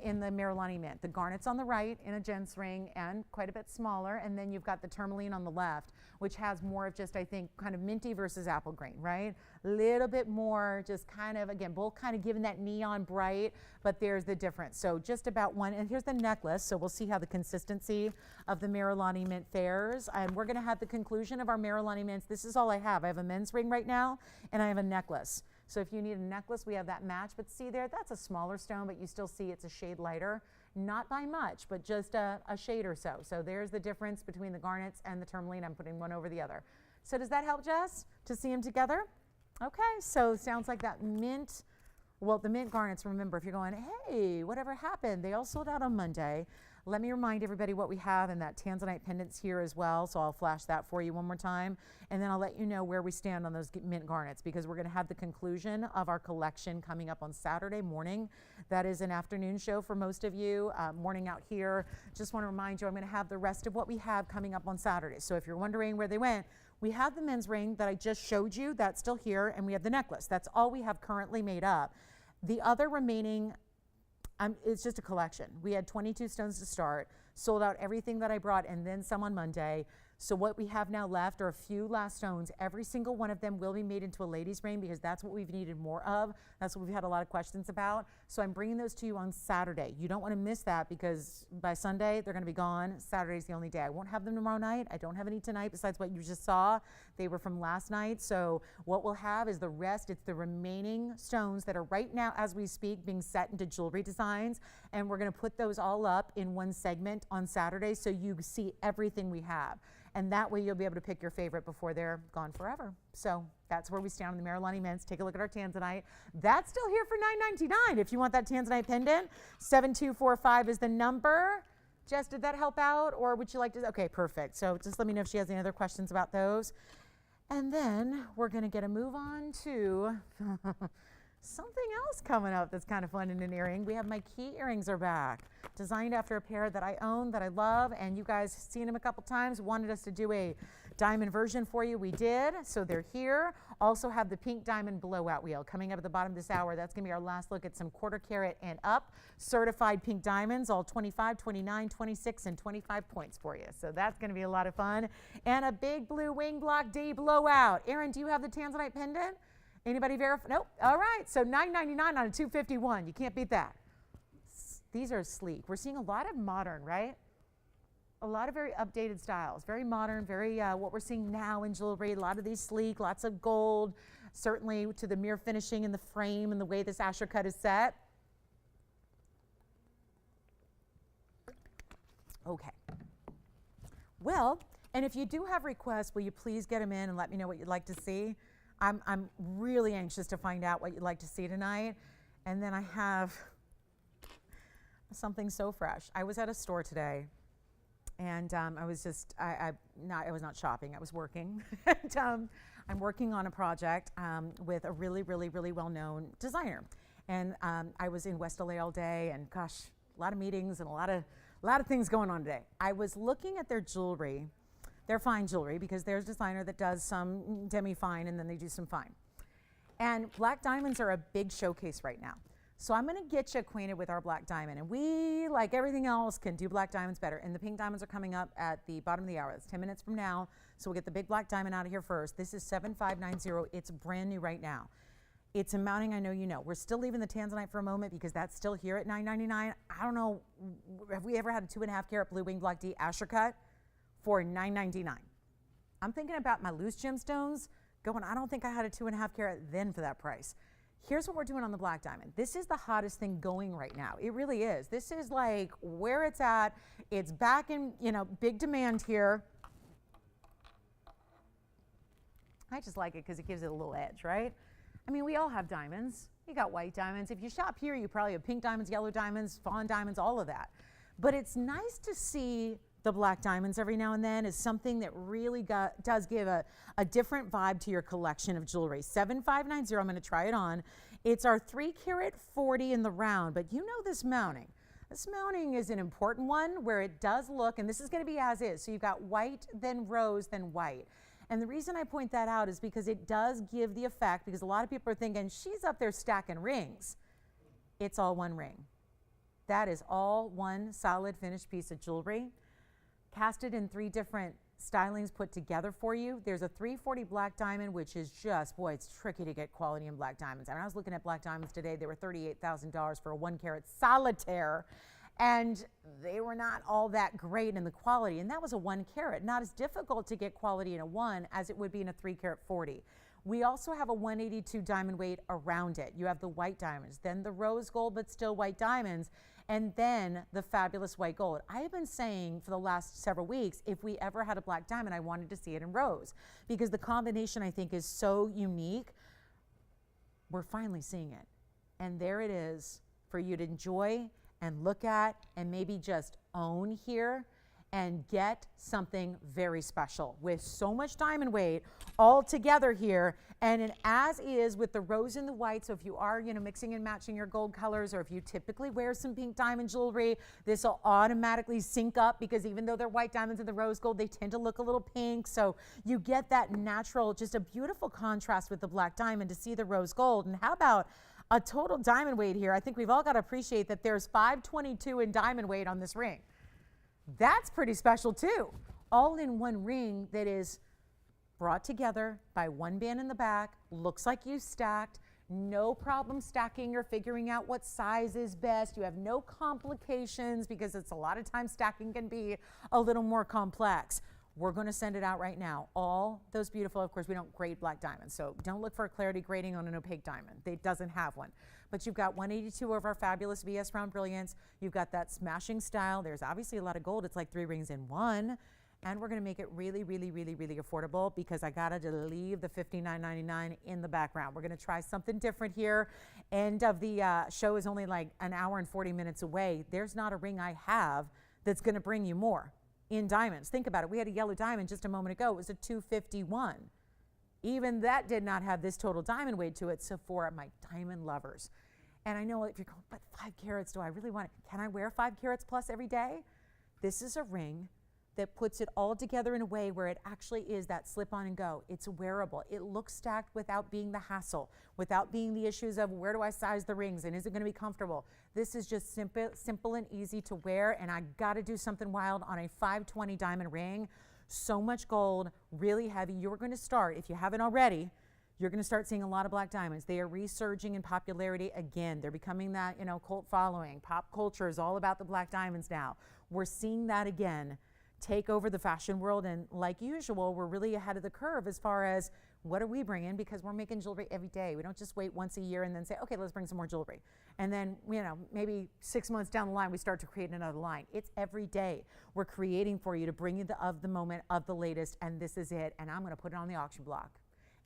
in the Marilani mint. The garnet's on the right in a gent's ring and quite a bit smaller. And then you've got the Tourmaline on the left, which has more of just, I think, kind of minty versus apple green, right? A little bit more just kind of, again, both kind of giving that neon bright, but there's the difference. So just about one, and here's the necklace. So we'll see how the consistency of the Marilani mint fares. And we're gonna have the conclusion of our Marilani mints. This is all I have. I have a men's ring right now, and I have a necklace. So if you need a necklace, we have that match. But see there, that's a smaller stone, but you still see it's a shade lighter. Not by much, but just a shade or so. So there's the difference between the garnets and the Tourmaline. I'm putting one over the other. So does that help, Jess, to see them together? Okay, so sounds like that mint. Well, the mint garnets, remember, if you're going, hey, whatever happened? They all sold out on Monday. Let me remind everybody what we have, and that tanzanite pendant's here as well, so I'll flash that for you one more time, and then I'll let you know where we stand on those mint garnets, because we're going to have the conclusion of our collection coming up on Saturday morning. That is an afternoon show for most of you, morning out here. Just want to remind you, I'm going to have the rest of what we have coming up on Saturday. So if you're wondering where they went, we have the men's ring that I just showed you. That's still here, and we have the necklace. That's all we have currently made up. The other remaining, it's just a collection. We had 22 stones to start, sold out everything that I brought, and then some on Monday. So what we have now left are a few last stones. Every single one of them will be made into a lady's ring, because that's what we've needed more of. That's what we've had a lot of questions about. So I'm bringing those to you on Saturday. You don't want to miss that, because by Sunday, they're going to be gone. Saturday's the only day. I won't have them tomorrow night. I don't have any tonight besides what you just saw. They were from last night. So what we'll have is the rest. It's the remaining stones that are right now, as we speak, being set into jewelry designs. and we're going to put those all up in one segment on Saturday so you see everything we have. And that way you'll be able to pick your favorite before they're gone forever. So that's where we stand on the Marilani mints. Take a look at our tanzanite. That's still here for $9.99 if you want that tanzanite pendant. 7245 is the number. Jess, did that help out, or would you like to? Okay, perfect. So just let me know if she has any other questions about those. And then we're going to get a move on to something else coming up that's kind of fun in an earring. We have my key earrings are back, designed after a pair that I own, that I love, and you guys seen them a couple times, wanted us to do a diamond version for you. We did, so they're here. Also have the pink diamond blowout wheel coming up at the bottom of this hour. That's going to be our last look at some 1/4 carat and up certified pink diamonds, all 25, 29, 26, and 25 points for you. So that's going to be a lot of fun. And a big blue wing block D blowout. Erin, do you have the tanzanite pendant? Anybody verify? Nope. All right. So $9.99 on a 251. You can't beat that. These are sleek. We're seeing a lot of modern, right? A lot of very updated styles. Very modern, very what we're seeing now in jewelry. A lot of these sleek, lots of gold, certainly to the mirror finishing in the frame and the way this asher cut is set. Okay. Well, and if you do have requests, will you please get them in and let me know what you'd like to see? I'm really anxious to find out what you'd like to see tonight. And then I have something so fresh. I was at a store today, and I was just, I was not shopping, I was working. And, I'm working on a project with a really, really, really well-known designer. And I was in West LA all day, and gosh, a lot of meetings and a lot of things going on today. I was looking at their jewelry. They're fine jewelry, because there's a designer that does some demi-fine and then they do some fine. And black diamonds are a big showcase right now. So I'm going to get you acquainted with our black diamond. And we, like everything else, can do black diamonds better. And the pink diamonds are coming up at the bottom of the hour. It's 10 minutes from now. So we'll get the big black diamond out of here first. This is 7590. It's brand new right now. It's a mounting, I know you know. We're still leaving the tanzanite for a moment because that's still here at $9.99. I don't know, have we ever had a 2.5 carat blue wing block D asher cut for $9.99? I'm thinking about my loose gemstones going, I don't think I had a 2.5 carat then for that price. Here's what we're doing on the black diamond. This is the hottest thing going right now. It really is. This is like where it's at. It's back in, big demand here. I just like it because it gives it a little edge, right? I mean, we all have diamonds. You got white diamonds. If you shop here, you probably have pink diamonds, yellow diamonds, fawn diamonds, all of that. But it's nice to see the black diamonds every now and then is something that really does give a different vibe to your collection of jewelry. 7590, I'm going to try it on. It's our 3 carat 40 in the round, but you know this mounting. This mounting is an important one where it does look, and this is going to be as is. So you've got white, then rose, then white. And the reason I point that out is because it does give the effect, because a lot of people are thinking, she's up there stacking rings. It's all one ring. That is all one solid finished piece of jewelry. Casted in 3 different stylings put together for you. There's a 340 black diamond, which is just, boy, it's tricky to get quality in black diamonds. I mean, I was looking at black diamonds today. They were $38,000 for a 1 carat solitaire, and they were not all that great in the quality. And that was a 1 carat. Not as difficult to get quality in a 1 as it would be in a 3 carat 40. We also have a 182 diamond weight around it. You have the white diamonds, then the rose gold, but still white diamonds, and then the fabulous white gold. I have been saying for the last several weeks, if we ever had a black diamond, I wanted to see it in rose, because the combination I think is so unique. We're finally seeing it. And there it is for you to enjoy and look at and maybe just own here and get something very special with so much diamond weight all together here, and an as is with the rose and the white. So if you are, mixing and matching your gold colors, or if you typically wear some pink diamond jewelry, this will automatically sync up, because even though they're white diamonds and the rose gold, they tend to look a little pink. So you get that natural, just a beautiful contrast with the black diamond to see the rose gold. And how about a total diamond weight here? I think we've all got to appreciate that there's 522 in diamond weight on this ring. That's pretty special too. All in one ring that is brought together by one band in the back, looks like you stacked, no problem stacking or figuring out what size is best. You have no complications, because it's a lot of times stacking can be a little more complex. We're going to send it out right now. All those beautiful, of course, we don't grade black diamonds, so don't look for a clarity grading on an opaque diamond. It doesn't have one. But you've got 182 of our fabulous VS round brilliance. You've got that smashing style. There's obviously a lot of gold. It's like 3 rings in one. And we're going to make it really, really, really, really affordable because I got to leave the $59.99 in the background. We're going to try something different here. End of the show is only like an hour and 40 minutes away. There's not a ring I have that's going to bring you more in diamonds. Think about it. We had a yellow diamond just a moment ago. It was a 251. Even that did not have this total diamond weight to it. So for my diamond lovers, and I know if you're going, but 5 carats, do I really want it? Can I wear 5 carats plus every day? This is a ring that puts it all together in a way where it actually is that slip on and go. It's wearable. It looks stacked without being the hassle, without being the issues of where do I size the rings and is it going to be comfortable? This is just simple and easy to wear, and I got to do something wild on a 520 diamond ring. So much gold, really heavy. You're going to start, if you haven't already, you're going to start seeing a lot of black diamonds. They are resurging in popularity again. They're becoming that, cult following. Pop culture is all about the black diamonds now. We're seeing that again take over the fashion world, and like usual, we're really ahead of the curve as far as what are we bringing, because we're making jewelry every day. We don't just wait once a year and then say, okay, let's bring some more jewelry. And then, maybe 6 months down the line, we start to create another line. It's every day. We're creating for you to bring you the moment of the latest, and this is it. And I'm going to put it on the auction block.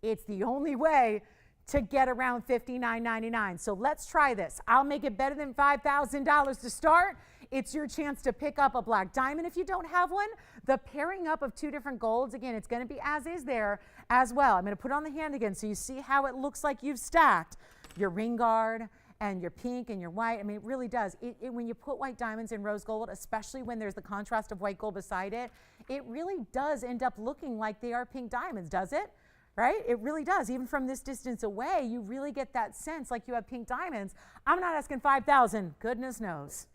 It's the only way to get around $59.99. So let's try this. I'll make it better than $5,000 to start. It's your chance to pick up a black diamond if you don't have one. The pairing up of 2 different golds, again, it's going to be as is there as well. I'm going to put it on the hand again so you see how it looks like you've stacked your ring guard and your pink and your white. I mean, it really does. When you put white diamonds in rose gold, especially when there's the contrast of white gold beside it, it really does end up looking like they are pink diamonds, does it? Right? It really does. Even from this distance away, you really get that sense like you have pink diamonds. I'm not asking $5,000. Goodness knows.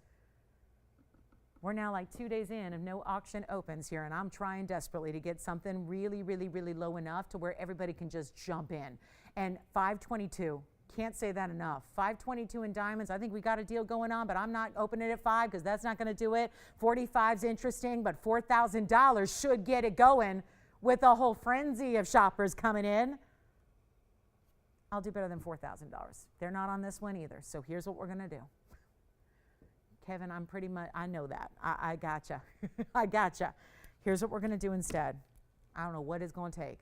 We're now like 2 days in and no auction opens here, and I'm trying desperately to get something really, really, really low enough to where everybody can just jump in. And 522, can't say that enough. 522 in diamonds, I think we got a deal going on, but I'm not opening it at 5 because that's not going to do it. 45's interesting, but $4,000 should get it going with a whole frenzy of shoppers coming in. I'll do better than $4,000. They're not on this one either, so here's what we're going to do. Kevin, I know that. I gotcha. I gotcha. Here's what we're going to do instead. I don't know what it's going to take,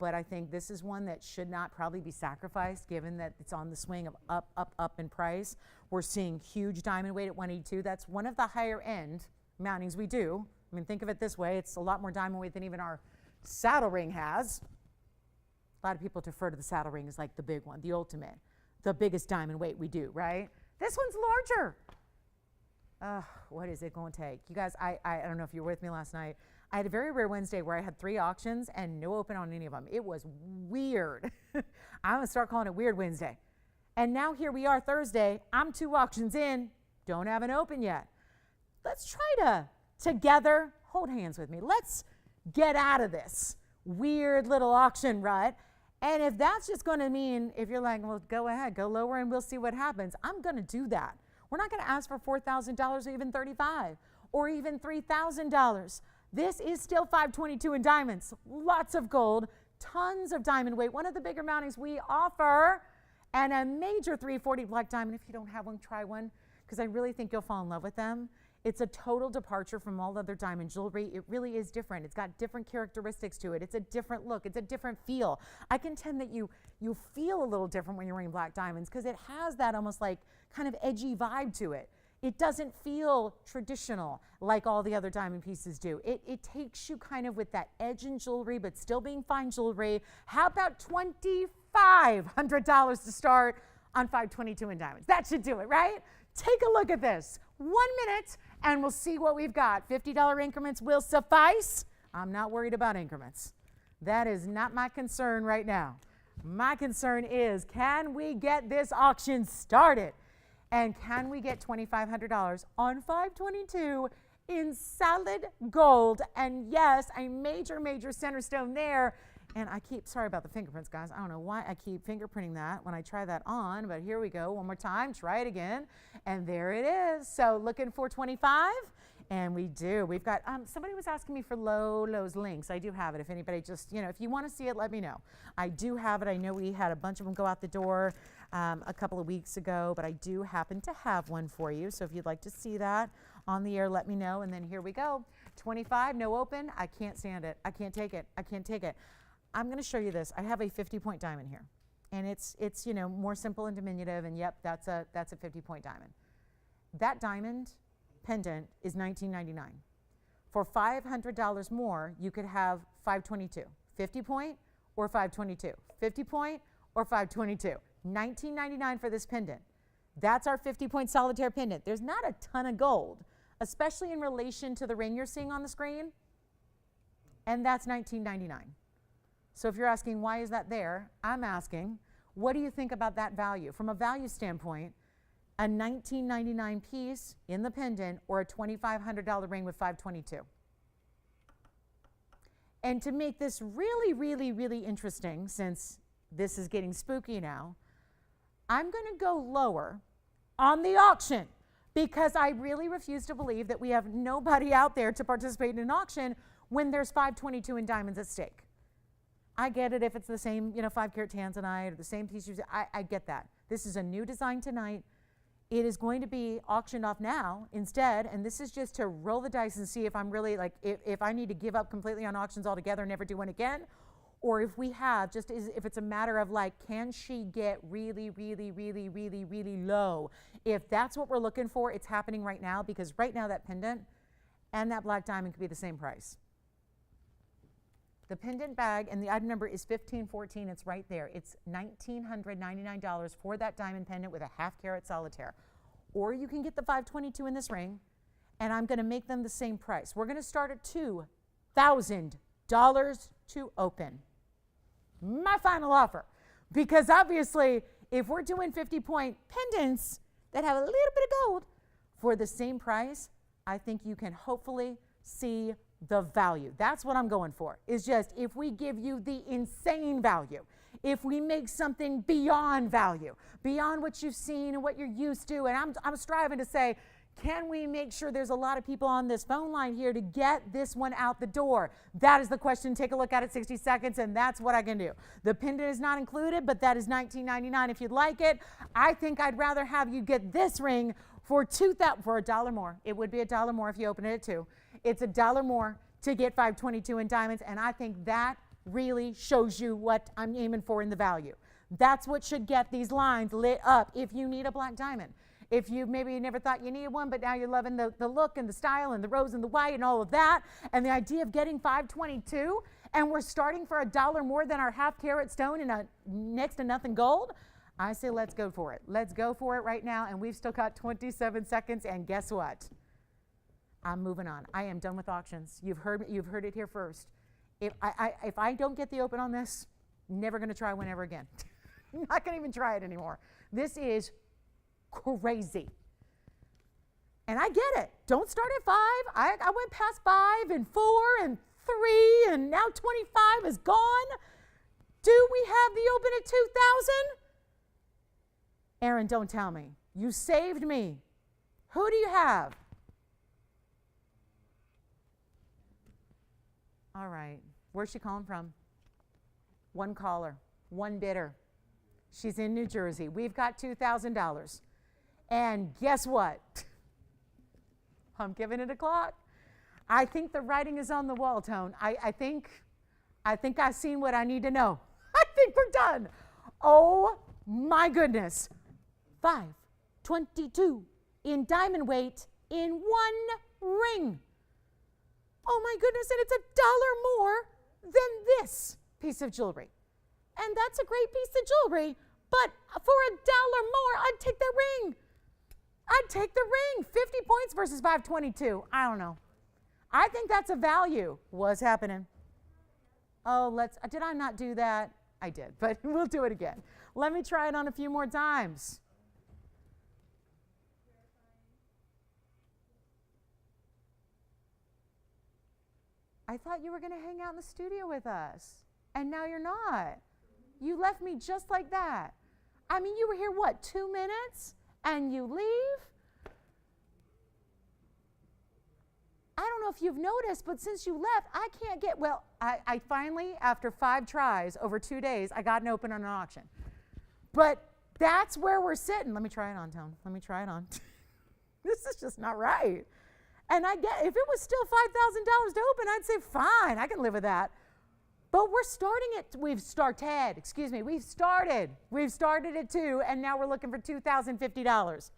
but I think this is one that should not probably be sacrificed given that it's on the swing of up in price. We're seeing huge diamond weight at 182. That's one of the higher end mountings we do. I mean, think of it this way. It's a lot more diamond weight than even our saddle ring has. A lot of people defer to the saddle ring as like the big one, the ultimate, the biggest diamond weight we do, right? This one's larger. What is it going to take? You guys, I don't know if you were with me last night. I had a very rare Wednesday where I had 3 auctions and no open on any of them. It was weird. I'm going to start calling it Weird Wednesday. And now here we are Thursday. I'm 2 auctions in. Don't have an open yet. Let's try to, together, hold hands with me. Let's get out of this weird little auction rut. And if that's just going to mean, if you're like, well, go ahead, go lower and we'll see what happens, I'm going to do that. We're not going to ask for $4,000 or even $35,000 or even $3,000. This is still 522 in diamonds. Lots of gold, tons of diamond weight. One of the bigger mountings we offer, and a major 340 black diamond. If you don't have one, try one, because I really think you'll fall in love with them. It's a total departure from all other diamond jewelry. It really is different. It's got different characteristics to it. It's a different look. It's a different feel. I contend that you feel a little different when you're wearing black diamonds because it has that almost like kind of edgy vibe to it. It doesn't feel traditional like all the other diamond pieces do. It takes you kind of with that edge in jewelry, but still being fine jewelry. How about $2,500 to start on 522 in diamonds? That should do it, right? Take a look at this. 1 minute, and we'll see what we've got. $50 increments will suffice. I'm not worried about increments. That is not my concern right now. My concern is, can we get this auction started? And can we get $2,500 on 522 in solid gold? And yes, a major, major center stone there. And sorry about the fingerprints, guys. I don't know why I keep fingerprinting that when I try that on, but here we go. One more time, try it again. And there it is. So looking for 25 And we do. We've got, somebody was asking me for Lolo's links. I do have it. If anybody just, if you want to see it, let me know. I do have it. I know we had a bunch of them go out the door a couple of weeks ago, but I do happen to have one for you. So if you'd like to see that on the air, let me know. And then here we go. 25, no open. I can't stand it. I can't take it. I can't take it. I'm going to show you this. I have a 50-point diamond here. And it's more simple and diminutive. And yep, that's a 50-point diamond. That diamond pendant is $19.99. For $500 more, you could have 522, 50 point or 522, 50 point or 522. $19.99 for this pendant. That's our 50-point solitaire pendant. There's not a ton of gold, especially in relation to the ring you're seeing on the screen, and that's $19.99. So if you're asking why is that there, I'm asking, what do you think about that value? From a value standpoint, a $19.99 piece in the pendant or a $2,500 ring with 522. And to make this really, really, really interesting, since this is getting spooky now, I'm going to go lower on the auction because I really refuse to believe that we have nobody out there to participate in an auction when there's 522 in diamonds at stake. I get it if it's the same, 5-carat tanzanite or the same piece. I get that. This is a new design tonight. It is going to be auctioned off now instead, and this is just to roll the dice and see if I'm really if I need to give up completely on auctions altogether and never do one again, or if we have if it's a matter of can she get really, really, really, really, really low? If that's what we're looking for, it's happening right now because right now that pendant and that black diamond could be the same price. The pendant bag and the item number is 1514. It's right there. It's $1,999 for that diamond pendant with a 1/2-carat solitaire. Or you can get the 522 in this ring, and I'm going to make them the same price. We're going to start at $2,000 to open. My final offer. Because obviously, if we're doing 50-point pendants that have a little bit of gold for the same price, I think you can hopefully see the value. That's what I'm going for, is just if we give you the insane value, if we make something beyond value, beyond what you've seen and what you're used to, and I'm striving to say, can we make sure there's a lot of people on this phone line here to get this one out the door? That is the question. Take a look at it, 60 seconds, and that's what I can do. The pendant is not included, but that is $19.99 if you'd like it. I think I'd rather have you get this ring for $1 more. It would be $1 more if you open it at 2. It's $1 more to get 522 in diamonds, and I think that really shows you what I'm aiming for in the value. That's what should get these lines lit up if you need a black diamond. If you maybe never thought you needed one, but now you're loving the look and the style and the rose and the white and all of that, and the idea of getting 522, and we're starting for $1 more than our 1/2-carat stone and a next to nothing gold, I say let's go for it. Let's go for it right now, and we've still got 27 seconds, and guess what? I'm moving on. I am done with auctions. You've heard it here first. If I don't get the open on this, never going to try one ever again. Not going to even try it anymore. This is crazy. And I get it. Don't start at 5. I went past 5 and 4 and 3 and now 25 is gone. Do we have the open at 2,000? Aaron, don't tell me. You saved me. Who do you have? All right. Where's she calling from? One caller, one bidder. She's in New Jersey. We've got $2,000. And guess what? I'm giving it a clock. I think the writing is on the wall, Tone. I think I've seen what I need to know. I think we're done. Oh my goodness. 522 in diamond weight in one ring. Oh my goodness, and it's $1 more than this piece of jewelry. And that's a great piece of jewelry, but for $1 more, I'd take the ring. I'd take the ring. 50 points versus 522. I don't know. I think that's a value. What's happening? Oh, did I not do that? I did, but we'll do it again. Let me try it on a few more times. I thought you were going to hang out in the studio with us, and now you're not. You left me just like that. I mean, you were here, what, 2 minutes, and you leave? I don't know if you've noticed, but since you left, I can't get, well, I finally, after 5 tries over 2 days, I got it open on an auction. But that's where we're sitting. Let me try it on, Tone. Let me try it on. This is just not right. And I get, if it was still $5,000 to open, I'd say, fine, I can live with that. But we're starting it, we've started it too, and now we're looking for $2,050.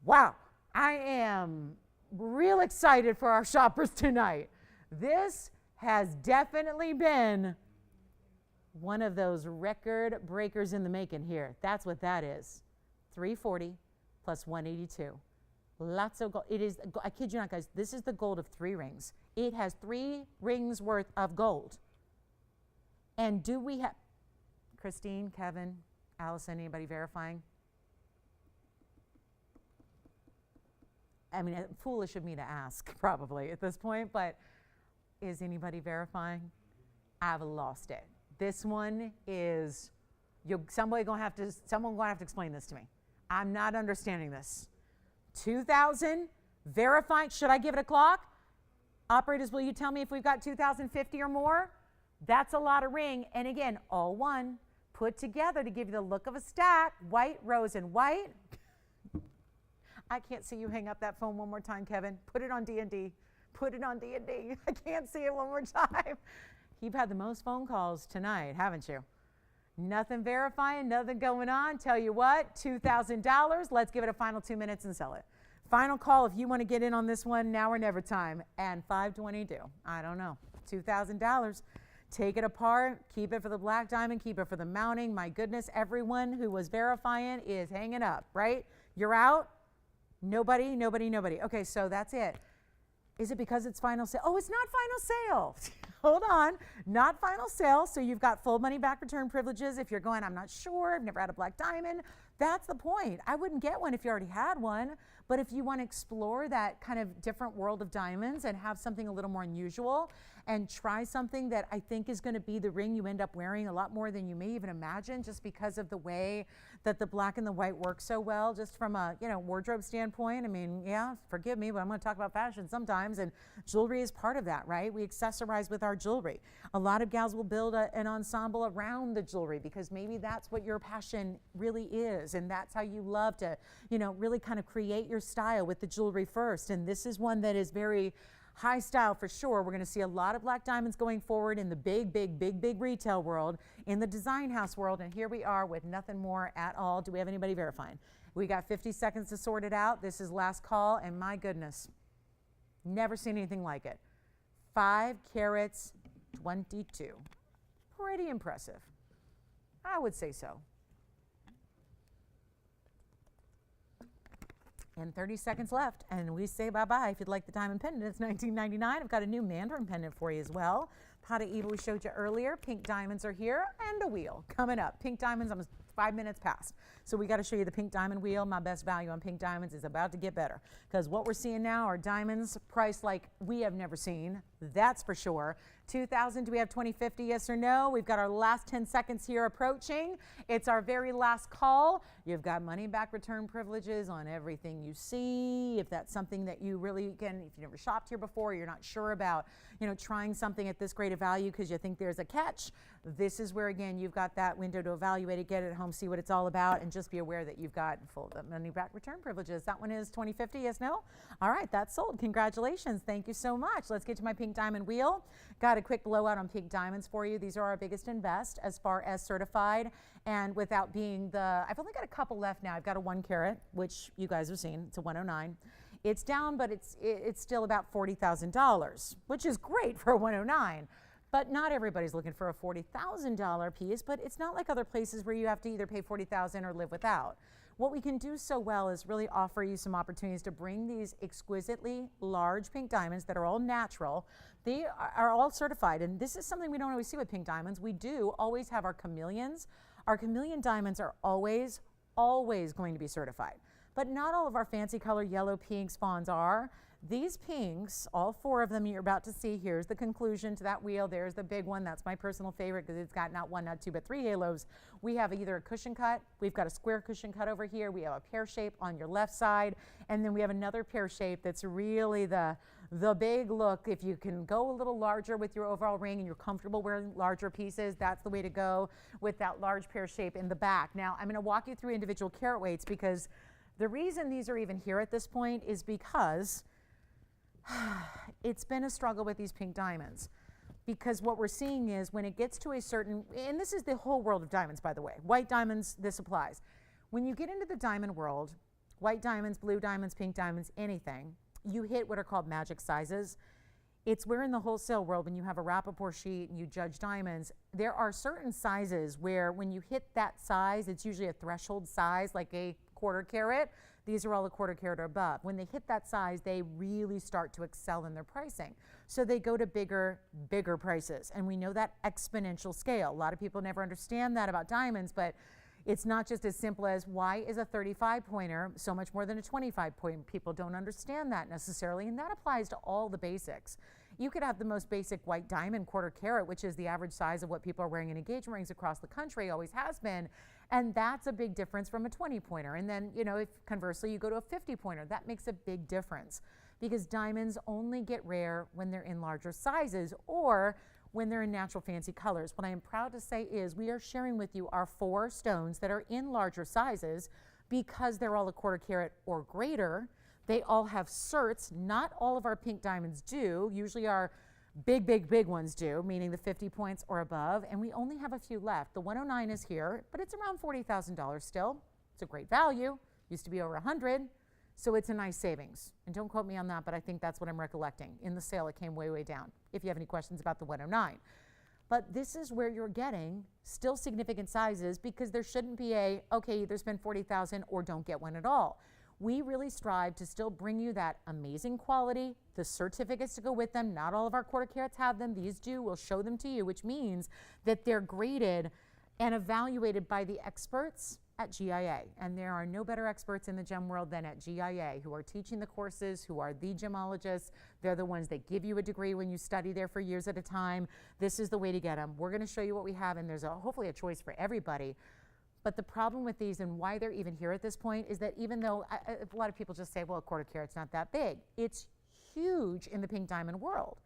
Wow, I am real excited for our shoppers tonight. This has definitely been one of those record breakers in the making here. That's what that is. 340 plus 182. Lots of gold. It is, I kid you not, guys, this is the gold of 3 rings. It has 3 rings worth of gold. And do we have, Christine, Kevin, Allison, anybody verifying? I mean, foolish of me to ask probably at this point, but is anybody verifying? I've lost it. This one is, someone gonna have to explain this to me. I'm not understanding this. 2,000, verifying, should I give it a clock? Operators, will you tell me if we've got 2,050 or more? That's a lot of ring, and again, all one, put together to give you the look of a stack, white, rose, and white. I can't see you hang up that phone one more time, Kevin. Put it on D&D. Put it on D&D. I can't see it one more time. You've had the most phone calls tonight, haven't you? Nothing verifying, nothing going on. Tell you what, $2,000. Let's give it a final 2 minutes and sell it. Final call if you want to get in on this one, now or never time. And 522, I don't know, $2,000. Take it apart, keep it for the black diamond, keep it for the mounting. My goodness, everyone who was verifying is hanging up, right? You're out? Nobody. Okay, so that's it. Is it because it's final sale? Oh, it's not final sale. Hold on, not final sale. So you've got full money back return privileges. If you're going, I'm not sure, I've never had a black diamond. That's the point. I wouldn't get one if you already had one. But if you want to explore that kind of different world of diamonds and have something a little more unusual and try something that I think is going to be the ring you end up wearing a lot more than you may even imagine, just because of the way that the black and the white work so well, just from a wardrobe standpoint. I mean, yeah, forgive me, but I'm going to talk about fashion sometimes, and jewelry is part of that, right? We accessorize with our jewelry. A lot of gals will build an ensemble around the jewelry because maybe that's what your passion really is, and that's how you love to, really kind of create your style with the jewelry first. And this is one that is very high style for sure. We're going to see a lot of black diamonds going forward in the big retail world, in the design house world, and here we are with nothing more at all. Do we have anybody verifying? We got 50 seconds to sort it out. This is last call, and my goodness, never seen anything like it. 5 carats, 22. Pretty impressive. I would say so. And 30 seconds left, and we say bye-bye. If you'd like the diamond pendant, it's $19.99. I've got a new Mandarin pendant for you as well. Paraiba we showed you earlier. Pink diamonds are here, and a wheel coming up. Pink diamonds, I'm 5 minutes past. So we got to show you the pink diamond wheel. My best value on pink diamonds is about to get better, because what we're seeing now are diamonds priced like we have never seen. That's for sure. 2,000, do we have 2050, yes or no? We've got our last 10 seconds here approaching. It's our very last call. You've got money back return privileges on everything you see. If that's something that you really can, if you've never shopped here before, you're not sure about, trying something at this great a value because you think there's a catch, this is where, again, you've got that window to evaluate it, get it at home, see what it's all about, and just be aware that you've got full money back return privileges. That one is 2050, yes, no? All right, that's sold. Congratulations. Thank you so much. Let's get to my pink diamond wheel. Got a quick blowout on pink diamonds for you. These are our biggest and best as far as certified, and without being I've only got a couple left now. I've got a 1 carat, which you guys have seen. It's a 109. It's down, but it's still about $40,000, which is great for a 109. But not everybody's looking for a $40,000 piece, but it's not like other places where you have to either pay $40,000 or live without. What we can do so well is really offer you some opportunities to bring these exquisitely large pink diamonds that are all natural. They are all certified, and this is something we don't always see with pink diamonds. We do always have our chameleons. Our chameleon diamonds are always going to be certified. But not all of our fancy color yellow, pink spawns are. these pinks, all 4 of them you're about to see, here's the conclusion to that wheel. There's the big one. That's my personal favorite because it's got not 1, not 2, but 3 halos. We have either a cushion cut, we've got a square cushion cut over here, we have a pear shape on your left side, and then we have another pear shape that's really the big look. If you can go a little larger with your overall ring and you're comfortable wearing larger pieces, that's the way to go with that large pear shape in the back. Now, I'm going to walk you through individual carat weights because the reason these are even here at this point is because it's been a struggle with these pink diamonds. Because what we're seeing is when it gets to a certain, and this is the whole world of diamonds, by the way, white diamonds, this applies. When you get into the diamond world, white diamonds, blue diamonds, pink diamonds, anything, you hit what are called magic sizes. It's where in the wholesale world, when you have a Rappaport sheet and you judge diamonds, there are certain sizes where when you hit that size, it's usually a threshold size, like a 1/4 carat. These are all a 1/4 carat or above. When they hit that size, they really start to excel in their pricing. So they go to bigger prices. And we know that exponential scale. A lot of people never understand that about diamonds, but it's not just as simple as why is a 35 pointer so much more than a 25 point. People don't understand that necessarily, and that applies to all the basics. You could have the most basic white diamond 1/4 carat, which is the average size of what people are wearing in engagement rings across the country, always has been, and that's a big difference from a 20 pointer. And then, you know, if conversely you go to a 50 pointer, that makes a big difference because diamonds only get rare when they're in larger sizes or when they're in natural fancy colors. What I am proud to say is we are sharing with you our 4 stones that are in larger sizes because they're all a 1/4 carat or greater. They all have certs. Not all of our pink diamonds do. Usually our big ones do, meaning the 50 points or above, and we only have a few left. The 109 is here, but it's around $40,000 still. It's a great value. Used to be over 100, so it's a nice savings. And don't quote me on that, but I think that's what I'm recollecting. In the sale, it came way down, if you have any questions about the 109. But this is where you're getting still significant sizes because there shouldn't be a, okay, either spend $40,000 or don't get one at all. We really strive to still bring you that amazing quality, the certificates to go with them. Not all of our 1/4 carats have them. These do. We'll show them to you, which means that they're graded and evaluated by the experts at GIA. And there are no better experts in the gem world than at GIA, who are teaching the courses, who are the gemologists. They're the ones that give you a degree when you study there for years at a time. This is the way to get them. We're going to show you what we have, and there's hopefully a choice for everybody. But the problem with these and why they're even here at this point is that even though a lot of people just say, well, a 1/4 carat's not that big, it's huge in the pink diamond world.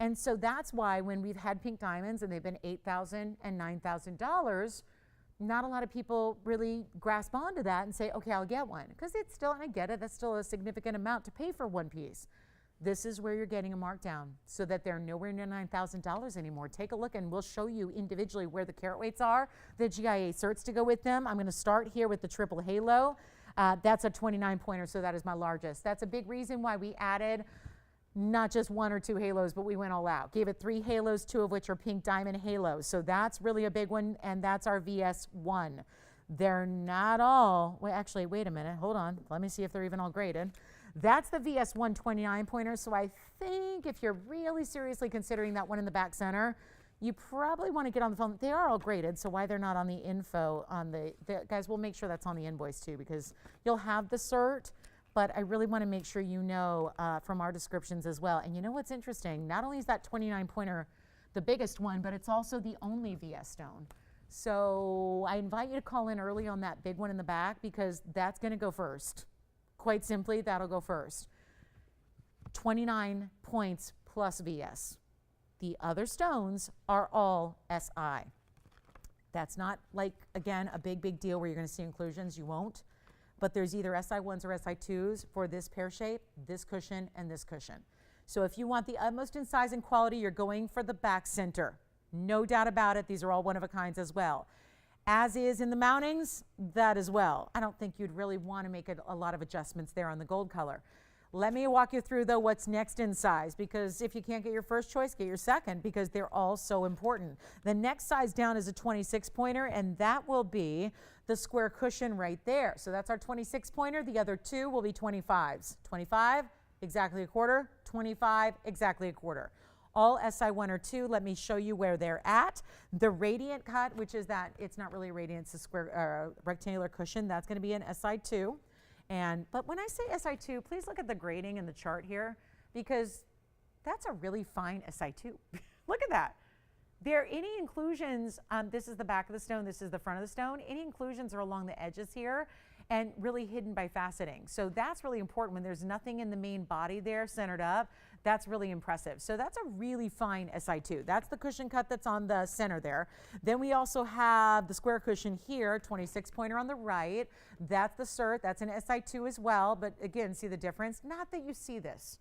And so that's why when we've had pink diamonds and they've been $8,000 and $9,000, not a lot of people really grasp onto that and say, okay, I'll get one. Because it's still, and I get it, that's still a significant amount to pay for one piece. This is where you're getting a markdown so that they're nowhere near $9,000 anymore. Take a look and we'll show you individually where the carat weights are, the GIA certs to go with them. I'm going to start here with the triple halo. That's a 29 pointer, so that is my largest. That's a big reason why we added not just 1 or 2 halos, but we went all out. Gave it 3 halos, 2 of which are pink diamond halos. So that's really a big one, and that's our VS1. They're not all, well, actually, wait a minute, hold on. Let me see if they're even all graded. That's the VS1 29 pointer, so I think if you're really seriously considering that one in the back center, you probably want to get on the phone. They are all graded, so why they're not on the info on the guys, we'll make sure that's on the invoice too, because you'll have the cert, but I really want to make sure you know from our descriptions as well. And you know what's interesting? Not only is that 29 pointer the biggest one, but it's also the only VS stone. So I invite you to call in early on that big one in the back because that's going to go first. Quite simply, that'll go first. 29 points plus VS. The other stones are all SI. That's not like, again, a big deal where you're going to see inclusions. You won't. But there's either SI1s or SI2s for this pear shape, this cushion, and this cushion. So if you want the utmost in size and quality, you're going for the back center. No doubt about it. These are all one-of-a-kinds as well. As is in the mountings, that as well. I don't think you'd really want to make a lot of adjustments there on the gold color. Let me walk you through, though, what's next in size, because if you can't get your first choice, get your second, because they're all so important. The next size down is a 26 pointer, and that will be the square cushion right there. So that's our 26 pointer. The other 2 will be 25s. 25, exactly a quarter. 25, exactly a quarter. All SI1 or 2, let me show you where they're at. The radiant cut, which is that, it's not really a radiant, it's a square rectangular cushion, that's going to be an SI2. But when I say SI2, please look at the grading in the chart here, because that's a really fine SI2. Look at that. Any inclusions, this is the back of the stone, this is the front of the stone. Any inclusions are along the edges here and really hidden by faceting. So that's really important when there's nothing in the main body there centered up. That's really impressive. So that's a really fine SI2. That's the cushion cut that's on the center there. Then we also have the square cushion here, 26 pointer on the right. That's the cert, that's an SI2 as well. But again, see the difference? Not that you see this.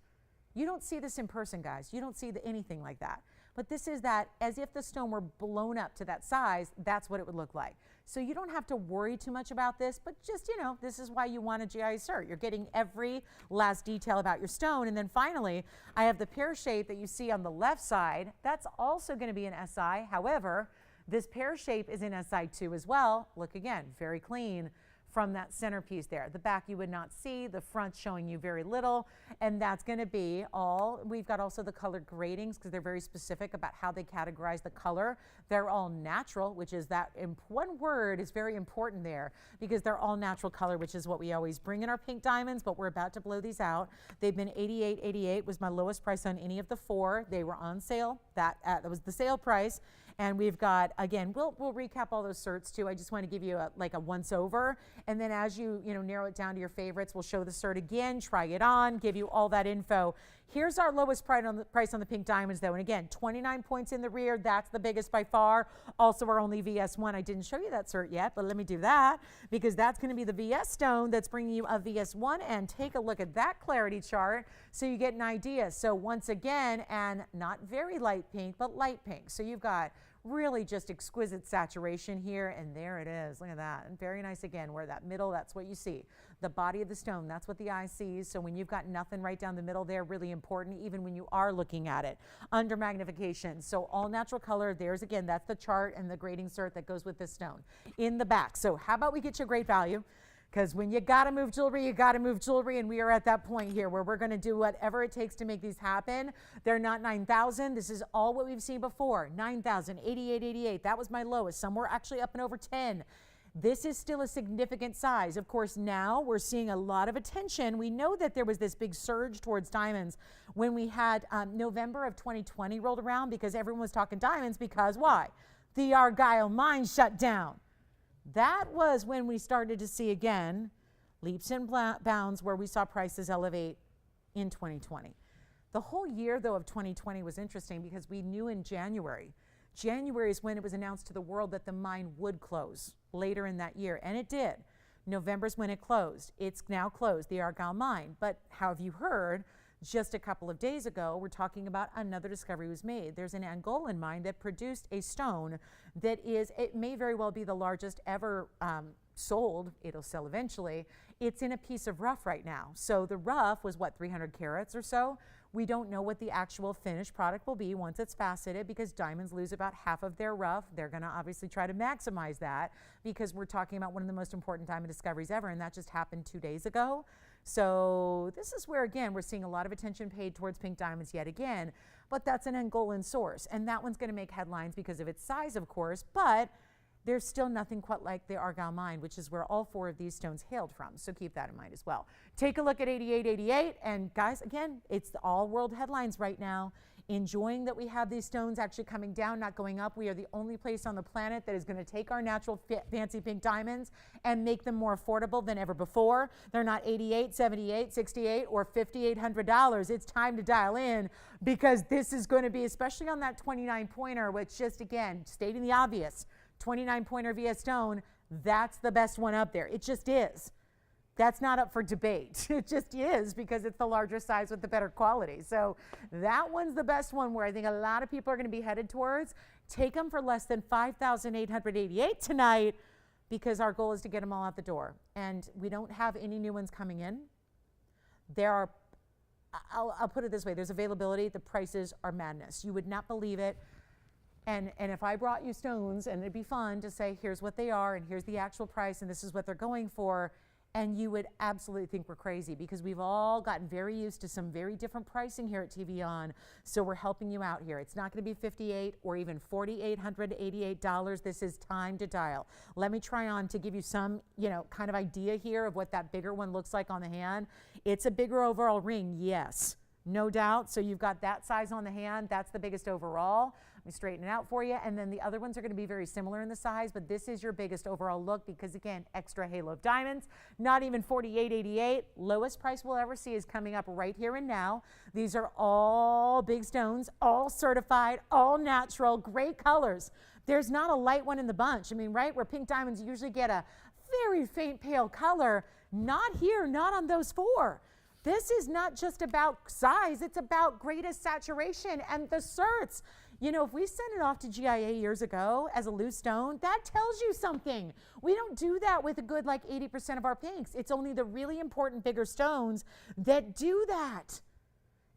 You don't see this in person, guys. You don't see anything like that. But this is that, as if the stone were blown up to that size, that's what it would look like. So you don't have to worry too much about this, but just, this is why you want a GI cert. You're getting every last detail about your stone. And then finally, I have the pear shape that you see on the left side. That's also going to be an SI. However, this pear shape is in SI2 as well. Look again, very clean from that centerpiece there. The back you would not see, the front showing you very little, and that's going to be all. We've got also the color gradings because they're very specific about how they categorize the color. They're all natural, which is that one word is very important there, because they're all natural color, which is what we always bring in our pink diamonds, but we're about to blow these out. They've been $88.88 was my lowest price on any of the four. They were on sale. That was the sale price. And we've got, again, we'll recap all those certs too. I just want to give you a once over. And then as you narrow it down to your favorites, we'll show the cert again, try it on, give you all that info. Here's our lowest price on the pink diamonds though. And again, 29 points in the rear. That's the biggest by far. Also our only VS1. I didn't show you that cert yet, but let me do that, because that's going to be the VS stone that's bringing you a VS1. And take a look at that clarity chart so you get an idea. So once again, and not very light pink, but light pink. So you've got really just exquisite saturation here, and there it is. Look at that. And very nice again, where that middle, that's what you see. The body of the stone, that's what the eye sees. So when you've got nothing right down the middle there, really important, even when you are looking at it. Under magnification. So all natural color, there's again, that's the chart and the grading cert that goes with this stone. In the back. So how about we get you a great value? Because when you got to move jewelry, you got to move jewelry. And we are at that point here where we're going to do whatever it takes to make these happen. They're not 9,000. This is all what we've seen before. 9,000, 88.88. That was my lowest. Some were actually up and over 10. This is still a significant size. Of course, now we're seeing a lot of attention. We know that there was this big surge towards diamonds when we had November of 2020 rolled around, because everyone was talking diamonds. Because why? The Argyle mine shut down. That was when we started to see, again, leaps and bounds where we saw prices elevate in 2020. The whole year, though, of 2020 was interesting because we knew in January is when it was announced to the world that the mine would close later in that year, and it did. November's when it closed. It's now closed, the Argyle mine. But how have you heard? Just a couple of days ago, we're talking about another discovery was made. There's an Angolan mine that produced a stone that it may very well be the largest ever sold. It'll sell eventually. It's in a piece of rough right now. So the rough was what, 300 carats or so? We don't know what the actual finished product will be once it's faceted, because diamonds lose about half of their rough. They're going to obviously try to maximize that, because we're talking about one of the most important diamond discoveries ever, and that just happened 2 days ago. So this is where, again, we're seeing a lot of attention paid towards pink diamonds yet again, but that's an Angolan source, and that one's going to make headlines because of its size, of course, but there's still nothing quite like the Argyle mine, which is where all four of these stones hailed from. So keep that in mind as well. Take a look at 88.88, and guys, again, it's all world headlines right now. Enjoying that we have these stones actually coming down, not going up. We are the only place on the planet that is going to take our natural fancy pink diamonds and make them more affordable than ever before. They're not $88, $78, $68, or $5,800. It's time to dial in, because this is going to be, especially on that 29 pointer, which, just again, stating the obvious, 29 pointer VS stone, that's the best one up there. It just is. That's not up for debate. It just is, because it's the larger size with the better quality. So that one's the best one, where I think a lot of people are going to be headed towards. Take them for less than $5,888 tonight, because our goal is to get them all out the door. And we don't have any new ones coming in. There are, I'll put it this way, there's availability. The prices are madness. You would not believe it. And if I brought you stones, and it'd be fun to say, here's what they are, and here's the actual price, and this is what they're going for, And you would absolutely think we're crazy because we've all gotten very used to some very different pricing here at TVON. So we're helping you out here. It's not going to be $58 or even $4,888. This is time to dial. Let me try on to give you some, kind of idea here of what that bigger one looks like on the hand. It's a bigger overall ring, yes, no doubt. So you've got that size on the hand. That's the biggest overall. Let me straighten it out for you. And then the other ones are going to be very similar in the size, but this is your biggest overall look because, again, extra halo of diamonds. Not even $48.88. Lowest price we'll ever see is coming up right here and now. These are all big stones, all certified, all natural, great colors. There's not a light one in the bunch. I mean, right, where pink diamonds usually get a very faint pale color. Not here, not on those four. This is not just about size, it's about greatest saturation and the certs. If we sent it off to GIA years ago as a loose stone, that tells you something. We don't do that with a good 80% of our pinks. It's only the really important bigger stones that do that.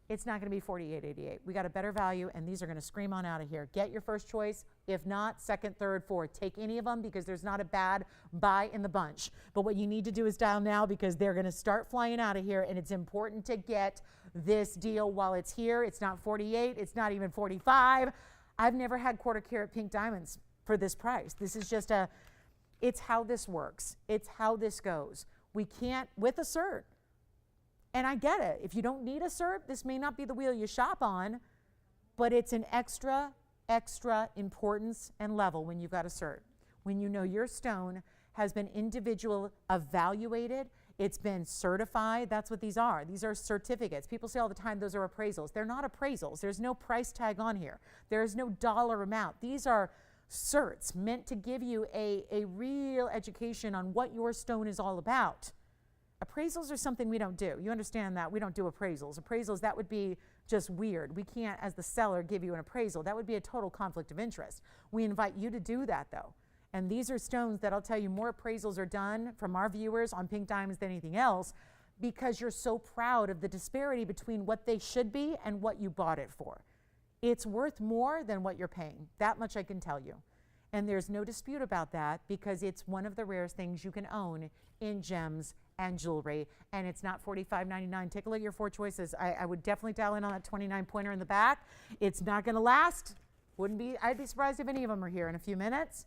It's not going to be $48.88. We got a better value, and these are going to scream on out of here. Get your first choice. If not, second, third, fourth. Take any of them because there's not a bad buy in the bunch. But what you need to do is dial now because they're going to start flying out of here, and it's important to get this deal while it's here. It's not 48. It's not even 45. I've never had quarter carat pink diamonds for this price. This is just it's how this works. It's how this goes. We can't, with a cert. And I get it. If you don't need a cert, this may not be the wheel you shop on, but it's an extra importance and level when you've got a cert. When you know your stone has been individual evaluated, it's been certified. That's what these are. These are certificates. People say all the time those are appraisals. They're not appraisals. There's no price tag on here. There's no dollar amount. These are certs meant to give you a real education on what your stone is all about. Appraisals are something we don't do. You understand that. We don't do appraisals. Appraisals, that would be just weird. We can't, as the seller, give you an appraisal. That would be a total conflict of interest. We invite you to do that, though. And these are stones that I'll tell you more appraisals are done from our viewers on pink diamonds than anything else because you're so proud of the disparity between what they should be and what you bought it for. It's worth more than what you're paying. That much I can tell you. And there's no dispute about that because it's one of the rarest things you can own in gems and jewelry, and it's not $45.99. Take a look at your four choices. I would definitely dial in on that 29 pointer in the back. It's not going to last. I'd be surprised if any of them are here in a few minutes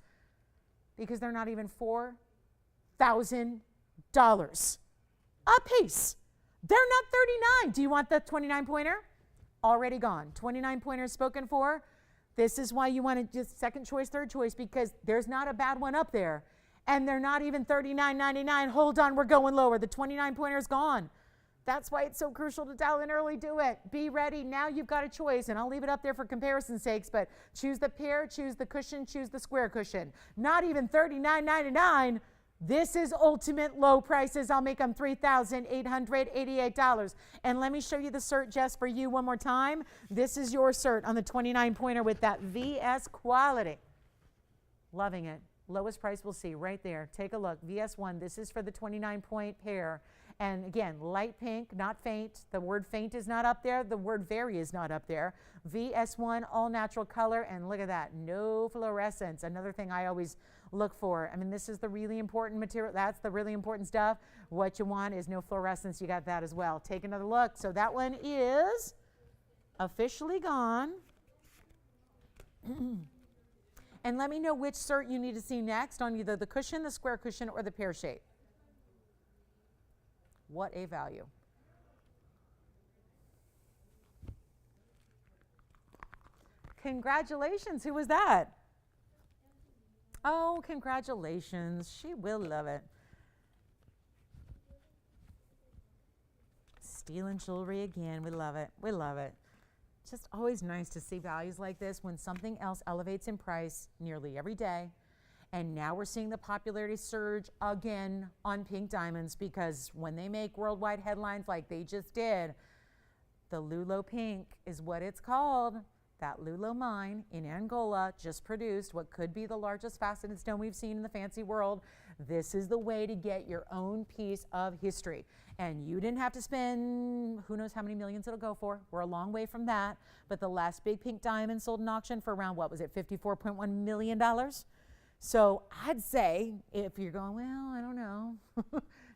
because they're not even $4,000 a piece. They're not $39. Do you want the 29 pointer? Already gone. 29 pointers spoken for. This is why you want to just second choice, third choice, because there's not a bad one up there. And they're not even $39.99. Hold on, we're going lower. The 29 pointer is gone. That's why it's so crucial to dial in early. Do it. Be ready. Now you've got a choice, and I'll leave it up there for comparison's sakes, but choose the pear, choose the cushion, choose the square cushion. Not even $39.99. This is ultimate low prices. I'll make them $3,888. And let me show you the cert, Jess, for you one more time. This is your cert on the 29 pointer with that VS quality. Loving it. Lowest price we'll see right there. Take a look. VS1. This is for the 29 point pair. And again, light pink, not faint. The word faint is not up there. The word very is not up there. VS1, all natural color. And look at that. No fluorescence. Another thing I always look for. I mean, this is the really important material. That's the really important stuff. What you want is no fluorescence. You got that as well. Take another look. So that one is officially gone. And let me know which cert you need to see next on either the cushion, the square cushion, or the pear shape. What a value. Congratulations. Who was that? Oh, congratulations. She will love it. Stealing jewelry again. We love it. We love it. Just always nice to see values like this when something else elevates in price nearly every day. And now we're seeing the popularity surge again on pink diamonds because when they make worldwide headlines like they just did, the Lulo pink is what it's called. That Lulo mine in Angola just produced what could be the largest faceted stone we've seen in the fancy world. This is the way to get your own piece of history. And you didn't have to spend who knows how many millions it'll go for. We're a long way from that. But the last big pink diamond sold in auction for around, what was it, $54.1 million? So I'd say if you're going, well, I don't know,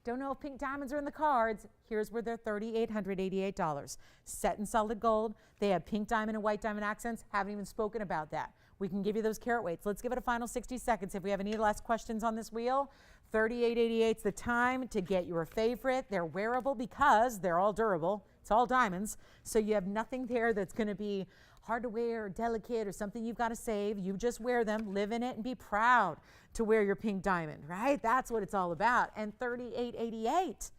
don't know if pink diamonds are in the cards. Here's where they're $3,888. Set in solid gold. They have pink diamond and white diamond accents. Haven't even spoken about that. We can give you those carat weights. Let's give it a final 60 seconds. If we have any last questions on this wheel, $38.88 is the time to get your favorite. They're wearable because they're all durable. It's all diamonds. So you have nothing there that's going to be hard to wear or delicate or something you've got to save. You just wear them, live in it, and be proud to wear your pink diamond, right? That's what it's all about. And $38.88,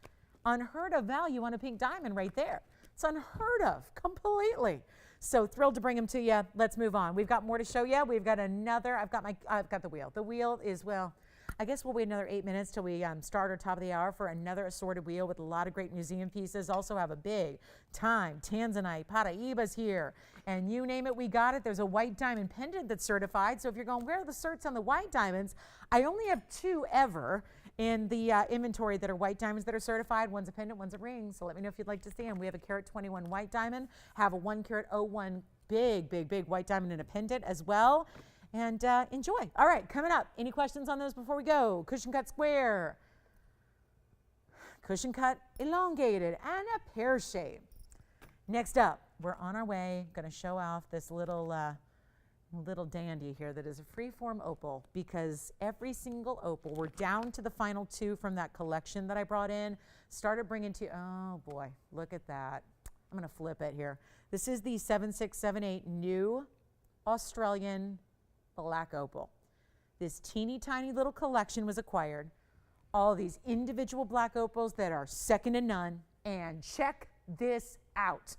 unheard of value on a pink diamond right there. It's unheard of completely. So thrilled to bring them to you. Let's move on. We've got more to show you. We've got another, I've got the wheel. The wheel is, well, I guess we'll wait another 8 minutes till we start our top of the hour for another assorted wheel with a lot of great museum pieces. Also have a big time Tanzanite, Paraibas here, and you name it, we got it. There's a white diamond pendant that's certified. So if you're going, where are the certs on the white diamonds? I only have 2 ever in the inventory that are white diamonds that are certified. One's a pendant, one's a ring. So let me know if you'd like to see them. We have a carat 21 white diamond, have a 1 carat 01 big white diamond in a pendant as well. And enjoy. All right, coming up, any questions on those before we go? Cushion cut square, cushion cut elongated, and a pear shape. Next up, we're on our way, going to show off this little dandy here that is a freeform opal, because every single opal, we're down to the final 2 from that collection that I brought in, started bringing to, oh boy, look at that. I'm going to flip it here. This is the 7678 new Australian black opal. This teeny tiny little collection was acquired. All these individual black opals that are second to none. And check this out.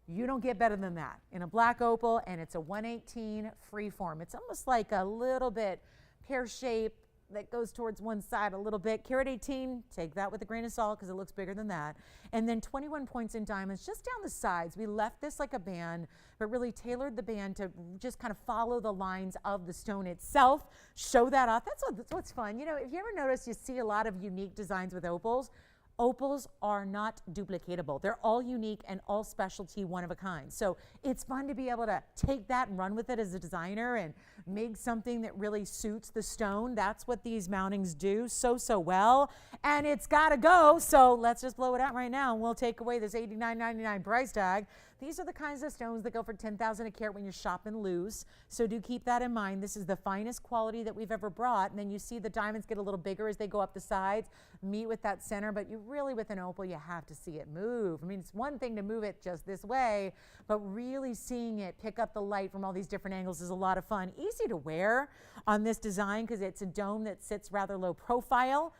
You don't get better than that in a black opal, and it's a 118 freeform. It's almost like a little bit pear shape that goes towards one side a little bit. Carat 18, take that with a grain of salt because it looks bigger than that. And then 21 points in diamonds just down the sides. We left this like a band, but really tailored the band to just kind of follow the lines of the stone itself. Show that off. That's what's fun. You know, if you ever notice, you see a lot of unique designs with opals. Opals are not duplicatable. They're all unique and all specialty, one of a kind. So it's fun to be able to take that and run with it as a designer and make something that really suits the stone. That's what these mountings do so well. And it's got to go. So let's just blow it out right now, and we'll take away this $89.99 price tag. These are the kinds of stones that go for $10,000 a carat when you're shopping loose. So do keep that in mind. This is the finest quality that we've ever brought. And then you see the diamonds get a little bigger as they go up the sides, meet with that center. But you really, with an opal, you have to see it move. I mean, it's one thing to move it just this way, but really seeing it pick up the light from all these different angles is a lot of fun. Easy to wear on this design because it's a dome that sits rather low profile.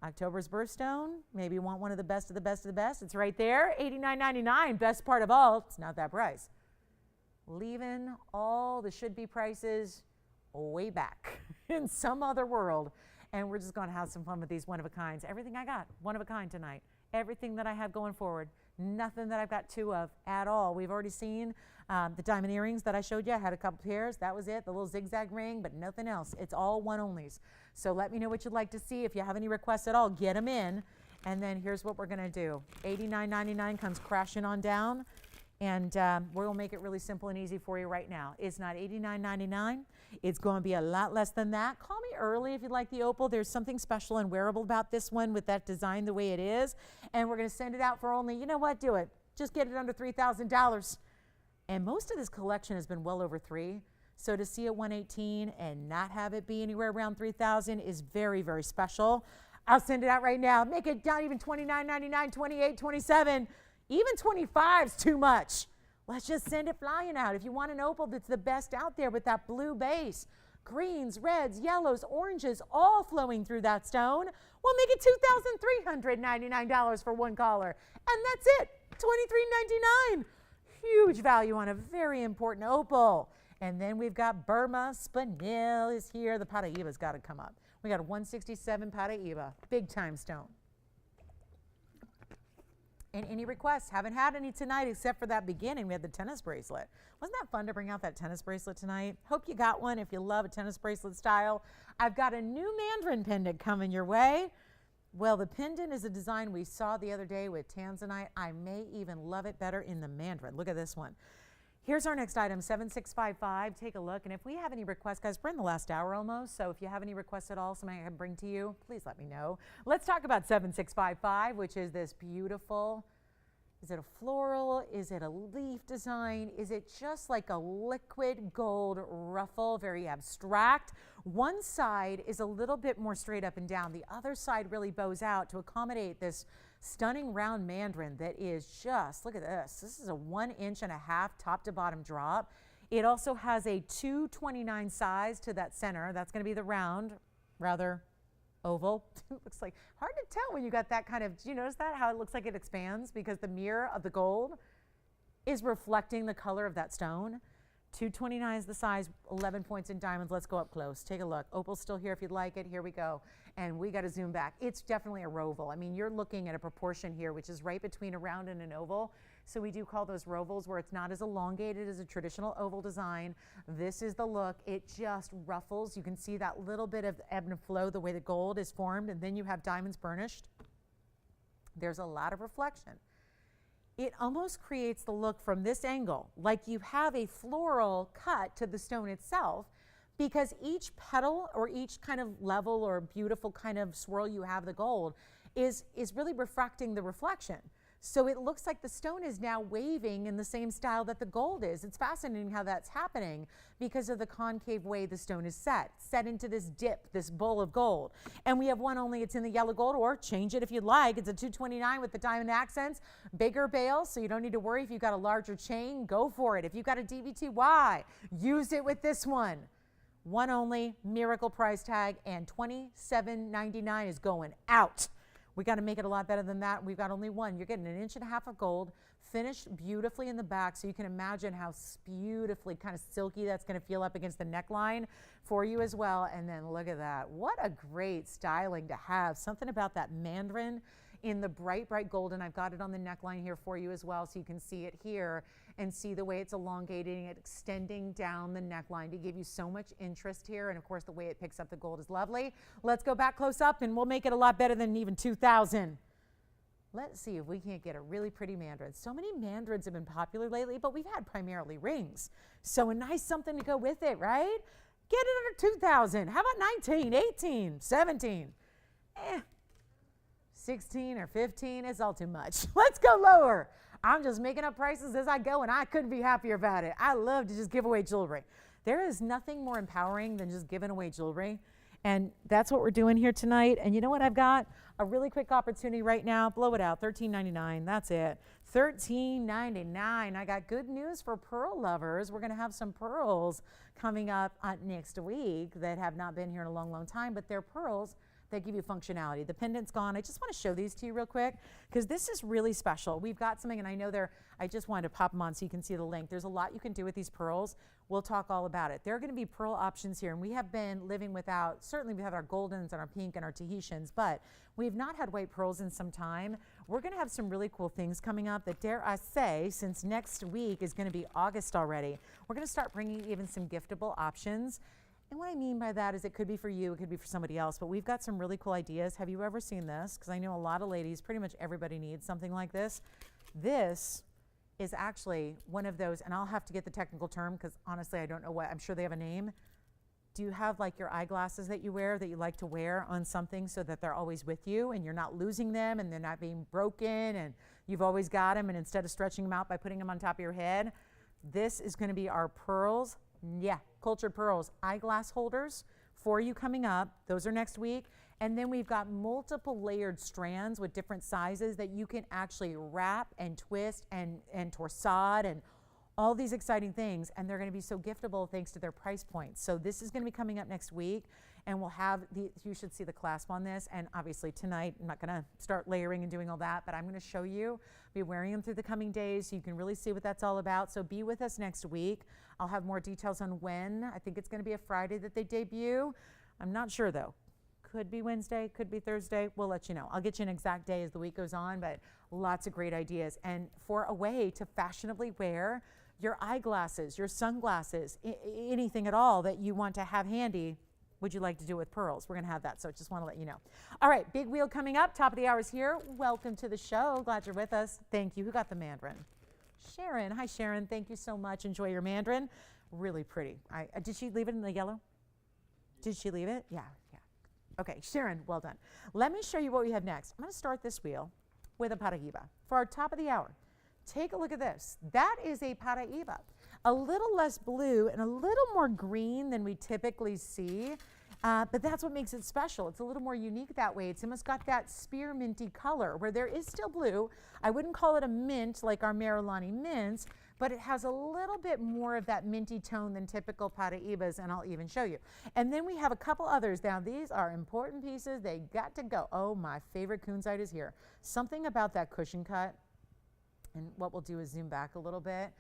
October's birthstone, maybe you want one of the best of the best of the best. It's right there, $89.99. Best part of all, it's not that price. Leaving all the should-be prices way back in some other world. And we're just going to have some fun with these one-of-a-kinds. Everything I got, one-of-a-kind tonight. Everything that I have going forward, nothing that I've got 2 of at all. We've already seen the diamond earrings that I showed you. I had a couple pairs. That was it, the little zigzag ring, but nothing else. It's all one-onlys. So let me know what you'd like to see. If you have any requests at all, get them in. And then here's what we're going to do. $89.99 comes crashing on down. And we'll make it really simple and easy for you right now. It's not $89.99. It's going to be a lot less than that. Call me early if you'd like the opal. There's something special and wearable about this one with that design the way it is. And we're going to send it out for only, you know what, do it. Just get it under $3,000. And most of this collection has been well over $3,000. So to see a 118 and not have it be anywhere around $3,000 is very, very special. I'll send it out right now. Make it not even $29.99, $28, $27. Even 25 is too much. Let's just send it flying out. If you want an opal that's the best out there with that blue base, greens, reds, yellows, oranges, all flowing through that stone, we'll make it $2,399 for one caller. And that's it, $23.99. Huge value on a very important opal. And then we've got Burma, Spinel is here. The paraiba's got to come up. We got a 167 paraiba, big time stone. And any requests? Haven't had any tonight except for that beginning. We had the tennis bracelet. Wasn't that fun to bring out that tennis bracelet tonight? Hope you got one if you love a tennis bracelet style. I've got a new Mandarin pendant coming your way. Well, the pendant is a design we saw the other day with Tanzanite. I may even love it better in the Mandarin. Look at this one. Here's our next item, 7655. Take a look. And if we have any requests, guys, we're in the last hour almost. So if you have any requests at all, something I can bring to you, please let me know. Let's talk about 7655, which is this beautiful, is it a floral? Is it a leaf design? Is it just like a liquid gold ruffle, very abstract? One side is a little bit more straight up and down. The other side really bows out to accommodate this stunning round mandarin that is just, look at this. This is a 1.5 inch top to bottom drop. It also has a 229 size to that center. That's going to be the round, rather oval. Looks like hard to tell when you got that kind of, do you notice that? How it looks like it expands because the mirror of the gold is reflecting the color of that stone. 229 is the size, 11 points in diamonds. Let's go up close. Take a look. Opal's still here if you'd like it. Here we go. And we got to zoom back. It's definitely a roval. I mean, you're looking at a proportion here, which is right between a round and an oval. So we do call those rovals where it's not as elongated as a traditional oval design. This is the look. It just ruffles. You can see that little bit of ebb and flow, the way the gold is formed, and then you have diamonds burnished. There's a lot of reflection. It almost creates the look from this angle, like you have a floral cut to the stone itself, because each petal or each kind of level or beautiful kind of swirl you have the gold is really refracting the reflection. So it looks like the stone is now waving in the same style that the gold is. It's fascinating how that's happening because of the concave way the stone is set into this dip, this bowl of gold. And we have one only, it's in the yellow gold, or change it if you'd like. It's a 229 with the diamond accents, bigger bail, so you don't need to worry if you've got a larger chain, go for it. If you've got a DVTY, use it with this one. One only, miracle price tag, and $27.99 is going out. We got to make it a lot better than that. We've got only one. You're getting 1.5 inches of gold, finished beautifully in the back, so you can imagine how beautifully kind of silky that's going to feel up against the neckline for you as well. And then look at that. What a great styling to have. Something about that mandarin in the bright, bright gold, and I've got it on the neckline here for you as well, so you can see it here and see the way it's elongating it, extending down the neckline to give you so much interest here. And of course, the way it picks up the gold is lovely. Let's go back close up and we'll make it a lot better than even 2,000. Let's see if we can't get a really pretty mandarin. So many mandarins have been popular lately, but we've had primarily rings. So a nice something to go with it, right? Get it under 2,000. How about 19, 18, 17? 16 or 15, it's all too much. Let's go lower. I'm just making up prices as I go, and I couldn't be happier about it. I love to just give away jewelry. There is nothing more empowering than just giving away jewelry, and that's what we're doing here tonight. And you know what? I've got a really quick opportunity right now. Blow it out, $13.99. That's it. $13.99. I got good news for pearl lovers. We're going to have some pearls coming up next week that have not been here in a long, long time, but they're pearls that give you functionality. The pendant's gone. I just want to show these to you real quick because this is really special. We've got something, and I know I just wanted to pop them on so you can see the link. There's a lot you can do with these pearls. We'll talk all about it. There are going to be pearl options here, and we have been living without, certainly we have our goldens and our pink and our Tahitians, but we've not had white pearls in some time. We're going to have some really cool things coming up that, dare I say, since next week is going to be August already, we're going to start bringing even some giftable options. And what I mean by that is it could be for you, it could be for somebody else, but we've got some really cool ideas. Have you ever seen this? Because I know a lot of ladies, pretty much everybody needs something like this. This is actually one of those, and I'll have to get the technical term because honestly I don't know what, I'm sure they have a name. Do you have like your eyeglasses that you wear that you like to wear on something so that they're always with you and you're not losing them and they're not being broken and you've always got them, and instead of stretching them out by putting them on top of your head, this is going to be our pearls. Yeah, cultured pearls eyeglass holders for you coming up. Those are next week. And then we've got multiple layered strands with different sizes that you can actually wrap and twist and torsade and all these exciting things. And they're going to be so giftable thanks to their price points. So this is going to be coming up next week, and we'll have you should see the clasp on this. And obviously tonight, I'm not going to start layering and doing all that, but I'm going to show you, be wearing them through the coming days so you can really see what that's all about. So be with us next week. I'll have more details on when. I think it's going to be a Friday that they debut. I'm not sure though. Could be Wednesday, could be Thursday. We'll let you know. I'll get you an exact day as the week goes on, but lots of great ideas. And for a way to fashionably wear your eyeglasses, your sunglasses, anything at all that you want to have handy, would you like to do with pearls? We're going to have that, so just want to let you know. All right, big wheel coming up. Top of the hour is here. Welcome to the show. Glad you're with us. Thank you. Who got the mandarin? Sharon. Hi, Sharon. Thank you so much. Enjoy your Mandarin. Really pretty. Did she leave it in the yellow? Did she leave it? Yeah. Okay, Sharon, well done. Let me show you what we have next. I'm going to start this wheel with a paraiba for our top of the hour. Take a look at this. That is a paraiba. A little less blue and a little more green than we typically see, but that's what makes it special. It's a little more unique that way. It's almost got that spearminty color where there is still blue. I wouldn't call it a mint like our Marilani mints, but it has a little bit more of that minty tone than typical paraibas, and I'll even show you. And then we have a couple others. Now, these are important pieces. They got to go. Oh, my favorite kunzite is here. Something about that cushion cut, and what we'll do is zoom back a little bit.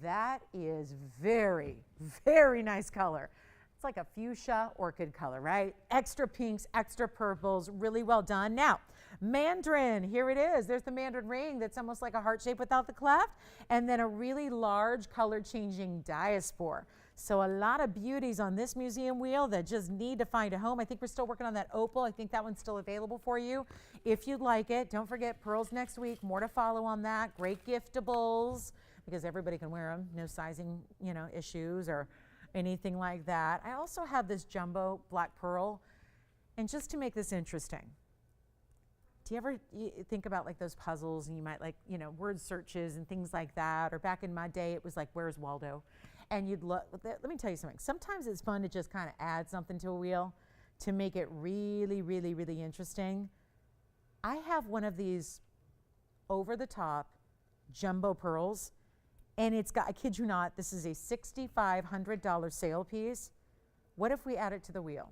That is very, very nice color. It's like a fuchsia orchid color, right? Extra pinks, extra purples, really well done. Now, Mandarin, here it is. There's the Mandarin ring that's almost like a heart shape without the cleft, and then a really large color changing diaspore. So a lot of beauties on this museum wheel that just need to find a home. I think we're still working on that opal. I think that one's still available for you if you'd like it. Don't forget pearls next week. More to follow on that. Great giftables because everybody can wear them. No sizing, issues or anything like that. I also have this jumbo black pearl, and just to make this interesting, do you ever think about like those puzzles and you might like, word searches and things like that, or back in my day it was like, where's Waldo? And you'd look, let me tell you something. Sometimes it's fun to just kind of add something to a wheel to make it really, really, really interesting. I have one of these over the top jumbo pearls, and it's got, I kid you not, this is a $6,500 sale piece. What if we add it to the wheel?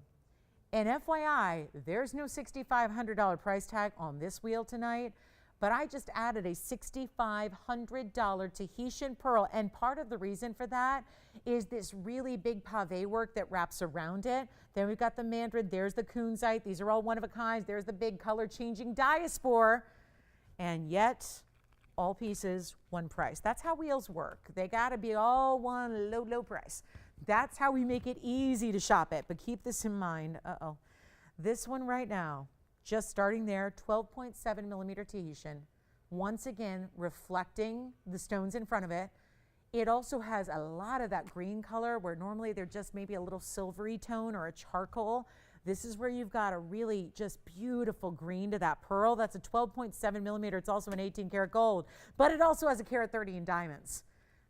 And FYI, there's no $6,500 price tag on this wheel tonight, but I just added a $6,500 Tahitian pearl, and part of the reason for that is this really big pave work that wraps around it. Then we've got the Mandarin, there's the kunzite, these are all one of a kind, there's the big color changing diaspore, and yet all pieces, one price. That's how wheels work. They gotta be all one low price. That's how we make it easy to shop it, but keep this in mind. This one right now, just starting there, 12.7 millimeter Tahitian. Once again, reflecting the stones in front of it. It also has a lot of that green color where normally they're just maybe a little silvery tone or a charcoal. This is where you've got a really just beautiful green to that pearl. That's a 12.7 millimeter. It's also an 18 karat gold, but it also has a carat 30 in diamonds.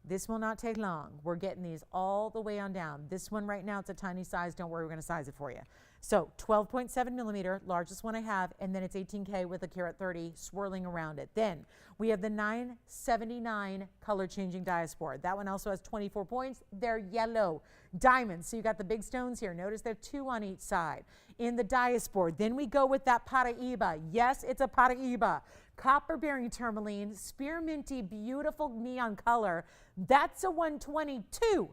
This will not take long. We're getting these all the way on down. This one right now, it's a tiny size. Don't worry, we're gonna size it for you. So 12.7 millimeter, largest one I have, and then it's 18K with a carat 30 swirling around it. Then we have the 979 color changing diaspora. That one also has 24 points. They're yellow diamonds. So you got the big stones here. Notice they're 2 on each side. In the diaspora, then we go with that paraiba. Yes, it's a paraiba. Copper bearing tourmaline, spearminty, beautiful neon color. That's a 122.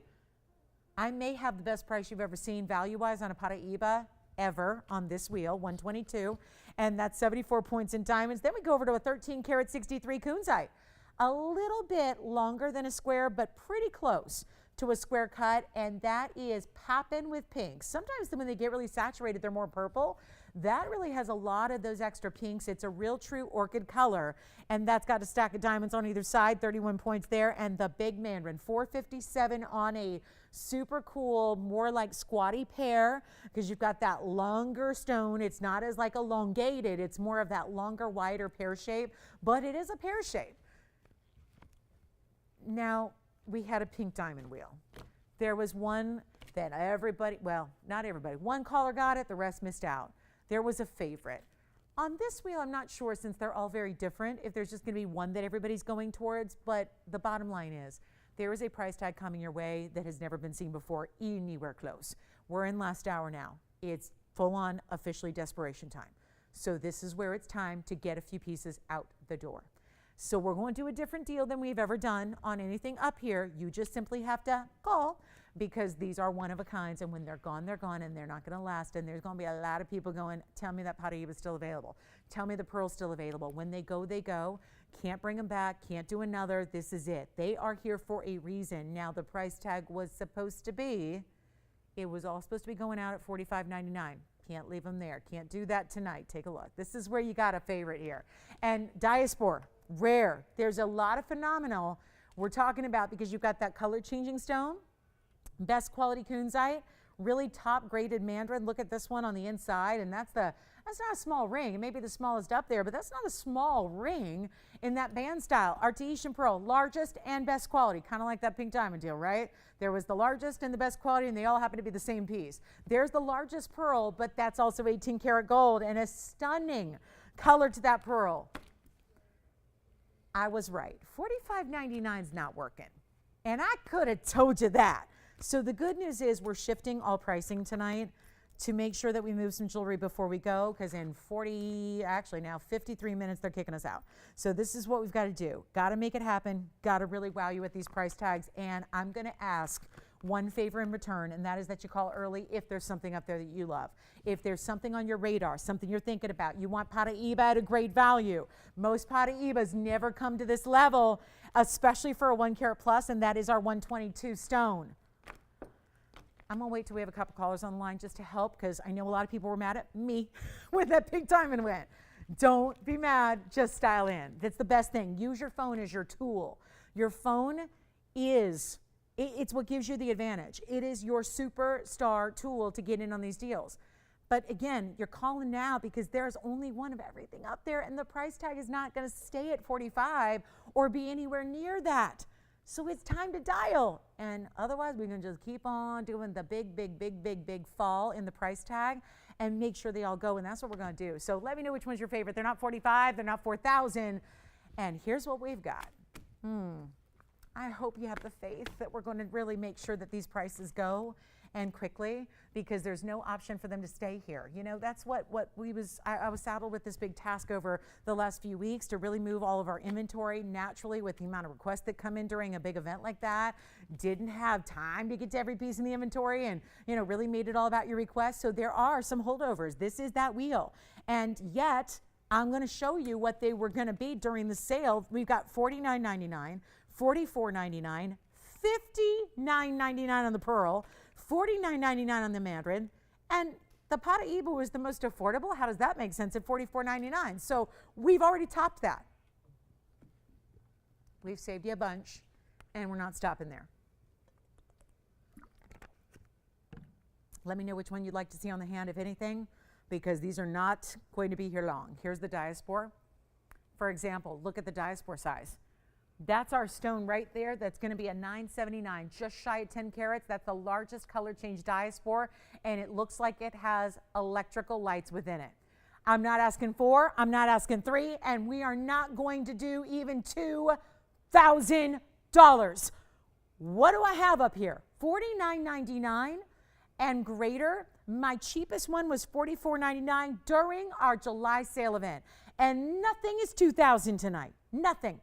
I may have the best price you've ever seen value-wise on a paraiba ever on this wheel, 122, and that's 74 points in diamonds. Then we go over to a 13 karat 63 kunzite. A little bit longer than a square, but pretty close to a square cut, and that is poppin' with pink. Sometimes when they get really saturated, they're more purple. That really has a lot of those extra pinks. It's a real true orchid color, and that's got a stack of diamonds on either side, 31 points there, and the big Mandarin, 457 on a super cool, more like squatty pear, because you've got that longer stone. It's not as like elongated. It's more of that longer, wider pear shape, but it is a pear shape. Now, we had a pink diamond wheel. There was one that everybody, well, not everybody, one caller got it, the rest missed out. There was a favorite. On this wheel, I'm not sure, since they're all very different, if there's just gonna be one that everybody's going towards, but the bottom line is, there is a price tag coming your way that has never been seen before anywhere close. We're in last hour now. It's full on officially desperation time. So this is where it's time to get a few pieces out the door. So we're going to do a different deal than we've ever done on anything up here. You just simply have to call, because these are one of a kinds, and when they're gone, and they're not gonna last, and there's gonna be a lot of people going, tell me that paraiba is still available. Tell me the pearl's still available. When they go, they go. Can't bring them back, can't do another, this is it. They are here for a reason. Now the price tag was supposed to be, it was all supposed to be going out at $45.99. Can't leave them there, can't do that tonight. Take a look. This is where you got a favorite here. And diaspora, rare. There's a lot of phenomenal We're talking about, because you've got that color changing stone, best quality kunzite, really top graded Mandarin. Look at this one on the inside, and that's not a small ring. It may be the smallest up there, but that's not a small ring in that band style. Artesian pearl, largest and best quality, kind of like that pink diamond deal, right? There was the largest and the best quality, and they all happen to be the same piece. There's the largest pearl, but that's also 18 karat gold and a stunning color to that pearl. I was right. $45.99 is not working, and I could have told you that. So the good news is we're shifting all pricing tonight to make sure that we move some jewelry before we go, because in 53 minutes, they're kicking us out. So this is what we've got to do. Got to make it happen. Got to really wow you at these price tags. And I'm going to ask one favor in return, and that is that you call early if there's something up there that you love. If there's something on your radar, something you're thinking about, you want paraiba at a great value. Most paraibas never come to this level, especially for a 1 carat plus, and that is our 122 stone. I'm going to wait till we have a couple callers on the line just to help, because I know a lot of people were mad at me when that pink diamond went. Don't be mad, just style in. That's the best thing. Use your phone as your tool. Your phone is, it's what gives you the advantage. It is your superstar tool to get in on these deals. But again, you're calling now because there's only one of everything up there, and the price tag is not going to stay at 45 or be anywhere near that. So it's time to dial. And otherwise, we can just keep on doing the big fall in the price tag and make sure they all go. And that's what we're going to do. So let me know which one's your favorite. They're not 45, they're not 4,000. And here's what we've got. I hope you have the faith that we're going to really make sure that these prices go and quickly, because there's no option for them to stay here. You know, that's what I was saddled with this big task over the last few weeks to really move all of our inventory naturally with the amount of requests that come in during a big event like that. Didn't have time to get to every piece in the inventory, and, you know, really made it all about your requests. So there are some holdovers. This is that wheel. And yet, I'm going to show you what they were going to be during the sale. We've got $49.99, $44.99, $59.99 on the pearl, $49.99 on the Mandarin, and the paraiba was the most affordable. How does that make sense at $44.99? So we've already topped that. We've saved you a bunch, and we're not stopping there. Let me know which one you'd like to see on the hand, if anything, because these are not going to be here long. Here's the diaspora. For example, look at the diaspora size. That's our stone right there. That's going to be a 979, just shy of 10 carats. That's the largest color change diaspora, and it looks like it has electrical lights within it. I'm not asking 4, I'm not asking 3, and we are not going to do even $2,000. What do I have up here? $49.99 and greater. My cheapest one was $44.99 during our July sale event, and nothing is $2,000 tonight. Nothing.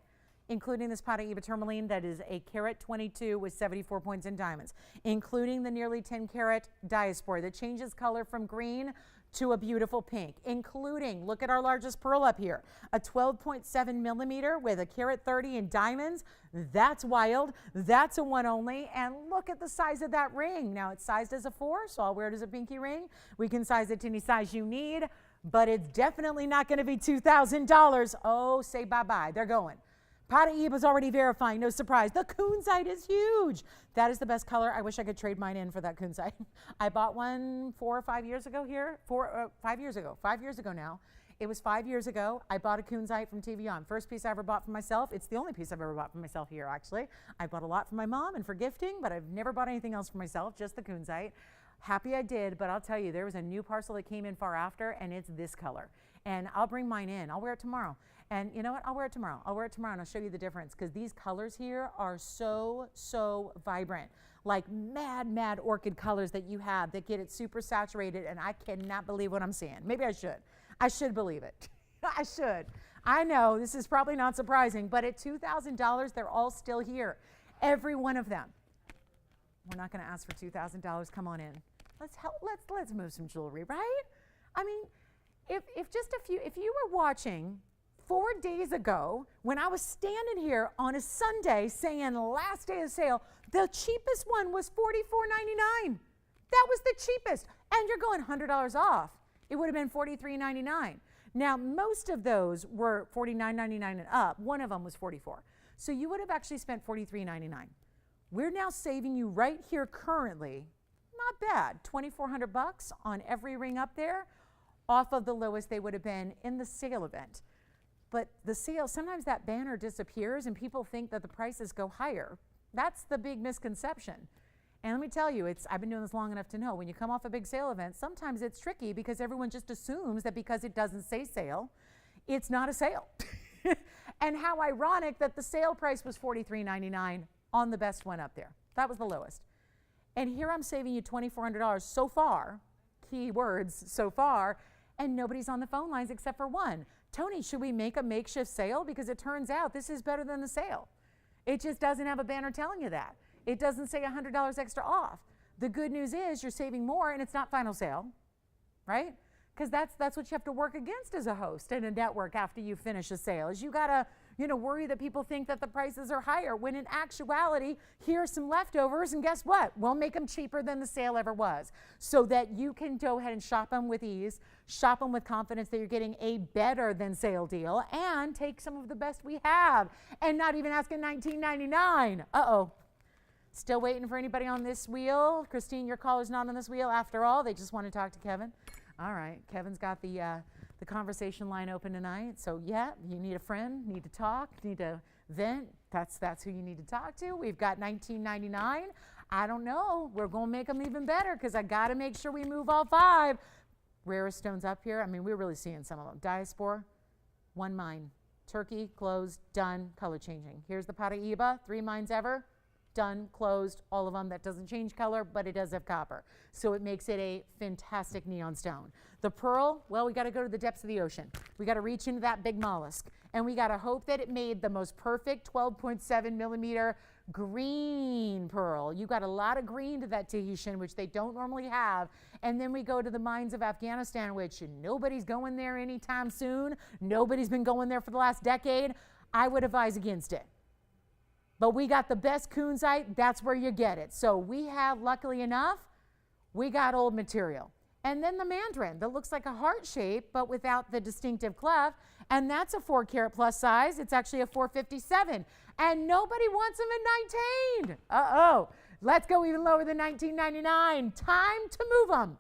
Including this paraiba tourmaline that is a carat 22 with 74 points in diamonds, including the nearly 10 carat diaspora that changes color from green to a beautiful pink, including, look at our largest pearl up here, a 12.7 millimeter with a carat 30 in diamonds. That's wild. That's a one only. And look at the size of that ring. Now it's sized as a 4, so I'll wear it as a pinky ring. We can size it to any size you need, but it's definitely not going to be $2,000. Oh, say bye-bye. They're going. Paraiba's already verifying, no surprise. The kunzite is huge. That is the best color. I wish I could trade mine in for that kunzite. I bought one 4 or 5 years ago here. 5 years ago. 5 years ago now. It was 5 years ago. I bought a kunzite from TVON. First piece I ever bought for myself. It's the only piece I've ever bought for myself here, actually. I bought a lot for my mom and for gifting, but I've never bought anything else for myself, just the kunzite. Happy I did, but I'll tell you, there was a new parcel that came in far after, and it's this color. And I'll bring mine in. I'll wear it tomorrow. And you know what? I'll wear it tomorrow. I'll wear it tomorrow, and I'll show you the difference, because these colors here are so vibrant. Like mad orchid colors that you have that get it super saturated, and I cannot believe what I'm seeing. Maybe I should. I should believe it. I should. I know this is probably not surprising, but at $2,000, they're all still here. Every one of them. We're not going to ask for $2,000. Come on in. Let's move some jewelry, right? I mean, if you were watching 4 days ago when I was standing here on a Sunday saying last day of sale, the cheapest one was $44.99. That was the cheapest. And you're going $100 off. It would have been $43.99. Now, most of those were $49.99 and up. One of them was $44. So you would have actually spent $43.99. We're now saving you right here currently, not bad, $2,400 on every ring up there, off of the lowest they would have been in the sale event. But the sale, sometimes that banner disappears and people think that the prices go higher. That's the big misconception. And let me tell you, I've been doing this long enough to know when you come off a big sale event, sometimes it's tricky because everyone just assumes that because it doesn't say sale, it's not a sale. And how ironic that the sale price was $43.99 on the best one up there. That was the lowest. And here I'm saving you $2,400 so far, key words, so far, and nobody's on the phone lines except for one. Tony, should we make a makeshift sale? Because it turns out this is better than the sale. It just doesn't have a banner telling you that. It doesn't say $100 extra off. The good news is you're saving more and it's not final sale, right? Because that's what you have to work against as a host and a network after you finish a sale, is you gotta worry that people think that the prices are higher, when in actuality, here are some leftovers, and guess what? We'll make them cheaper than the sale ever was, so that you can go ahead and shop them with ease, shop them with confidence that you're getting a better than sale deal, and take some of the best we have, and not even asking $19.99. Uh-oh. Still waiting for anybody on this wheel? Christine, your caller's not on this wheel after all. They just want to talk to Kevin. All right, Kevin's got the conversation line open tonight. So yeah, you need a friend, need to talk, need to vent. That's who you need to talk to. We've got $19.99. I don't know. We're going to make them even better because I got to make sure we move all 5. Rarest stones up here. I mean, we're really seeing some of them. Diaspora, 1 mine. Turkey, closed, done, color changing. Here's the paraiba, 3 mines ever. Done, closed, all of them. That doesn't change color, but it does have copper. So it makes it a fantastic neon stone. The pearl, well, we got to go to the depths of the ocean. We got to reach into that big mollusk. And we got to hope that it made the most perfect 12.7 millimeter green pearl. You got a lot of green to that Tahitian, which they don't normally have. And then we go to the mines of Afghanistan, which nobody's going there anytime soon. Nobody's been going there for the last decade. I would advise against it. But we got the best kunzite, that's where you get it. So we have, luckily enough, we got old material. And then the Mandarin that looks like a heart shape, but without the distinctive clef. And that's a 4 carat plus size. It's actually a 457. And nobody wants them at 19. Uh-oh. Let's go even lower than $19.99. Time to move them.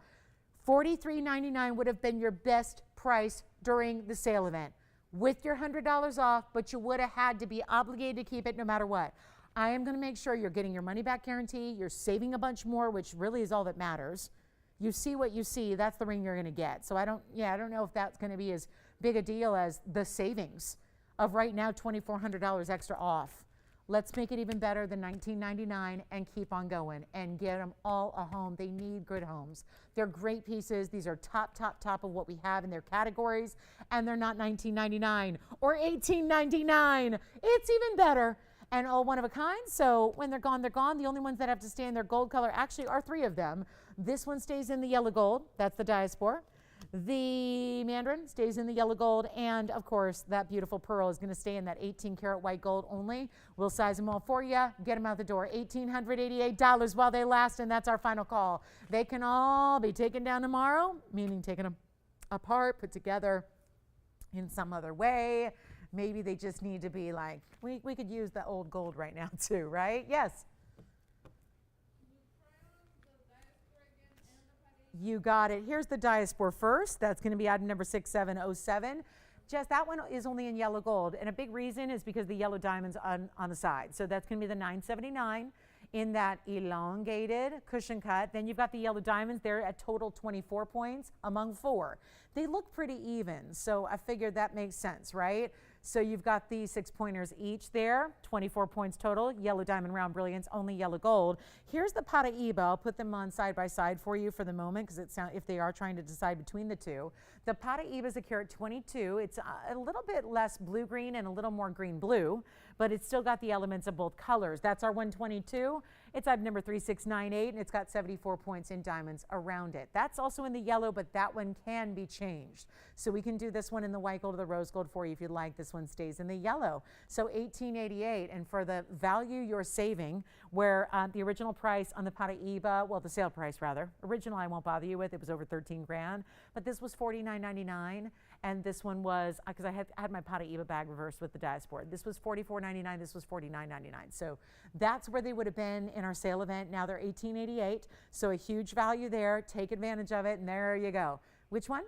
$43.99 would have been your best price during the sale event, with your $100 off, but you would have had to be obligated to keep it no matter what. I am going to make sure you're getting your money back guarantee, you're saving a bunch more, which really is all that matters. You see what you see, that's the ring you're going to get. So I don't know if that's going to be as big a deal as the savings of right now $2,400 extra off. Let's make it even better than $19.99 and keep on going and get them all a home. They need good homes. They're great pieces. These are top of what we have in their categories, and they're not $19.99 or $18.99. It's even better and all one of a kind. So when they're gone, they're gone. The only ones that have to stay in their gold color actually are 3 of them. This one stays in the yellow gold. That's the diaspora. The Mandarin stays in the yellow gold, and of course that beautiful pearl is going to stay in that 18 karat white gold only. We'll size them all for you, get them out the door. $1,888 while they last, and that's our final call. They can all be taken down tomorrow, meaning taken them apart, put together in some other way. Maybe they just need to be like, we could use the old gold right now too, right? Yes. You got it. Here's the diaspora first. That's going to be item number 6707. Just that one is only in yellow gold, and a big reason is because the yellow diamonds on the side. So that's going to be the 979 in that elongated cushion cut. Then you've got the yellow diamonds. They're at total 24 points among 4. They look pretty even, so I figured that makes sense, right? So you've got the 6 pointers each there, 24 points total, yellow diamond round brilliance, only yellow gold. Here's the paraiba. I'll put them on side by side for you for the moment, because if they are trying to decide between the 2. The paraiba is a carat 22. It's a little bit less blue-green and a little more green-blue, but it's still got the elements of both colors. That's our 122. It's item number 3698, and it's got 74 points in diamonds around it. That's also in the yellow, but that one can be changed. So we can do this one in the white gold or the rose gold for you if you'd like. This one stays in the yellow. So $1,888, and for the value you're saving, where the original price on the paraiba, well, the sale price rather, original I won't bother you with, it was over 13 grand, but this was $49.99, and this one was, because I had my paraiba bag reversed with the diaspora. This was $44.99. $34.99. This was $49.99. So that's where they would have been in our sale event. Now they're $18.88. So a huge value there. Take advantage of it. And there you go. Which one?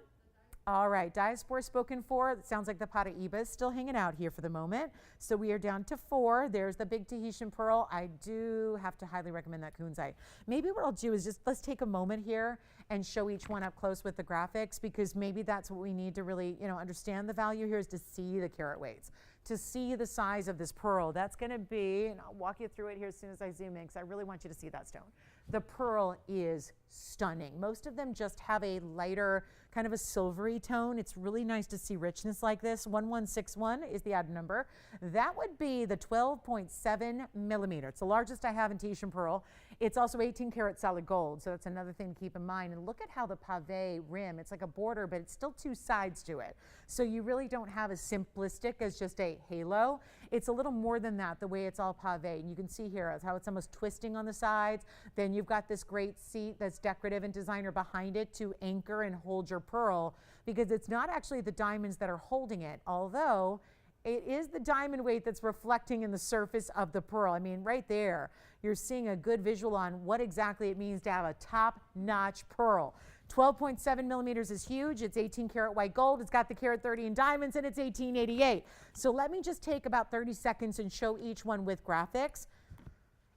All right, diaspora spoken for. It sounds like the paraiba is still hanging out here for the moment. So we are down to 4. There's the big Tahitian pearl. I do have to highly recommend that kunzite. Maybe what I'll do is just let's take a moment here and show each one up close with the graphics, because maybe that's what we need to really, understand the value here, is to see the carat weights, to see the size of this pearl. That's going to be, and I'll walk you through it here as soon as I zoom in, because I really want you to see that stone. The pearl is stunning. Most of them just have a lighter, kind of a silvery tone. It's really nice to see richness like this. 1161 is the item number. That would be the 12.7 millimeter. It's the largest I have in Tahitian pearl. It's also 18 karat solid gold, so that's another thing to keep in mind. And look at how the pave rim, it's like a border, but it's still 2 sides to it. So you really don't have as simplistic as just a halo. It's a little more than that, the way it's all pave. And you can see here how it's almost twisting on the sides. Then you've got this great seat that's decorative and designer behind it to anchor and hold your pearl, because it's not actually the diamonds that are holding it, although it is the diamond weight that's reflecting in the surface of the pearl. I mean, right there, you're seeing a good visual on what exactly it means to have a top-notch pearl. 12.7 millimeters is huge. It's 18 karat white gold. It's got the karat 30 in diamonds, and it's 1888. So let me just take about 30 seconds and show each one with graphics,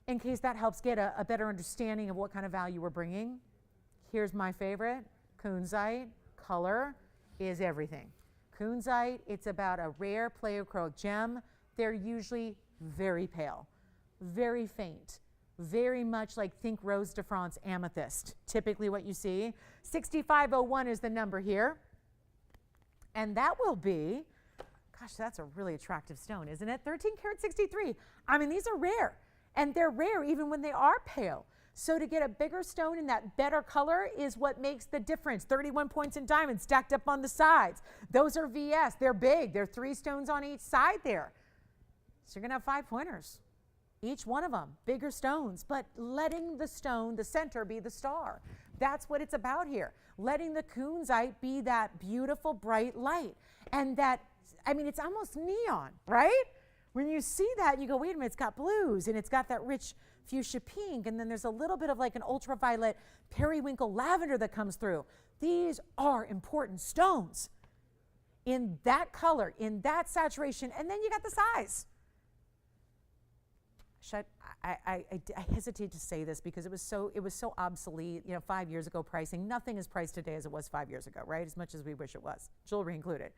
in case that helps get a better understanding of what kind of value we're bringing. Here's my favorite, kunzite. Color is everything. Kunzite, it's about a rare pleochroic gem. They're usually very pale, very faint, very much like, think Rose de France amethyst, typically what you see. 6501 is the number here. And that will be, gosh, that's a really attractive stone, isn't it? 13 karat 63. I mean, these are rare, and they're rare even when they are pale. So to get a bigger stone in that better color is what makes the difference. 31 points in diamonds stacked up on the sides. Those are VS. They're big. They're 3 stones on each side there. So you're going to have 5 pointers. Each one of them, bigger stones, but letting the stone, the center, be the star. That's what it's about here. Letting the kunzite be that beautiful, bright light. And that, I mean, it's almost neon, right? When you see that, you go, wait a minute, it's got blues, and it's got that rich fuchsia pink, and then there's a little bit of like an ultraviolet periwinkle lavender that comes through. These are important stones in that color, in that saturation, and then you got the size. I hesitate to say this because it was so obsolete, 5 years ago pricing. Nothing is priced today as it was 5 years ago, right? As much as we wish it was, jewelry included.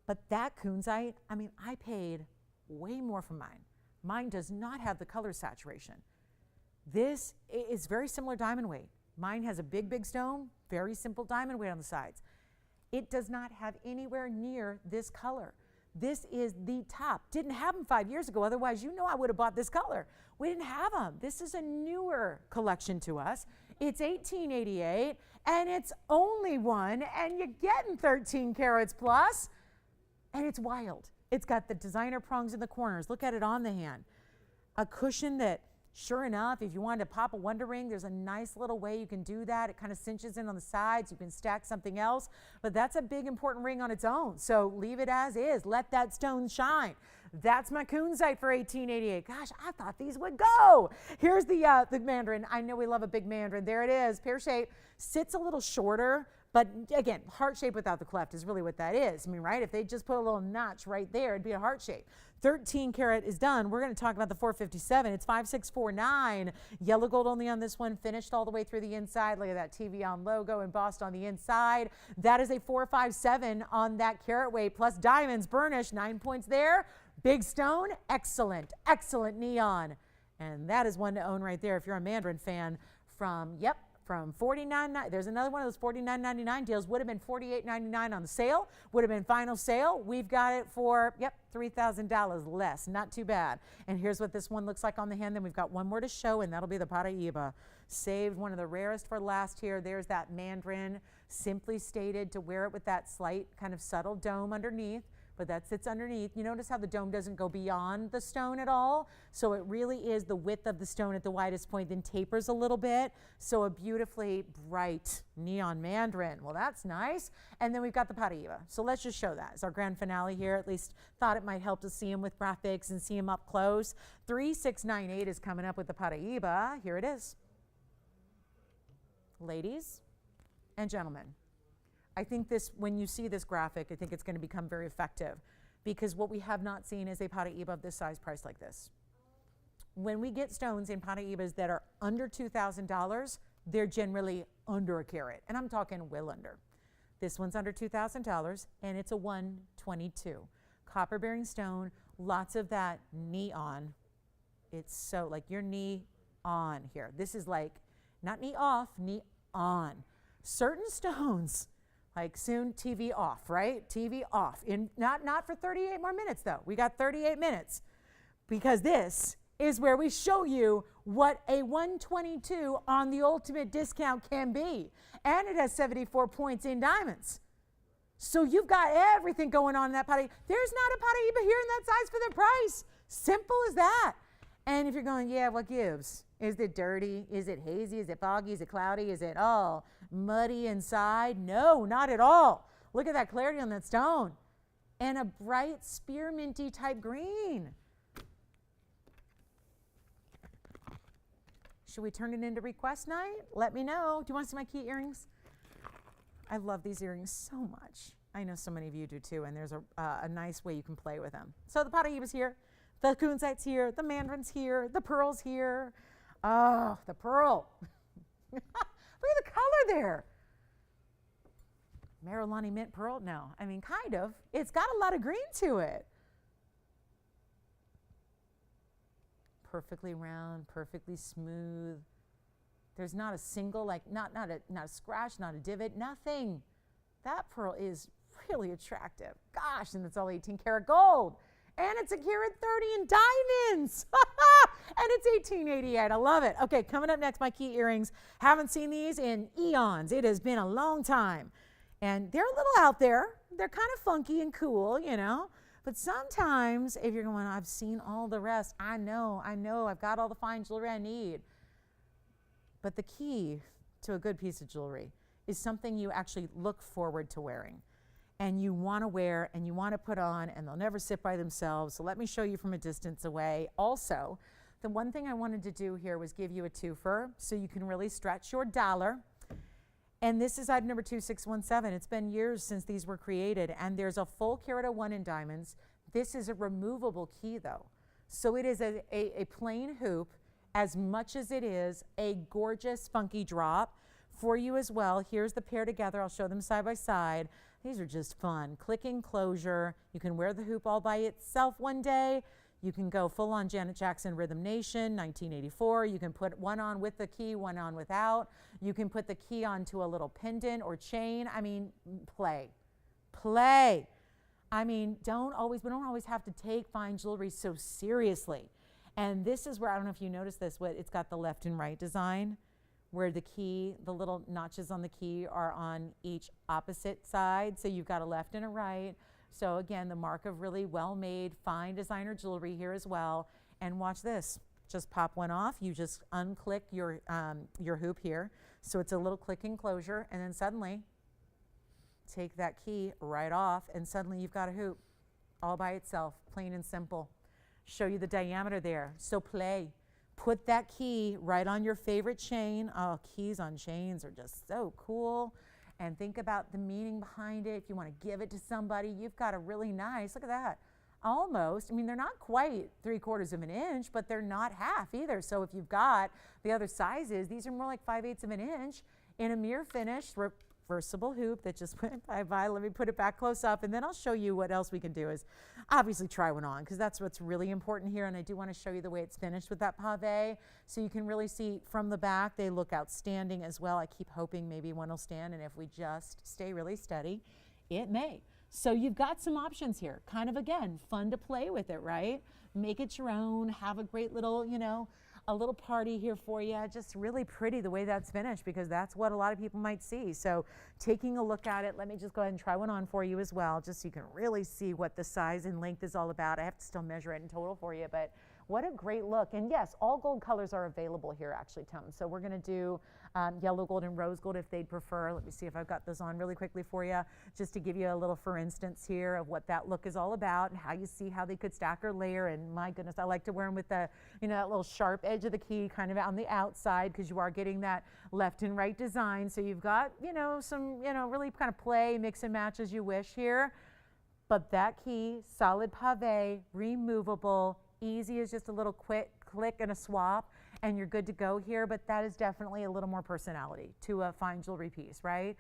But that kunzite, I mean, I paid way more for mine. Mine does not have the color saturation. This is very similar diamond weight. Mine has a big stone, very simple diamond weight on the sides. It does not have anywhere near this color. This is the top. Didn't have them 5 years ago. Otherwise, I would have bought this color. We didn't have them. This is a newer collection to us. It's 1888, and it's only one, and you're getting 13 carats plus, and it's wild. It's got the designer prongs in the corners. Look at it on the hand. A cushion that, sure enough, if you wanted to pop a wonder ring, there's a nice little way you can do that. It kind of cinches in on the sides. You can stack something else, but that's a big important ring on its own. So leave it as is. Let that stone shine. That's my kunzite for 1888. Gosh, I thought these would go. Here's the Mandarin. I know we love a big Mandarin. There it is, pear shape. Sits a little shorter, but again, heart shape without the cleft is really what that is. I mean, right? If they just put a little notch right there, it'd be a heart shape. 13 karat is done. We're going to talk about the 457. It's 5649. Yellow gold only on this one, finished all the way through the inside. Look at that TVON logo embossed on the inside. That is a 457 on that carat weight, plus diamonds, burnished, 9 points there. Big stone, excellent, excellent neon. And that is one to own right there if you're a Mandarin fan. From $49.99, there's another one of those $49.99 deals. Would have been $48.99 on the sale. Would have been final sale. We've got it for, $3,000 less. Not too bad. And here's what this one looks like on the hand. Then we've got one more to show, and that'll be the paraiba. Saved one of the rarest for last here. There's that Mandarin, simply stated to wear it with that slight kind of subtle dome underneath. but that sits underneath. You notice how the dome doesn't go beyond the stone at all? So it really is the width of the stone at the widest point, then tapers a little bit. So a beautifully bright neon mandarin. Well, that's nice. And then we've got the paraiba. So let's just show that. It's our grand finale here. At least thought it might help to see him with graphics and see him up close. 3698 is coming up with the paraiba. Here it is. Ladies and gentlemen, I think this, when you see this graphic, I think it's going to become very effective, because what we have not seen is a paraiba of this size priced like this. When we get stones in paraibas that are under $2,000, they're generally under a carat, and I'm talking well under. This one's under $2,000, and it's a 122. Copper bearing stone, lots of that neon. It's so like your knee on here. This is like not knee off, knee on. Certain stones, like soon TV off, right? TV off. Not for 38 more minutes though. We got 38 minutes, because this is where we show you what a 122 on the ultimate discount can be. And it has 74 points in diamonds. So you've got everything going on in that paraiba. There's not a paraiba here in that size for the price. Simple as that. And if you're going, yeah, what gives? Is it dirty? Is it hazy? Is it foggy? Is it cloudy? Is it all muddy inside? No, not at all. Look at that clarity on that stone. And a bright spearminty type green. Should we turn it into request night? Let me know. Do you want to see my key earrings? I love these earrings so much. I know so many of you do too, and there's a nice way you can play with them. So the paraiba's here. The kunzite's here, the mandarin's here, the pearl's here. Oh, the pearl. Look at the color there. Marilani mint pearl? No, I mean, kind of. It's got a lot of green to it. Perfectly round, perfectly smooth. There's not a single, like, not a scratch, not a divot, nothing. That pearl is really attractive. Gosh, and it's all 18 karat gold. And it's a carat 30 in diamonds. And it's $18.88. I love it. Okay, coming up next, my key earrings. Haven't seen these in eons. It has been a long time. And they're a little out there. They're kind of funky and cool, you know. But sometimes if you're going, I've seen all the rest. I know. I've got all the fine jewelry I need. But the key to a good piece of jewelry is something you actually look forward to wearing. And you want to wear and you want to put on, and they'll never sit by themselves. So let me show you from a distance away. Also, the one thing I wanted to do here was give you a twofer so you can really stretch your dollar. And this is item number 2617. It's been years since these were created, and there's a full carat of 1 in diamonds. This is a removable key though. So it is a plain hoop as much as it is a gorgeous funky drop for you as well. Here's the pair together. I'll show them side by side. These are just fun. Clicking closure. You can wear the hoop all by itself one day. You can go full on Janet Jackson Rhythm Nation, 1984. You can put one on with the key, one on without. You can put the key onto a little pendant or chain. I mean, play. I mean, we don't always have to take fine jewelry so seriously. And this is where, I don't know if you noticed this, but it's got the left and right design, where the key, the little notches on the key are on each opposite side. So you've got a left and a right. So again, the mark of really well-made, fine designer jewelry here as well. And watch this, just pop one off. You just unclick your hoop here. So it's a little clicking closure, and then suddenly take that key right off, and suddenly you've got a hoop all by itself, plain and simple. Show you the diameter there, so play. Put that key right on your favorite chain. Oh, keys on chains are just so cool. And think about the meaning behind it. If you want to give it to somebody, you've got a really nice, look at that, almost, I mean, they're not quite 3/4 of an inch, but they're not half either. So if you've got the other sizes, these are more like 5/8 of an inch in a mirror finish, reversible hoop that just went by. Let me put it back close up, and then I'll show you what else we can do is obviously try one on, because that's what's really important here. And I do want to show you the way it's finished with that pave, so you can really see from the back. They look outstanding as well. I keep hoping maybe one will stand, and if we just stay really steady, it may. So you've got some options here. Kind of, again, fun to play with it, right? Make it your own. Have a great little, you know, a little party here for you. Just really pretty the way that's finished, because that's what a lot of people might see. So taking a look at it, let me just go ahead and try one on for you as well, just so you can really see what the size and length is all about. I have to still measure it in total for you, but what a great look. And yes, all gold colors are available here, actually, Tone. So we're going to do yellow gold and rose gold if they'd prefer. Let me see if I've got those on really quickly for you, just to give you a little for instance here of what that look is all about and how you see how they could stack or layer. And my goodness, I like to wear them with the, that little sharp edge of the key kind of on the outside, because you are getting that left and right design. So you've got, some, really kind of play, mix and match as you wish here. But that key, solid pave, removable, easy as just a little quick click and a swap, and you're good to go here. But that is definitely a little more personality to a fine jewelry piece, right?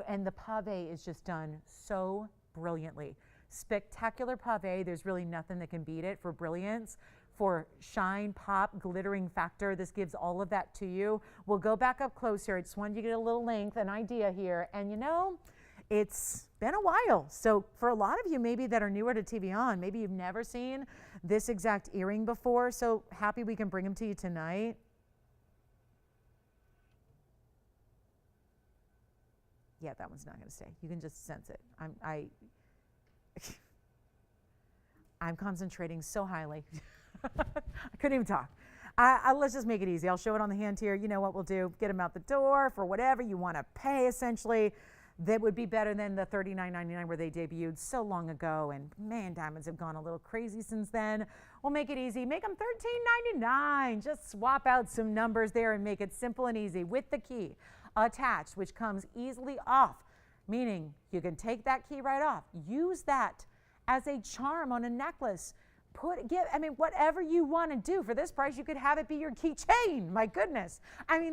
And the pave is just done so brilliantly. Spectacular pave. There's really nothing that can beat it for brilliance, for shine, pop, glittering factor. This gives all of that to you. We'll go back up close here. I just wanted you to get a little length, an idea here. And it's been a while. So for a lot of you maybe that are newer to TVON, maybe you've never seen this exact earring before. So happy we can bring them to you tonight. Yeah, that one's not going to stay. You can just sense it. I'm concentrating so highly. I couldn't even talk. Let's just make it easy. I'll show it on the hand here. You know what we'll do? Get them out the door for whatever you want to pay, essentially. That would be better than the $39.99 where they debuted so long ago. And man, diamonds have gone a little crazy since then. We'll make it easy. Make them $13.99. Just swap out some numbers there and make it simple and easy with the key attached, which comes easily off, meaning you can take that key right off. Use that as a charm on a necklace. Whatever you want to do. For this price, you could have it be your keychain. My goodness.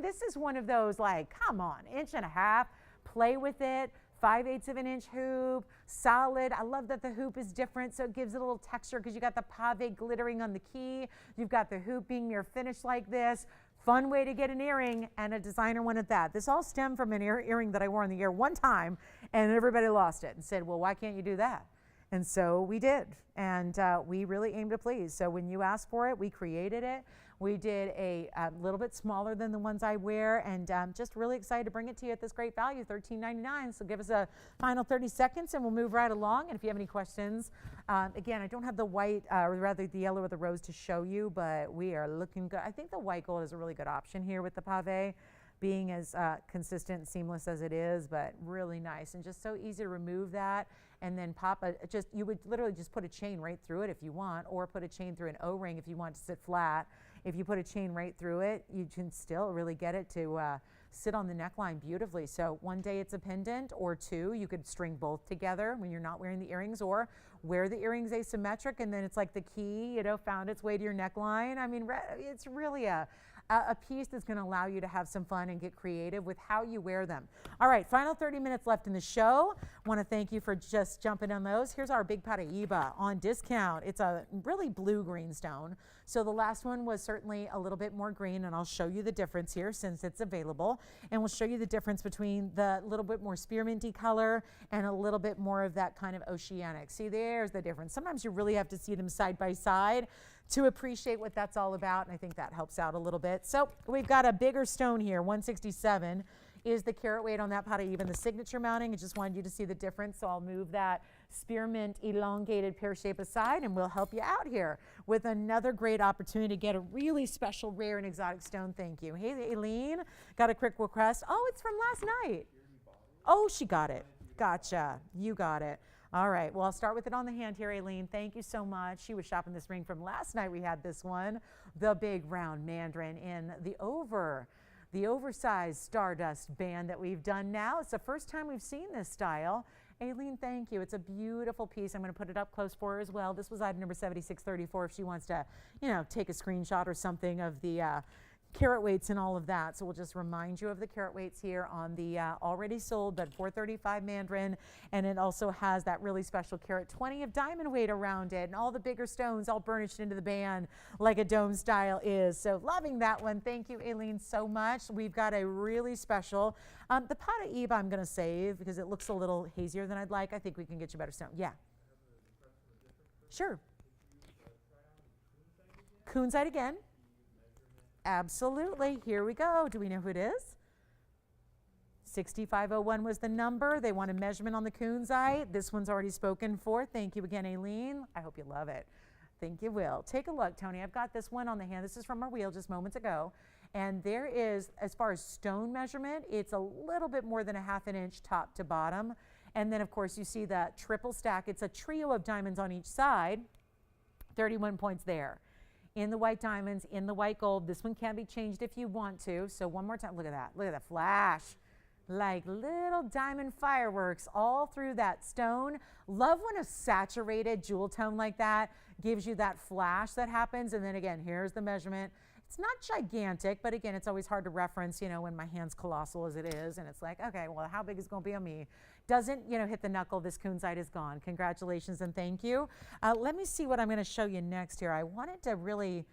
This is one of those, like, come on, 1.5 inches. Play with it. 5/8 of an inch hoop, solid. I love that the hoop is different, so it gives it a little texture because you got the pave glittering on the key. You've got the hoop being mirror finished like this. Fun way to get an earring, and a designer one at that. This all stemmed from an earring that I wore in the ear one time, and everybody lost it and said, well, why can't you do that? And so we did, and we really aimed to please. So when you asked for it, we created it. We did a little bit smaller than the ones I wear, and just really excited to bring it to you at this great value, $13.99. So give us a final 30 seconds, and we'll move right along. And if you have any questions, again, I don't have the white, or rather the yellow or the rose to show you, but we are looking good. I think the white gold is a really good option here with the pave, being as consistent and seamless as it is, but really nice and just so easy to remove that. And then you would literally just put a chain right through it if you want, or put a chain through an O-ring if you want to sit flat. If you put a chain right through it, you can still really get it to sit on the neckline beautifully. So one day it's a pendant, or two, you could string both together when you're not wearing the earrings, or wear the earrings asymmetric, and then it's like the key, found its way to your neckline. It's really a piece that's going to allow you to have some fun and get creative with how you wear them. All right, final 30 minutes left in the show. Want to thank you for just jumping on those. Here's our big paraiba on discount. It's a really blue green stone. So the last one was certainly a little bit more green, and I'll show you the difference here since it's available. And we'll show you the difference between the little bit more spearminty color and a little bit more of that kind of oceanic. See, there's the difference. Sometimes you really have to see them side by side to appreciate what that's all about, and I think that helps out a little bit. So we've got a bigger stone here, 167 is the carat weight on that paraiba, the signature mounting. I just wanted you to see the difference, so I'll move that spearmint elongated pear shape aside, and we'll help you out here with another great opportunity to get a really special, rare, and exotic stone. Thank you. Hey, Aileen, got a quick request. Oh, it's from last night. Oh, she got it. Gotcha. You got it. All right, well, I'll start with it on the hand here, Aileen. Thank you so much. She was shopping this ring from last night. We had this one, the big round Mandarin in the oversized Stardust band that we've done now. It's the first time we've seen this style. Aileen, thank you. It's a beautiful piece. I'm going to put it up close for her as well. This was item number 7634 if she wants to, take a screenshot or something of the carat weights and all of that. So we'll just remind you of the carat weights here on the already sold but 435 Mandarin, and it also has that really special carat 20 of diamond weight around it, and all the bigger stones all burnished into the band like a dome style is. So loving that one. Thank you, Aileen, so much. We've got a really special the paraiba I'm going to save because it looks a little hazier than I'd like. I think we can get you better stone. Yeah, sure. Coonside again. Absolutely. Here we go. Do we know who it is? 6501 was the number. They want a measurement on the kunzite. This one's already spoken for. Thank you again, Aileen. I hope you love it. Think you will. Take a look, Tony. I've got this one on the hand. This is from our wheel just moments ago. And there is, as far as stone measurement, it's a little bit more than a ½ inch top to bottom. And then, of course, you see that triple stack. It's a trio of diamonds on each side. 31 points there. In the white diamonds, in the white gold. This one can be changed if you want to. So one more time. Look at that. Look at that flash. Like little diamond fireworks all through that stone. Love when a saturated jewel tone like that gives you that flash that happens. And then again, here's the measurement. It's not gigantic, but again, it's always hard to reference, you know, when my hand's colossal as it is. And it's like, okay, well, how big is it going to be on me? Doesn't, you know, hit the knuckle. This kunzite is gone. Congratulations and thank you. Let me see what I'm going to show you next here. I wanted to really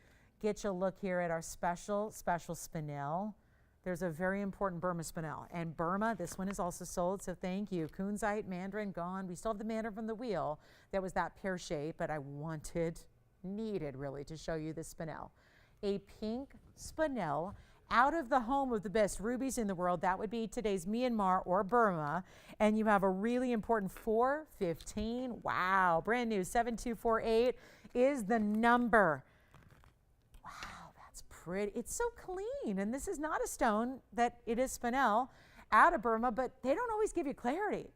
get you a look here at our special Spinel. There's a very important Burma Spinel. And Burma, this one is also sold, so thank you. Kunzite, Mandarin, gone. We still have the Mandarin from the wheel. That was that pear shape, but I needed really to show you the Spinel. A pink Spinel out of the home of the best rubies in the world. That would be today's Myanmar or Burma. And you have a really important 415. Wow, brand new 7248 is the number. Pretty. It's so clean, and this is not a stone that it is Spinel out of Burma, but they don't always give you clarity.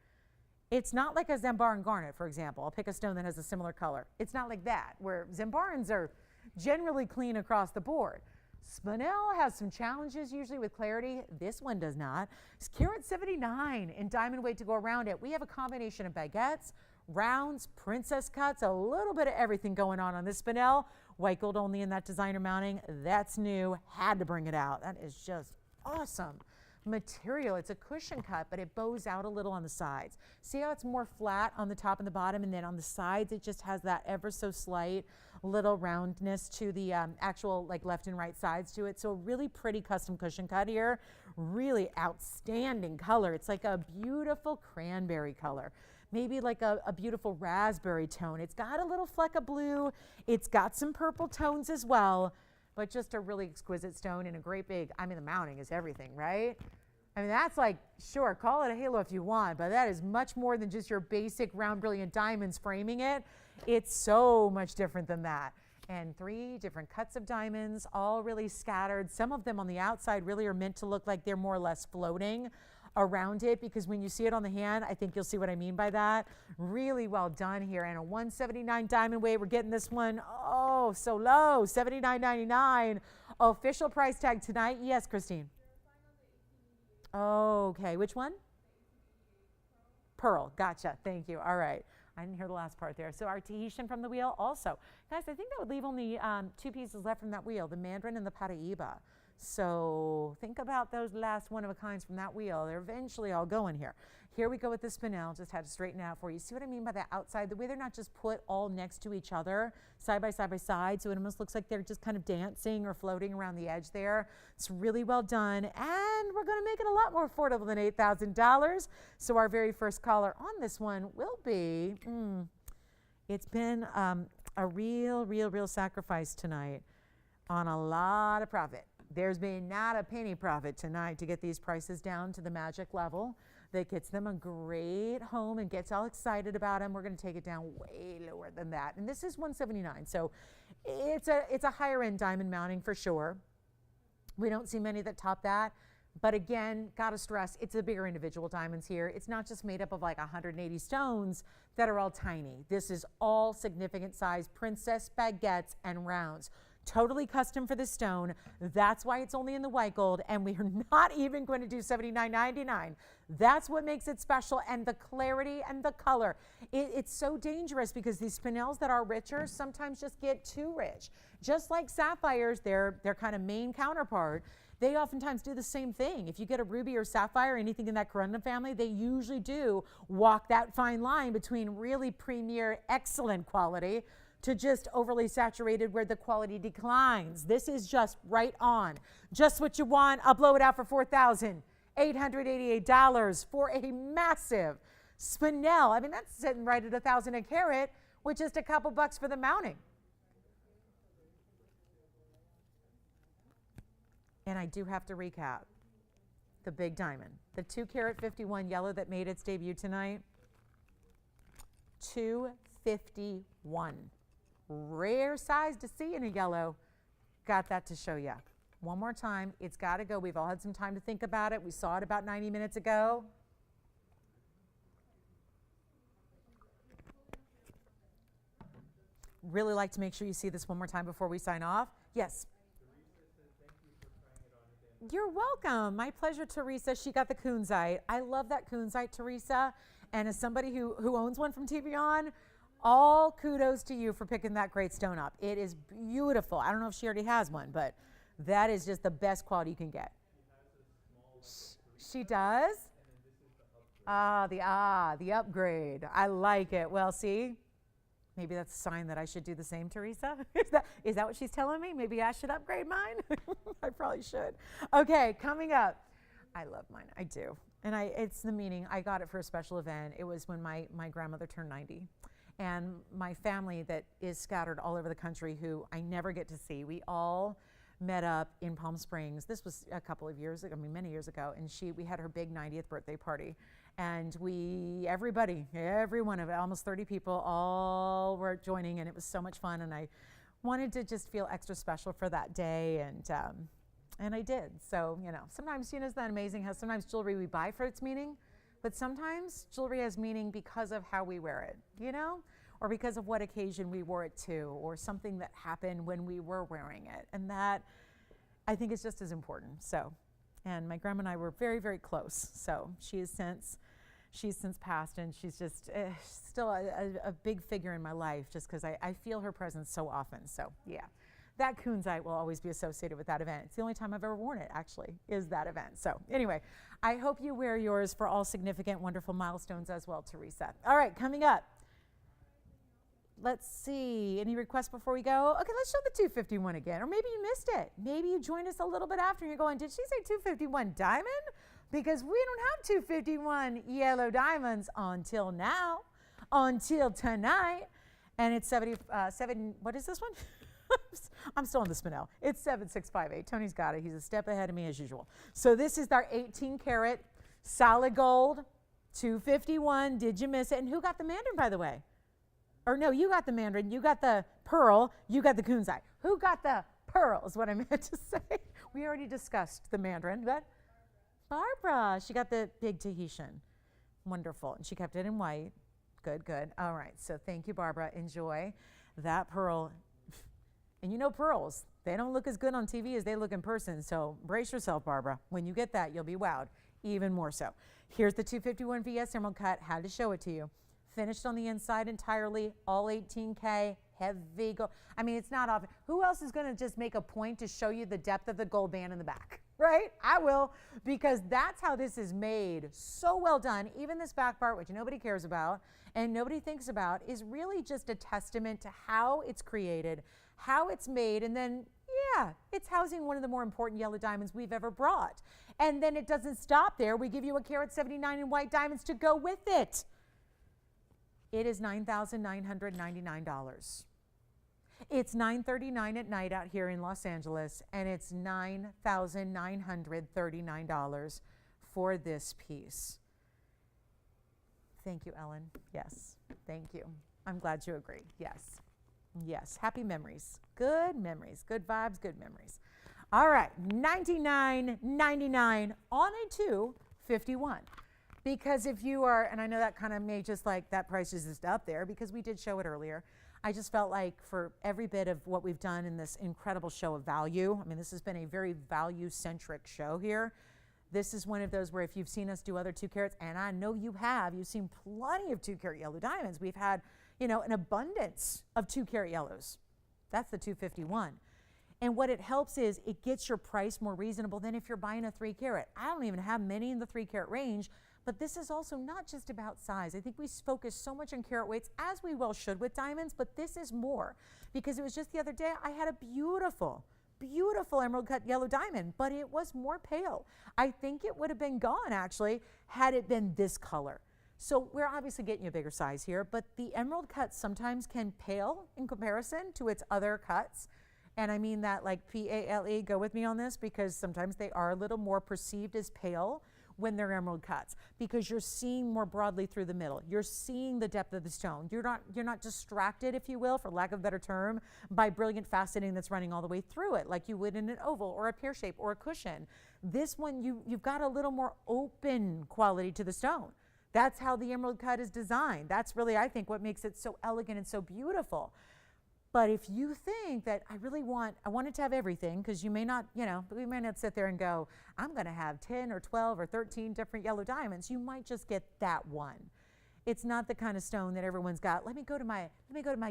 It's not like a Zambaran garnet, for example. I'll pick a stone that has a similar color. It's not like that, where Zambarans are generally clean across the board. Spinel has some challenges usually with clarity. This one does not. It's carat 79 in diamond weight to go around it. We have a combination of baguettes, rounds, princess cuts, a little bit of everything going on this Spinel. White gold only in that designer mounting. That's new. Had to bring it out. That is just awesome material. It's a cushion cut, but it bows out a little on the sides. See how it's more flat on the top and the bottom, and then on the sides it just has that ever so slight little roundness to the actual like left and right sides to it. So a really pretty custom cushion cut here. Really outstanding color. It's like a beautiful cranberry color. Maybe like a beautiful raspberry tone. It's got a little fleck of blue. It's got some purple tones as well, but just a really exquisite stone and a great big, I mean, the mounting is everything, right? I mean, that's like, sure, call it a halo if you want, but that is much more than just your basic round brilliant diamonds framing it. It's so much different than that. And 3 different cuts of diamonds, all really scattered. Some of them on the outside really are meant to look like they're more or less floating around it, because when you see it on the hand, I think you'll see what I mean by that. Really well done here. And a 179 diamond weight. We're getting this one, oh, so low, $79.99. Official price tag tonight. Yes, Christine. Okay, which one? Pearl. Gotcha. Thank you. All right. I didn't hear the last part there. So our Tahitian from the wheel also. Guys, I think that would leave only 2 pieces left from that wheel, the Mandarin and the paraiba. So think about those last one-of-a-kinds from that wheel. They're eventually all going here. Here we go with the Spinel. Just had to straighten out for you. See what I mean by the outside? The way they're not just put all next to each other, side by side by side, so it almost looks like they're just kind of dancing or floating around the edge there. It's really well done, and we're going to make it a lot more affordable than $8,000. So our very first caller on this one will be, it's been a real sacrifice tonight on a lot of profit. There's been not a penny profit tonight to get these prices down to the magic level that gets them a great home and gets all excited about them. We're going to take it down way lower than that. And this is $179. So it's a higher end diamond mounting for sure. We don't see many that top that. But again, got to stress, it's the bigger individual diamonds here. It's not just made up of like 180 stones that are all tiny. This is all significant size princess baguettes and rounds. Totally custom for the stone. That's why it's only in the white gold, and we are not even going to do $79.99. That's what makes it special, and the clarity and the color. It's so dangerous because these Spinels that are richer sometimes just get too rich. Just like sapphires, their kind of main counterpart, they oftentimes do the same thing. If you get a ruby or sapphire, anything in that corundum family, they usually do walk that fine line between really premier, excellent quality to just overly saturated where the quality declines. This is just right on. Just what you want. I'll blow it out for $4,888 for a massive Spinel. I mean, that's sitting right at $1,000 a carat with just a couple bucks for the mounting. And I do have to recap the big diamond, the 2 carat 51 yellow that made its debut tonight. 251. Rare size to see in a yellow. Got that to show you. One more time, it's got to go. We've all had some time to think about it. We saw it about 90 minutes ago. Really like to make sure you see this one more time before we sign off. Yes. You're welcome. My pleasure, Teresa. She got the kunzite. I love that kunzite, Teresa. And as somebody who owns one from TVON, all kudos to you for picking that great stone up. It is beautiful. I don't know if she already has one, but that is just the best quality you can get. She does? The upgrade. I like it. Well, see, maybe that's a sign that I should do the same, Teresa. Is that what she's telling me? Maybe I should upgrade mine? I probably should. Okay, coming up. I love mine. I do. And it's the meaning. I got it for a special event. It was when my grandmother turned 90. And my family that is scattered all over the country who I never get to see, we all met up in Palm Springs. This was a couple of years ago, many years ago. And we had her big 90th birthday party. And every one of it, almost 30 people, all were joining. And it was so much fun. And I wanted to just feel extra special for that day. And I did. So, sometimes, isn't that amazing how sometimes jewelry we buy for its meaning, but sometimes jewelry has meaning because of how we wear it, or because of what occasion we wore it to, or something that happened when we were wearing it. And that, I think, is just as important. So, and my grandma and I were very, very close. So she's since passed, and she's just still a big figure in my life just because I feel her presence so often. So, yeah. That kunzite will always be associated with that event. It's the only time I've ever worn it, actually, is that event. So anyway, I hope you wear yours for all significant, wonderful milestones as well, Teresa. All right, coming up. Let's see. Any requests before we go? Okay, let's show the 251 again. Or maybe you missed it. Maybe you joined us a little bit after and you're going, did she say 251 diamond? Because we don't have 251 yellow diamonds until now, until tonight. And it's 77, what is this one? I'm still on the Spinel. It's 7658. Tony's got it. He's a step ahead of me as usual. So this is our 18 karat solid gold 251. Did you miss it? And who got the Mandarin, by the way? Or no, you got the Mandarin. You got the pearl. You got the kunzite. Who got the pearl is what I meant to say. We already discussed the Mandarin. But Barbara, she got the big Tahitian. Wonderful. And she kept it in white. Good, good. All right. So thank you, Barbara. Enjoy that pearl. And pearls, they don't look as good on TV as they look in person. So brace yourself, Barbara. When you get that, you'll be wowed even more so. Here's the 251 VS Emerald Cut. Had to show it to you. Finished on the inside entirely, all 18K, heavy gold. I mean, it's not often. Who else is going to just make a point to show you the depth of the gold band in the back? Right? I will, because that's how this is made. So well done. Even this back part, which nobody cares about and nobody thinks about, is really just a testament to how it's created, how it's made, and then, yeah, it's housing one of the more important yellow diamonds we've ever brought. And then it doesn't stop there. We give you a carat 79 in white diamonds to go with it. It is $9,999. It's $939 at night out here in Los Angeles, and it's $9,939 for this piece. Thank you, Ellen. Yes, thank you. I'm glad you agree. Yes. Yes, happy memories, good vibes, good memories. All right, $99.99 on a 251. Because if you are, and I know that kind of made just like that price is just up there because we did show it earlier. I just felt like for every bit of what we've done in this incredible show of value, I mean, this has been a very value-centric show here. This is one of those where if you've seen us do other 2 carats, and I know you have, you've seen plenty of 2 carat yellow diamonds. We've had an abundance of 2 carat yellows. That's the 251. And what it helps is it gets your price more reasonable than if you're buying a 3 carat. I don't even have many in the 3 carat range, but this is also not just about size. I think we focus so much on carat weights, as we well should with diamonds, but this is more. Because it was just the other day, I had a beautiful emerald cut yellow diamond, but it was more pale. I think it would have been gone, actually, had it been this color. So we're obviously getting you a bigger size here, but the emerald cut sometimes can pale in comparison to its other cuts. And I mean that like P-A-L-E, go with me on this, because sometimes they are a little more perceived as pale when they're emerald cuts, because you're seeing more broadly through the middle. You're seeing the depth of the stone. You're not distracted, if you will, for lack of a better term, by brilliant faceting that's running all the way through it, like you would in an oval or a pear shape or a cushion. This one, you've got a little more open quality to the stone. That's how the emerald cut is designed. That's really, I think, what makes it so elegant and so beautiful. But if you think that I want it to have everything, because you may not, we may not sit there and go, I'm going to have 10 or 12 or 13 different yellow diamonds. You might just get that one. It's not the kind of stone that everyone's got. Let me go to my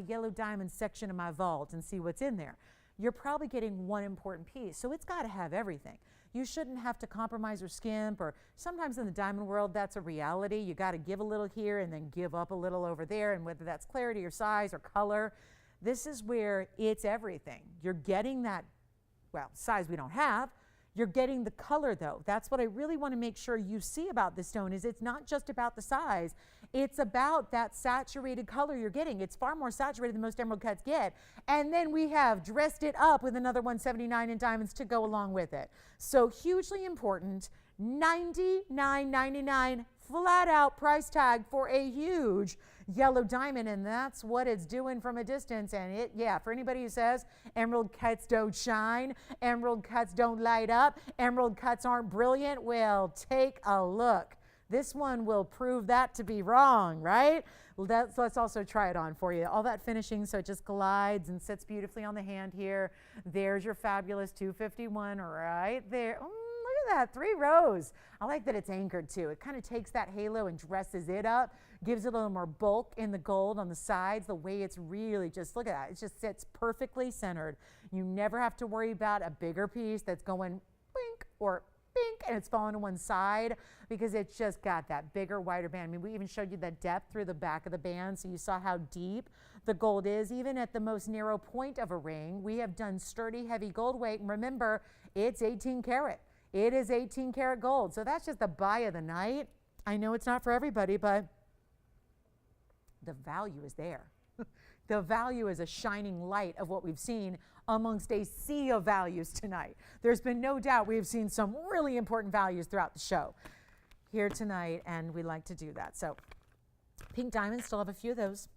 yellow diamond section of my vault and see what's in there. You're probably getting one important piece, so it's got to have everything. You shouldn't have to compromise or skimp, or sometimes in the diamond world, that's a reality. You got to give a little here and then give up a little over there, and whether that's clarity or size or color. This is where it's everything. You're getting that, well, size we don't have. You're getting the color, though. That's what I really want to make sure you see about this stone, is it's not just about the size. It's about that saturated color you're getting. It's far more saturated than most emerald cuts get. And then we have dressed it up with another 179 in diamonds to go along with it. So hugely important, $99.99 flat out price tag for a huge yellow diamond, and that's what it's doing from a distance. And for anybody who says emerald cuts don't shine, emerald cuts don't light up, emerald cuts aren't brilliant, well, take a look. This one will prove that to be wrong, right? Let's also try it on for you. All that finishing, so it just glides and sits beautifully on the hand here. There's your fabulous 251 right there. Look at that, 3 rows. I like that it's anchored too. It kind of takes that halo and dresses it up, gives it a little more bulk in the gold on the sides, the way it's really just, look at that. It just sits perfectly centered. You never have to worry about a bigger piece that's going blink or bink and it's falling to one side, because it's just got that bigger, wider band. I mean, we even showed you the depth through the back of the band, so you saw how deep the gold is. Even at the most narrow point of a ring, we have done sturdy, heavy gold weight. And remember, it's 18 karat. It is 18 karat gold. So that's just the buy of the night. I know it's not for everybody, but the value is there. The value is a shining light of what we've seen amongst a sea of values tonight. There's been no doubt we've seen some really important values throughout the show here tonight, and we like to do that. So pink diamonds, still have a few of those.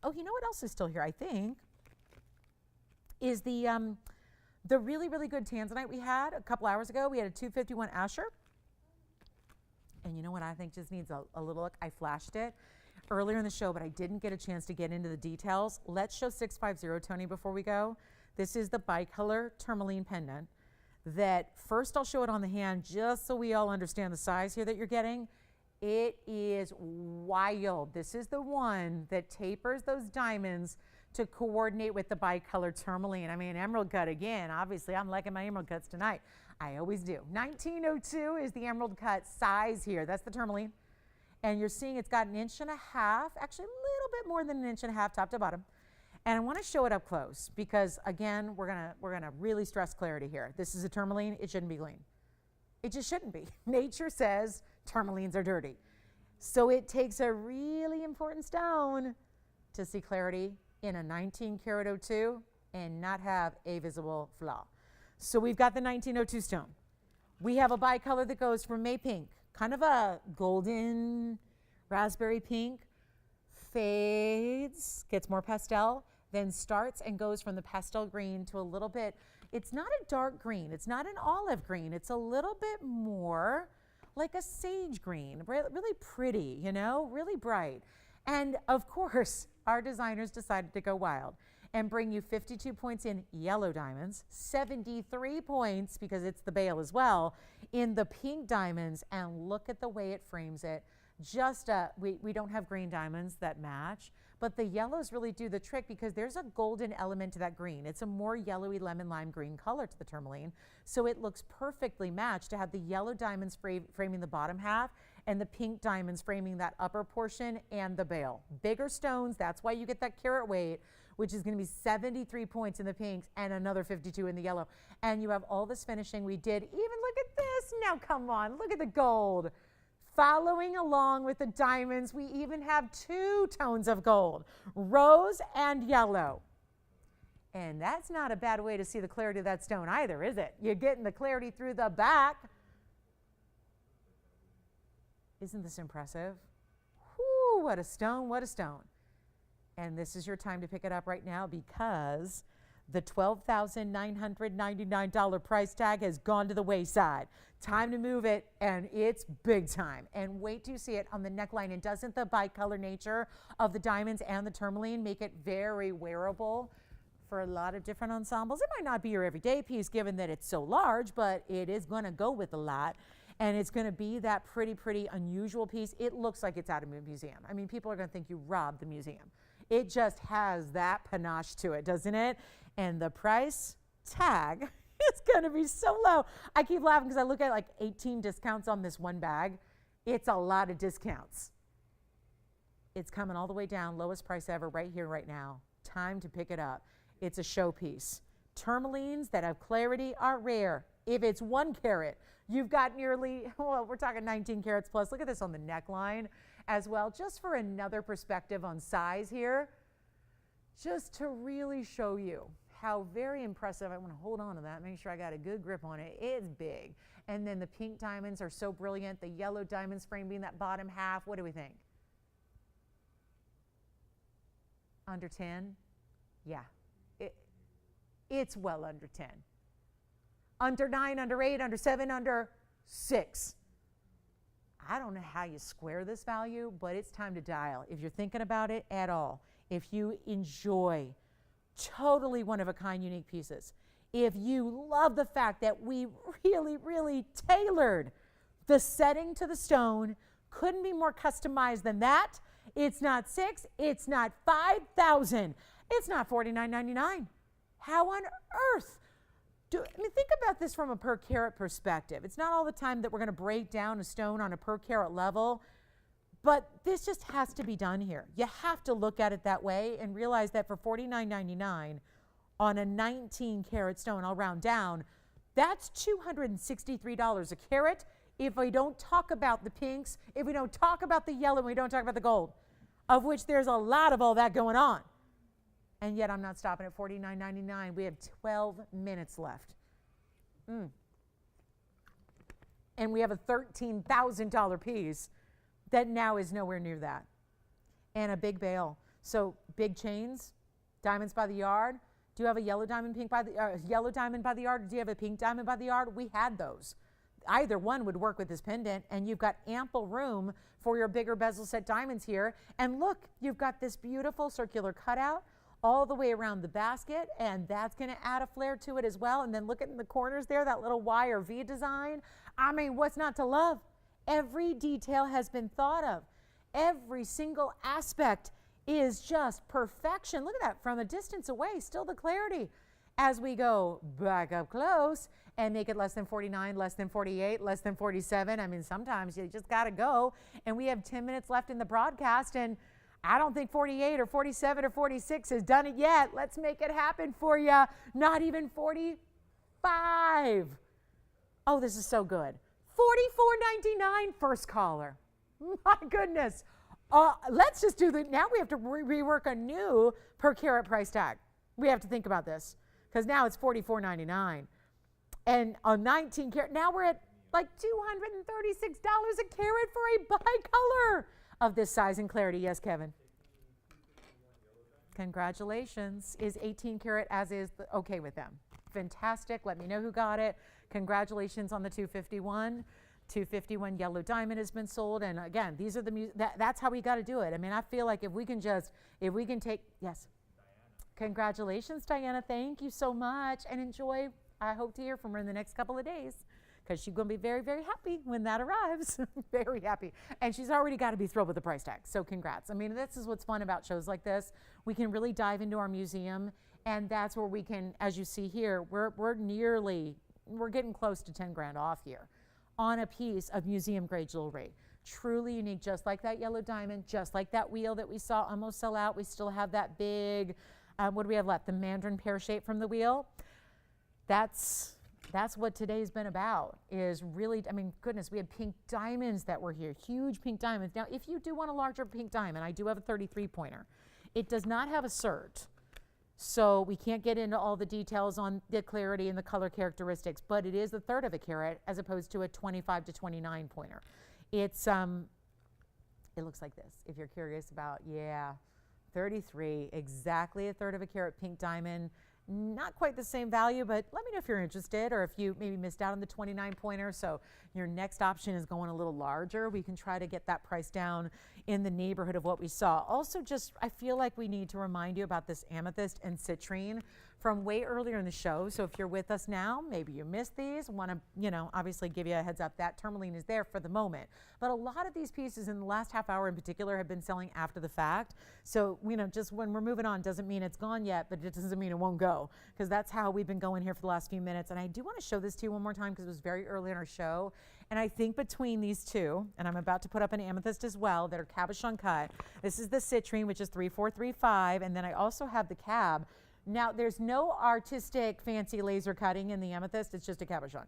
Oh, you know what else is still here, I think, is the really, really good tanzanite we had a couple hours ago. We had a 251 Asher. And you know what I think just needs a little look? I flashed it earlier in the show, but I didn't get a chance to get into the details. Let's show 650, Tony, before we go. This is the bicolor tourmaline pendant that first I'll show it on the hand just so we all understand the size here that you're getting. It is wild. This is the one that tapers those diamonds to coordinate with the bicolor tourmaline. I mean, emerald cut again. Obviously, I'm liking my emerald cuts tonight. I always do. 1902 is the emerald cut size here. That's the tourmaline. And you're seeing it's got 1.5 inches, actually a little bit more than 1.5 inches top to bottom. And I want to show it up close because, again, we're gonna really stress clarity here. This is a tourmaline. It shouldn't be green. It just shouldn't be. Nature says tourmalines are dirty. So it takes a really important stone to see clarity in a 19 karat 02 and not have a visible flaw. So we've got the 1902 stone. We have a bicolor that goes from May pink, kind of a golden raspberry pink, fades, gets more pastel, then starts and goes from the pastel green to a little bit, it's not a dark green, it's not an olive green, it's a little bit more like a sage green, really pretty, you know, really bright. And of course, our designers decided to go wild and bring you 52 points in yellow diamonds, 73 points, because it's the bail as well, in the pink diamonds, and look at the way it frames it. Just, we don't have green diamonds that match, but the yellows really do the trick because there's a golden element to that green. It's a more yellowy lemon lime green color to the tourmaline, so it looks perfectly matched to have the yellow diamonds framing the bottom half and the pink diamonds framing that upper portion and the bail. Bigger stones, that's why you get that carat weight, which is going to be 73 points in the pinks and another 52 in the yellow. And you have all this finishing we did. Even look at this. Now, come on, look at the gold. Following along with the diamonds, we even have 2 tones of gold, rose and yellow. And that's not a bad way to see the clarity of that stone either, is it? You're getting the clarity through the back. Isn't this impressive? Whoo, what a stone, what a stone. And this is your time to pick it up right now because the $12,999 price tag has gone to the wayside. Time to move it, and it's big time. And wait till you see it on the neckline. And doesn't the bicolor nature of the diamonds and the tourmaline make it very wearable for a lot of different ensembles? It might not be your everyday piece given that it's so large, but it is going to go with a lot. And it's going to be that pretty unusual piece. It looks like it's out of a museum. I mean, people are going to think you robbed the museum. It just has that panache to it, doesn't it? And the price tag is going to be so low. I keep laughing because I look at like 18 discounts on this one bag. It's a lot of discounts. It's coming all the way down, lowest price ever right here, right now. Time to pick it up. It's a showpiece. Tourmalines that have clarity are rare. If it's 1 carat, you've got nearly, well, we're talking 19 carats plus. Look at this on the neckline as well, just for another perspective on size here, just to really show you how very impressive. I want to hold on to that, make sure I got a good grip on it. It's big. And then the pink diamonds are so brilliant. The yellow diamonds framing that bottom half. What do we think? Under 10? Yeah. It's well under 10. Under 9, under 8, under 7, under 6. I don't know how you square this value, but it's time to dial. If you're thinking about it at all, if you enjoy totally one-of-a-kind unique pieces, if you love the fact that we really tailored the setting to the stone, couldn't be more customized than that. It's not $6,000, it's not $5,000, it's not $49.99. How on earth? Think about this from a per carat perspective. It's not all the time that we're going to break down a stone on a per carat level, but this just has to be done here. You have to look at it that way and realize that for $49.99 on a 19 carat stone, I'll round down, that's $263 a carat if we don't talk about the pinks, if we don't talk about the yellow, and we don't talk about the gold, of which there's a lot of all that going on. And yet I'm not stopping at $49.99. We have 12 minutes left. And we have a $13,000 piece that now is nowhere near that. And a big bail. So big chains, diamonds by the yard. Do you have a yellow diamond by the yard, or do you have a pink diamond by the yard? We had those. Either one would work with this pendant, and you've got ample room for your bigger bezel set diamonds here. And look, you've got this beautiful circular cutout all the way around the basket, and that's going to add a flair to it as well. And then look at in the corners there, that little Y or V design. I mean, what's not to love? Every detail has been thought of. Every single aspect is just perfection. Look at that from a distance away, still the clarity. As we go back up close and make it less than 49, less than 48, less than 47. I mean, sometimes you just got to go. And we have 10 minutes left in the broadcast, and I don't think 48 or 47 or 46 has done it yet. Let's make it happen for you. Not even 45. Oh, this is so good. $44.99 first caller. My goodness. Let's just do now we have to rework a new per carat price tag. We have to think about this because now it's $44.99. And on 19 carat, now we're at like $236 a carat for a bicolor of this size and clarity. Yes, Kevin? Congratulations. Is 18 karat as is okay with them? Fantastic. Let me know who got it. Congratulations on the 251. 251 yellow diamond has been sold. And again, these are the that's how we got to do it. I mean, I feel like if we can take, yes. Diana. Congratulations, Diana. Thank you so much. And enjoy. I hope to hear from her in the next couple of days, because she's going to be very happy when that arrives. Very happy. And she's already got to be thrilled with the price tag. So congrats. I mean, this is what's fun about shows like this. We can really dive into our museum, and that's where we can, as you see here, we're getting close to 10 grand off here on a piece of museum grade jewelry. Truly unique, just like that yellow diamond, just like that wheel that we saw almost sell out. We still have that big, what do we have left? The Mandarin pear shape from the wheel. That's what today's been about, is really, I mean, goodness, we had pink diamonds that were here, huge pink diamonds. Now, if you do want a larger pink diamond, I do have a 33 pointer. It does not have a cert. So we can't get into all the details on the clarity and the color characteristics, but it is a third of a carat as opposed to a 25 to 29 pointer. It's, it looks like this. If you're curious about, 33, exactly a third of a carat pink diamond. Not quite the same value, but let me know if you're interested or if you maybe missed out on the 29 pointer. So your next option is going a little larger. We can try to get that price down in the neighborhood of what we saw. Also, just I feel like we need to remind you about this amethyst and citrine from way earlier in the show. So if you're with us now, maybe you missed these, want to, obviously give you a heads up that tourmaline is there for the moment. But a lot of these pieces in the last half hour in particular have been selling after the fact. So, just when we're moving on doesn't mean it's gone yet, but it doesn't mean it won't go, because that's how we've been going here for the last few minutes. And I do want to show this to you one more time because it was very early in our show. And I think between these two, and I'm about to put up an amethyst as well that are cabochon cut. This is the citrine, which is 3435, and then I also have the cab. Now, there's no artistic fancy laser cutting in the amethyst. It's just a cabochon.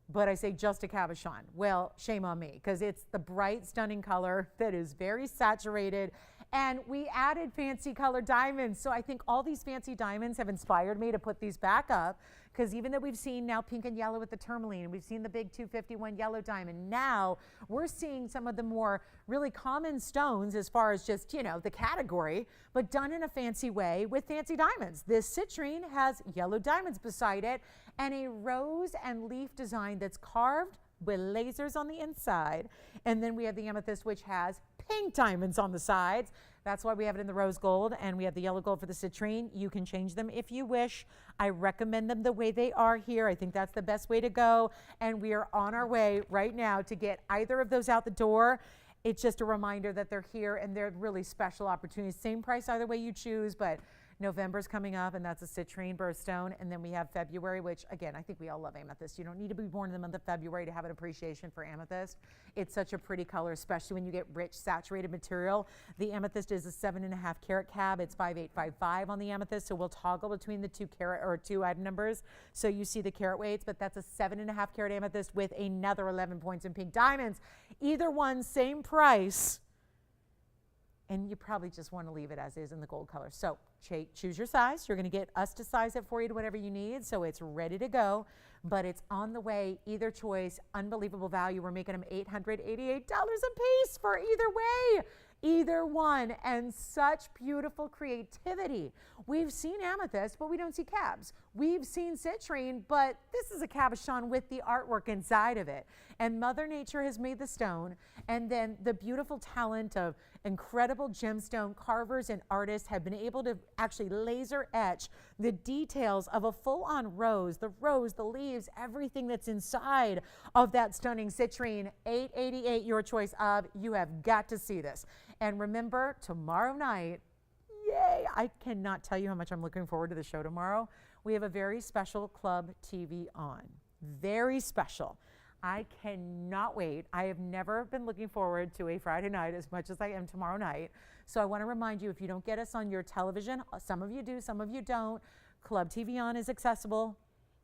But I say just a cabochon. Well, shame on me, because it's the bright, stunning color that is very saturated. And we added fancy colored diamonds. So I think all these fancy diamonds have inspired me to put these back up, because even though we've seen now pink and yellow with the tourmaline, and we've seen the big 251 yellow diamond, now we're seeing some of the more really common stones as far as just, the category, but done in a fancy way with fancy diamonds. This citrine has yellow diamonds beside it and a rose and leaf design that's carved with lasers on the inside. And then we have the amethyst, which has pink diamonds on the sides. That's why we have it in the rose gold, and we have the yellow gold for the citrine. You can change them if you wish. I recommend them the way they are here. I think that's the best way to go. And we are on our way right now to get either of those out the door. It's just a reminder that they're here, and they're really special opportunities. Same price either way you choose, but November's coming up, and that's a citrine birthstone. And then we have February, which, again, I think we all love amethyst. You don't need to be born in the month of February to have an appreciation for amethyst. It's such a pretty color, especially when you get rich, saturated material. The amethyst is a 7.5 carat cab. It's 5855 on the amethyst, so we'll toggle between the two item numbers so you see the carat weights, but that's a 7.5 carat amethyst with another 11 points in pink diamonds. Either one, same price. And you probably just want to leave it as is in the gold color. So choose your size. You're going to get us to size it for you to whatever you need. So it's ready to go, but it's on the way. Either choice, unbelievable value. We're making them $888 a piece for either way. Either one, and such beautiful creativity. We've seen amethyst, but we don't see cabs. We've seen citrine, but this is a cabochon with the artwork inside of it. And Mother Nature has made the stone, and then the beautiful talent of incredible gemstone carvers and artists have been able to actually laser etch the details of a full-on rose, the leaves, everything that's inside of that stunning citrine. $888, your choice of. You have got to see this. And remember, tomorrow night, yay, I cannot tell you how much I'm looking forward to the show tomorrow. We have a very special Club TV on. Very special. I cannot wait. I have never been looking forward to a Friday night as much as I am tomorrow night. So I want to remind you, if you don't get us on your television, some of you do, some of you don't, Club TVON is accessible.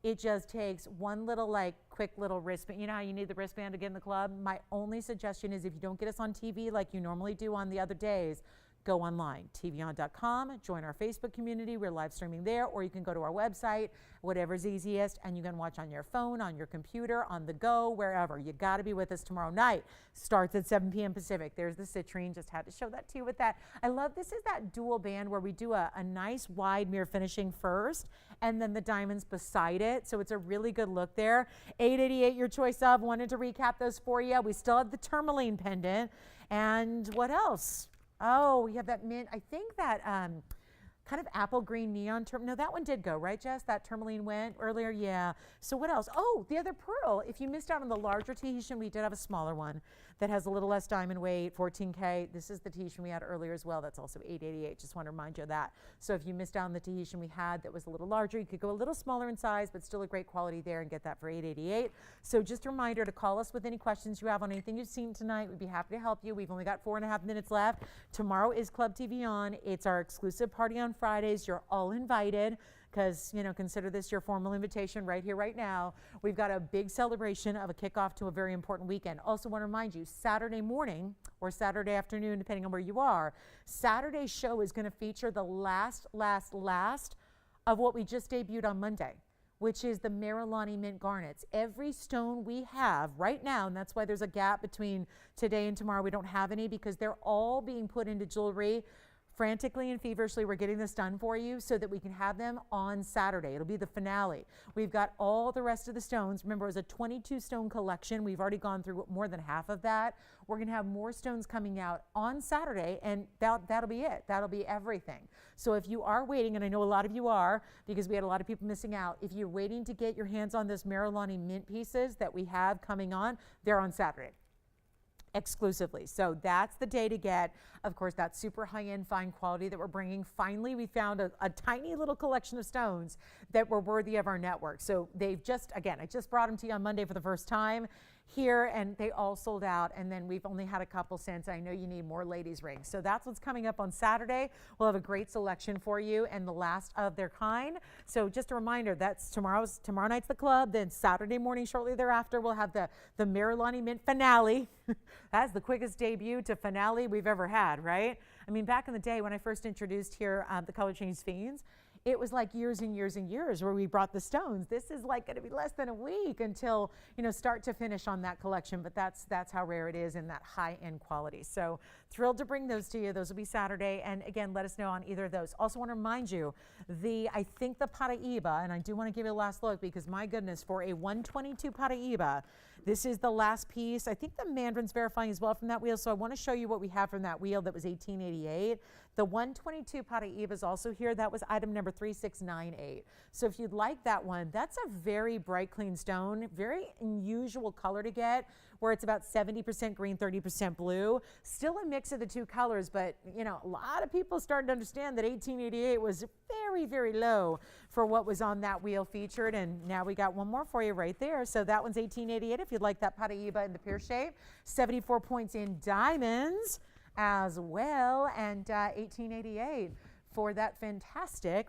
It just takes one little quick little wristband. You know how you need the wristband to get in the club? My only suggestion is if you don't get us on TV like you normally do on the other days, go online, tvon.com, join our Facebook community. We're live streaming there, or you can go to our website, whatever's easiest, and you can watch on your phone, on your computer, on the go, wherever. You got to be with us tomorrow night. Starts at 7 p.m. Pacific. There's the citrine. Just had to show that to you with that. I love this is that dual band where we do a nice wide mirror finishing first, and then the diamonds beside it. So it's a really good look there. $888, your choice of. Wanted to recap those for you. We still have the tourmaline pendant. And what else? Oh, we have that mint. I think that kind of apple green neon. No, that one did go, right, Jess? That tourmaline went earlier? Yeah. So what else? Oh, the other pearl. If you missed out on the larger Tahitian, we did have a smaller one that has a little less diamond weight, 14K. This is the Tahitian we had earlier as well. That's also $888. Just want to remind you of that. So if you missed out on the Tahitian we had that was a little larger, you could go a little smaller in size, but still a great quality there and get that for $888. So just a reminder to call us with any questions you have on anything you've seen tonight. We'd be happy to help you. We've only got 4.5 minutes left. Tomorrow is Club TV on. It's our exclusive party on Fridays. You're all invited. because, you know, consider this your formal invitation right here, right now. We've got a big celebration of a kickoff to a very important weekend. Also want to remind you, Saturday morning or Saturday afternoon, depending on where you are, Saturday's show is going to feature the last of what we just debuted on Monday, which is the Marilani Mint Garnets. Every stone we have right now, and that's why there's a gap between today and tomorrow. We don't have any because they're all being put into jewelry frantically and feverishly. We're getting this done for you so that we can have them on Saturday. It'll be the finale. We've got all the rest of the stones. Remember, it was a 22 stone collection. We've already gone through more than half of that. We're going to have more stones coming out on Saturday, and that'll be it. That'll be everything. So if you are waiting, and I know a lot of you are because we had a lot of people missing out, if you're waiting to get your hands on those Marilani Mint pieces that we have coming on, they're on Saturday exclusively. So that's the day to get, of course, that super high-end fine quality that we're bringing. Finally, we found a tiny little collection of stones that were worthy of our network. So they've just, again, I just brought them to you on Monday for the first time here, and they all sold out, and then we've only had a couple since. I know you need more ladies rings. So that's what's coming up on Saturday. We'll have a great selection for you and the last of their kind. So just a reminder, that's tomorrow night's the club, then Saturday morning shortly thereafter we'll have the Marilani Mint finale. That's the quickest debut to finale we've ever had, right? I mean, back in the day when I first introduced here the Color Change Fiends, it was like years and years and years where we brought the stones. This is like going to be less than a week until, you know, start to finish on that collection, but that's how rare it is in that high-end quality. So thrilled to bring those to you. Those will be Saturday, and again, let us know on either of those. Also want to remind you, I think the paraiba, and I do want to give you a last look because my goodness, for a 122 paraiba, this is the last piece. I think the Mandarin's verifying as well from that wheel, so I want to show you what we have from that wheel that was 1888. The 122 paraiba is also here. That was item number 3698. So if you'd like that one, that's a very bright, clean stone, very unusual color to get, where it's about 70% green, 30% blue. Still a mix of the two colors, but you know, a lot of people started to understand that 1888 was very, very low for what was on that wheel featured, and now we got one more for you right there. So that one's 1888 if you'd like that paraiba in the pear shape. 74 points in diamonds as well, and 1888 for that fantastic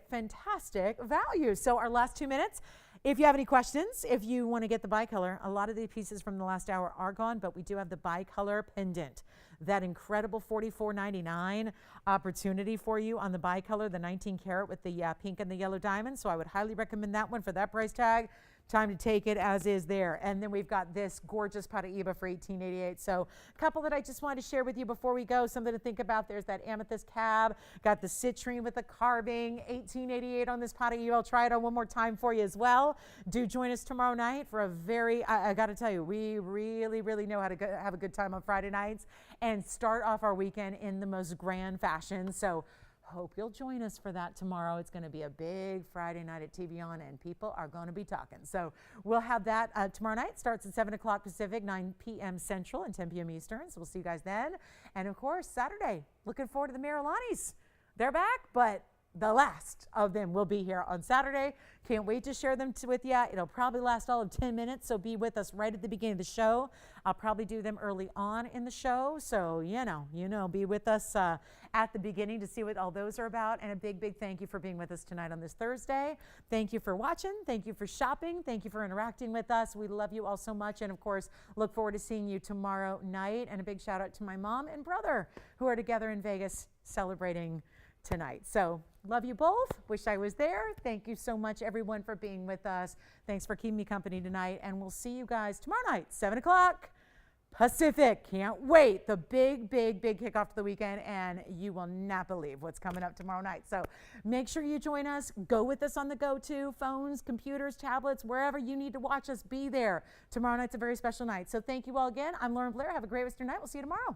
value. So our last 2 minutes. If you have any questions, if you want to get the bicolor, a lot of the pieces from the last hour are gone, but we do have the bicolor pendant. That incredible $44.99 opportunity for you on the bicolor, the 19 karat with the pink and the yellow diamond. So I would highly recommend that one for that price tag. Time to take it as is there. And then we've got this gorgeous paraiba for $18.88. So a couple that I just wanted to share with you before we go, something to think about. There's that amethyst cab, got the citrine with the carving, $18.88 on this paraiba. I'll try it on one more time for you as well. Do join us tomorrow night for a very, I got to tell you, we really, really know how to have a good time on Friday nights and start off our weekend in the most grand fashion. So hope you'll join us for that tomorrow. It's going to be a big Friday night at TVON, and people are going to be talking. So we'll have that tomorrow night. Starts at 7 o'clock Pacific, 9 p.m. Central, and 10 p.m. Eastern. So we'll see you guys then. And of course, Saturday, looking forward to the Marilanis. They're back, but the last of them will be here on Saturday. Can't wait to share them with you. It'll probably last all of 10 minutes, so be with us right at the beginning of the show. I'll probably do them early on in the show, so you know, be with us at the beginning to see what all those are about. And a big thank you for being with us tonight on this Thursday. Thank you for watching. Thank you for shopping. Thank you for interacting with us. We love you all so much, and of course, look forward to seeing you tomorrow night. And a big shout out to my mom and brother who are together in Vegas celebrating tonight. So love you both. Wish I was there. Thank you so much, everyone, for being with us. Thanks for keeping me company tonight, and we'll see you guys tomorrow night, 7 o'clock Pacific. Can't wait. The big kickoff to the weekend, and you will not believe what's coming up tomorrow night. So make sure you join us. Go with us on the go-to, phones, computers, tablets, wherever you need to watch us. Be there. Tomorrow night's a very special night. So thank you all again. I'm Lauren Blair. Have a great rest of your night. We'll see you tomorrow.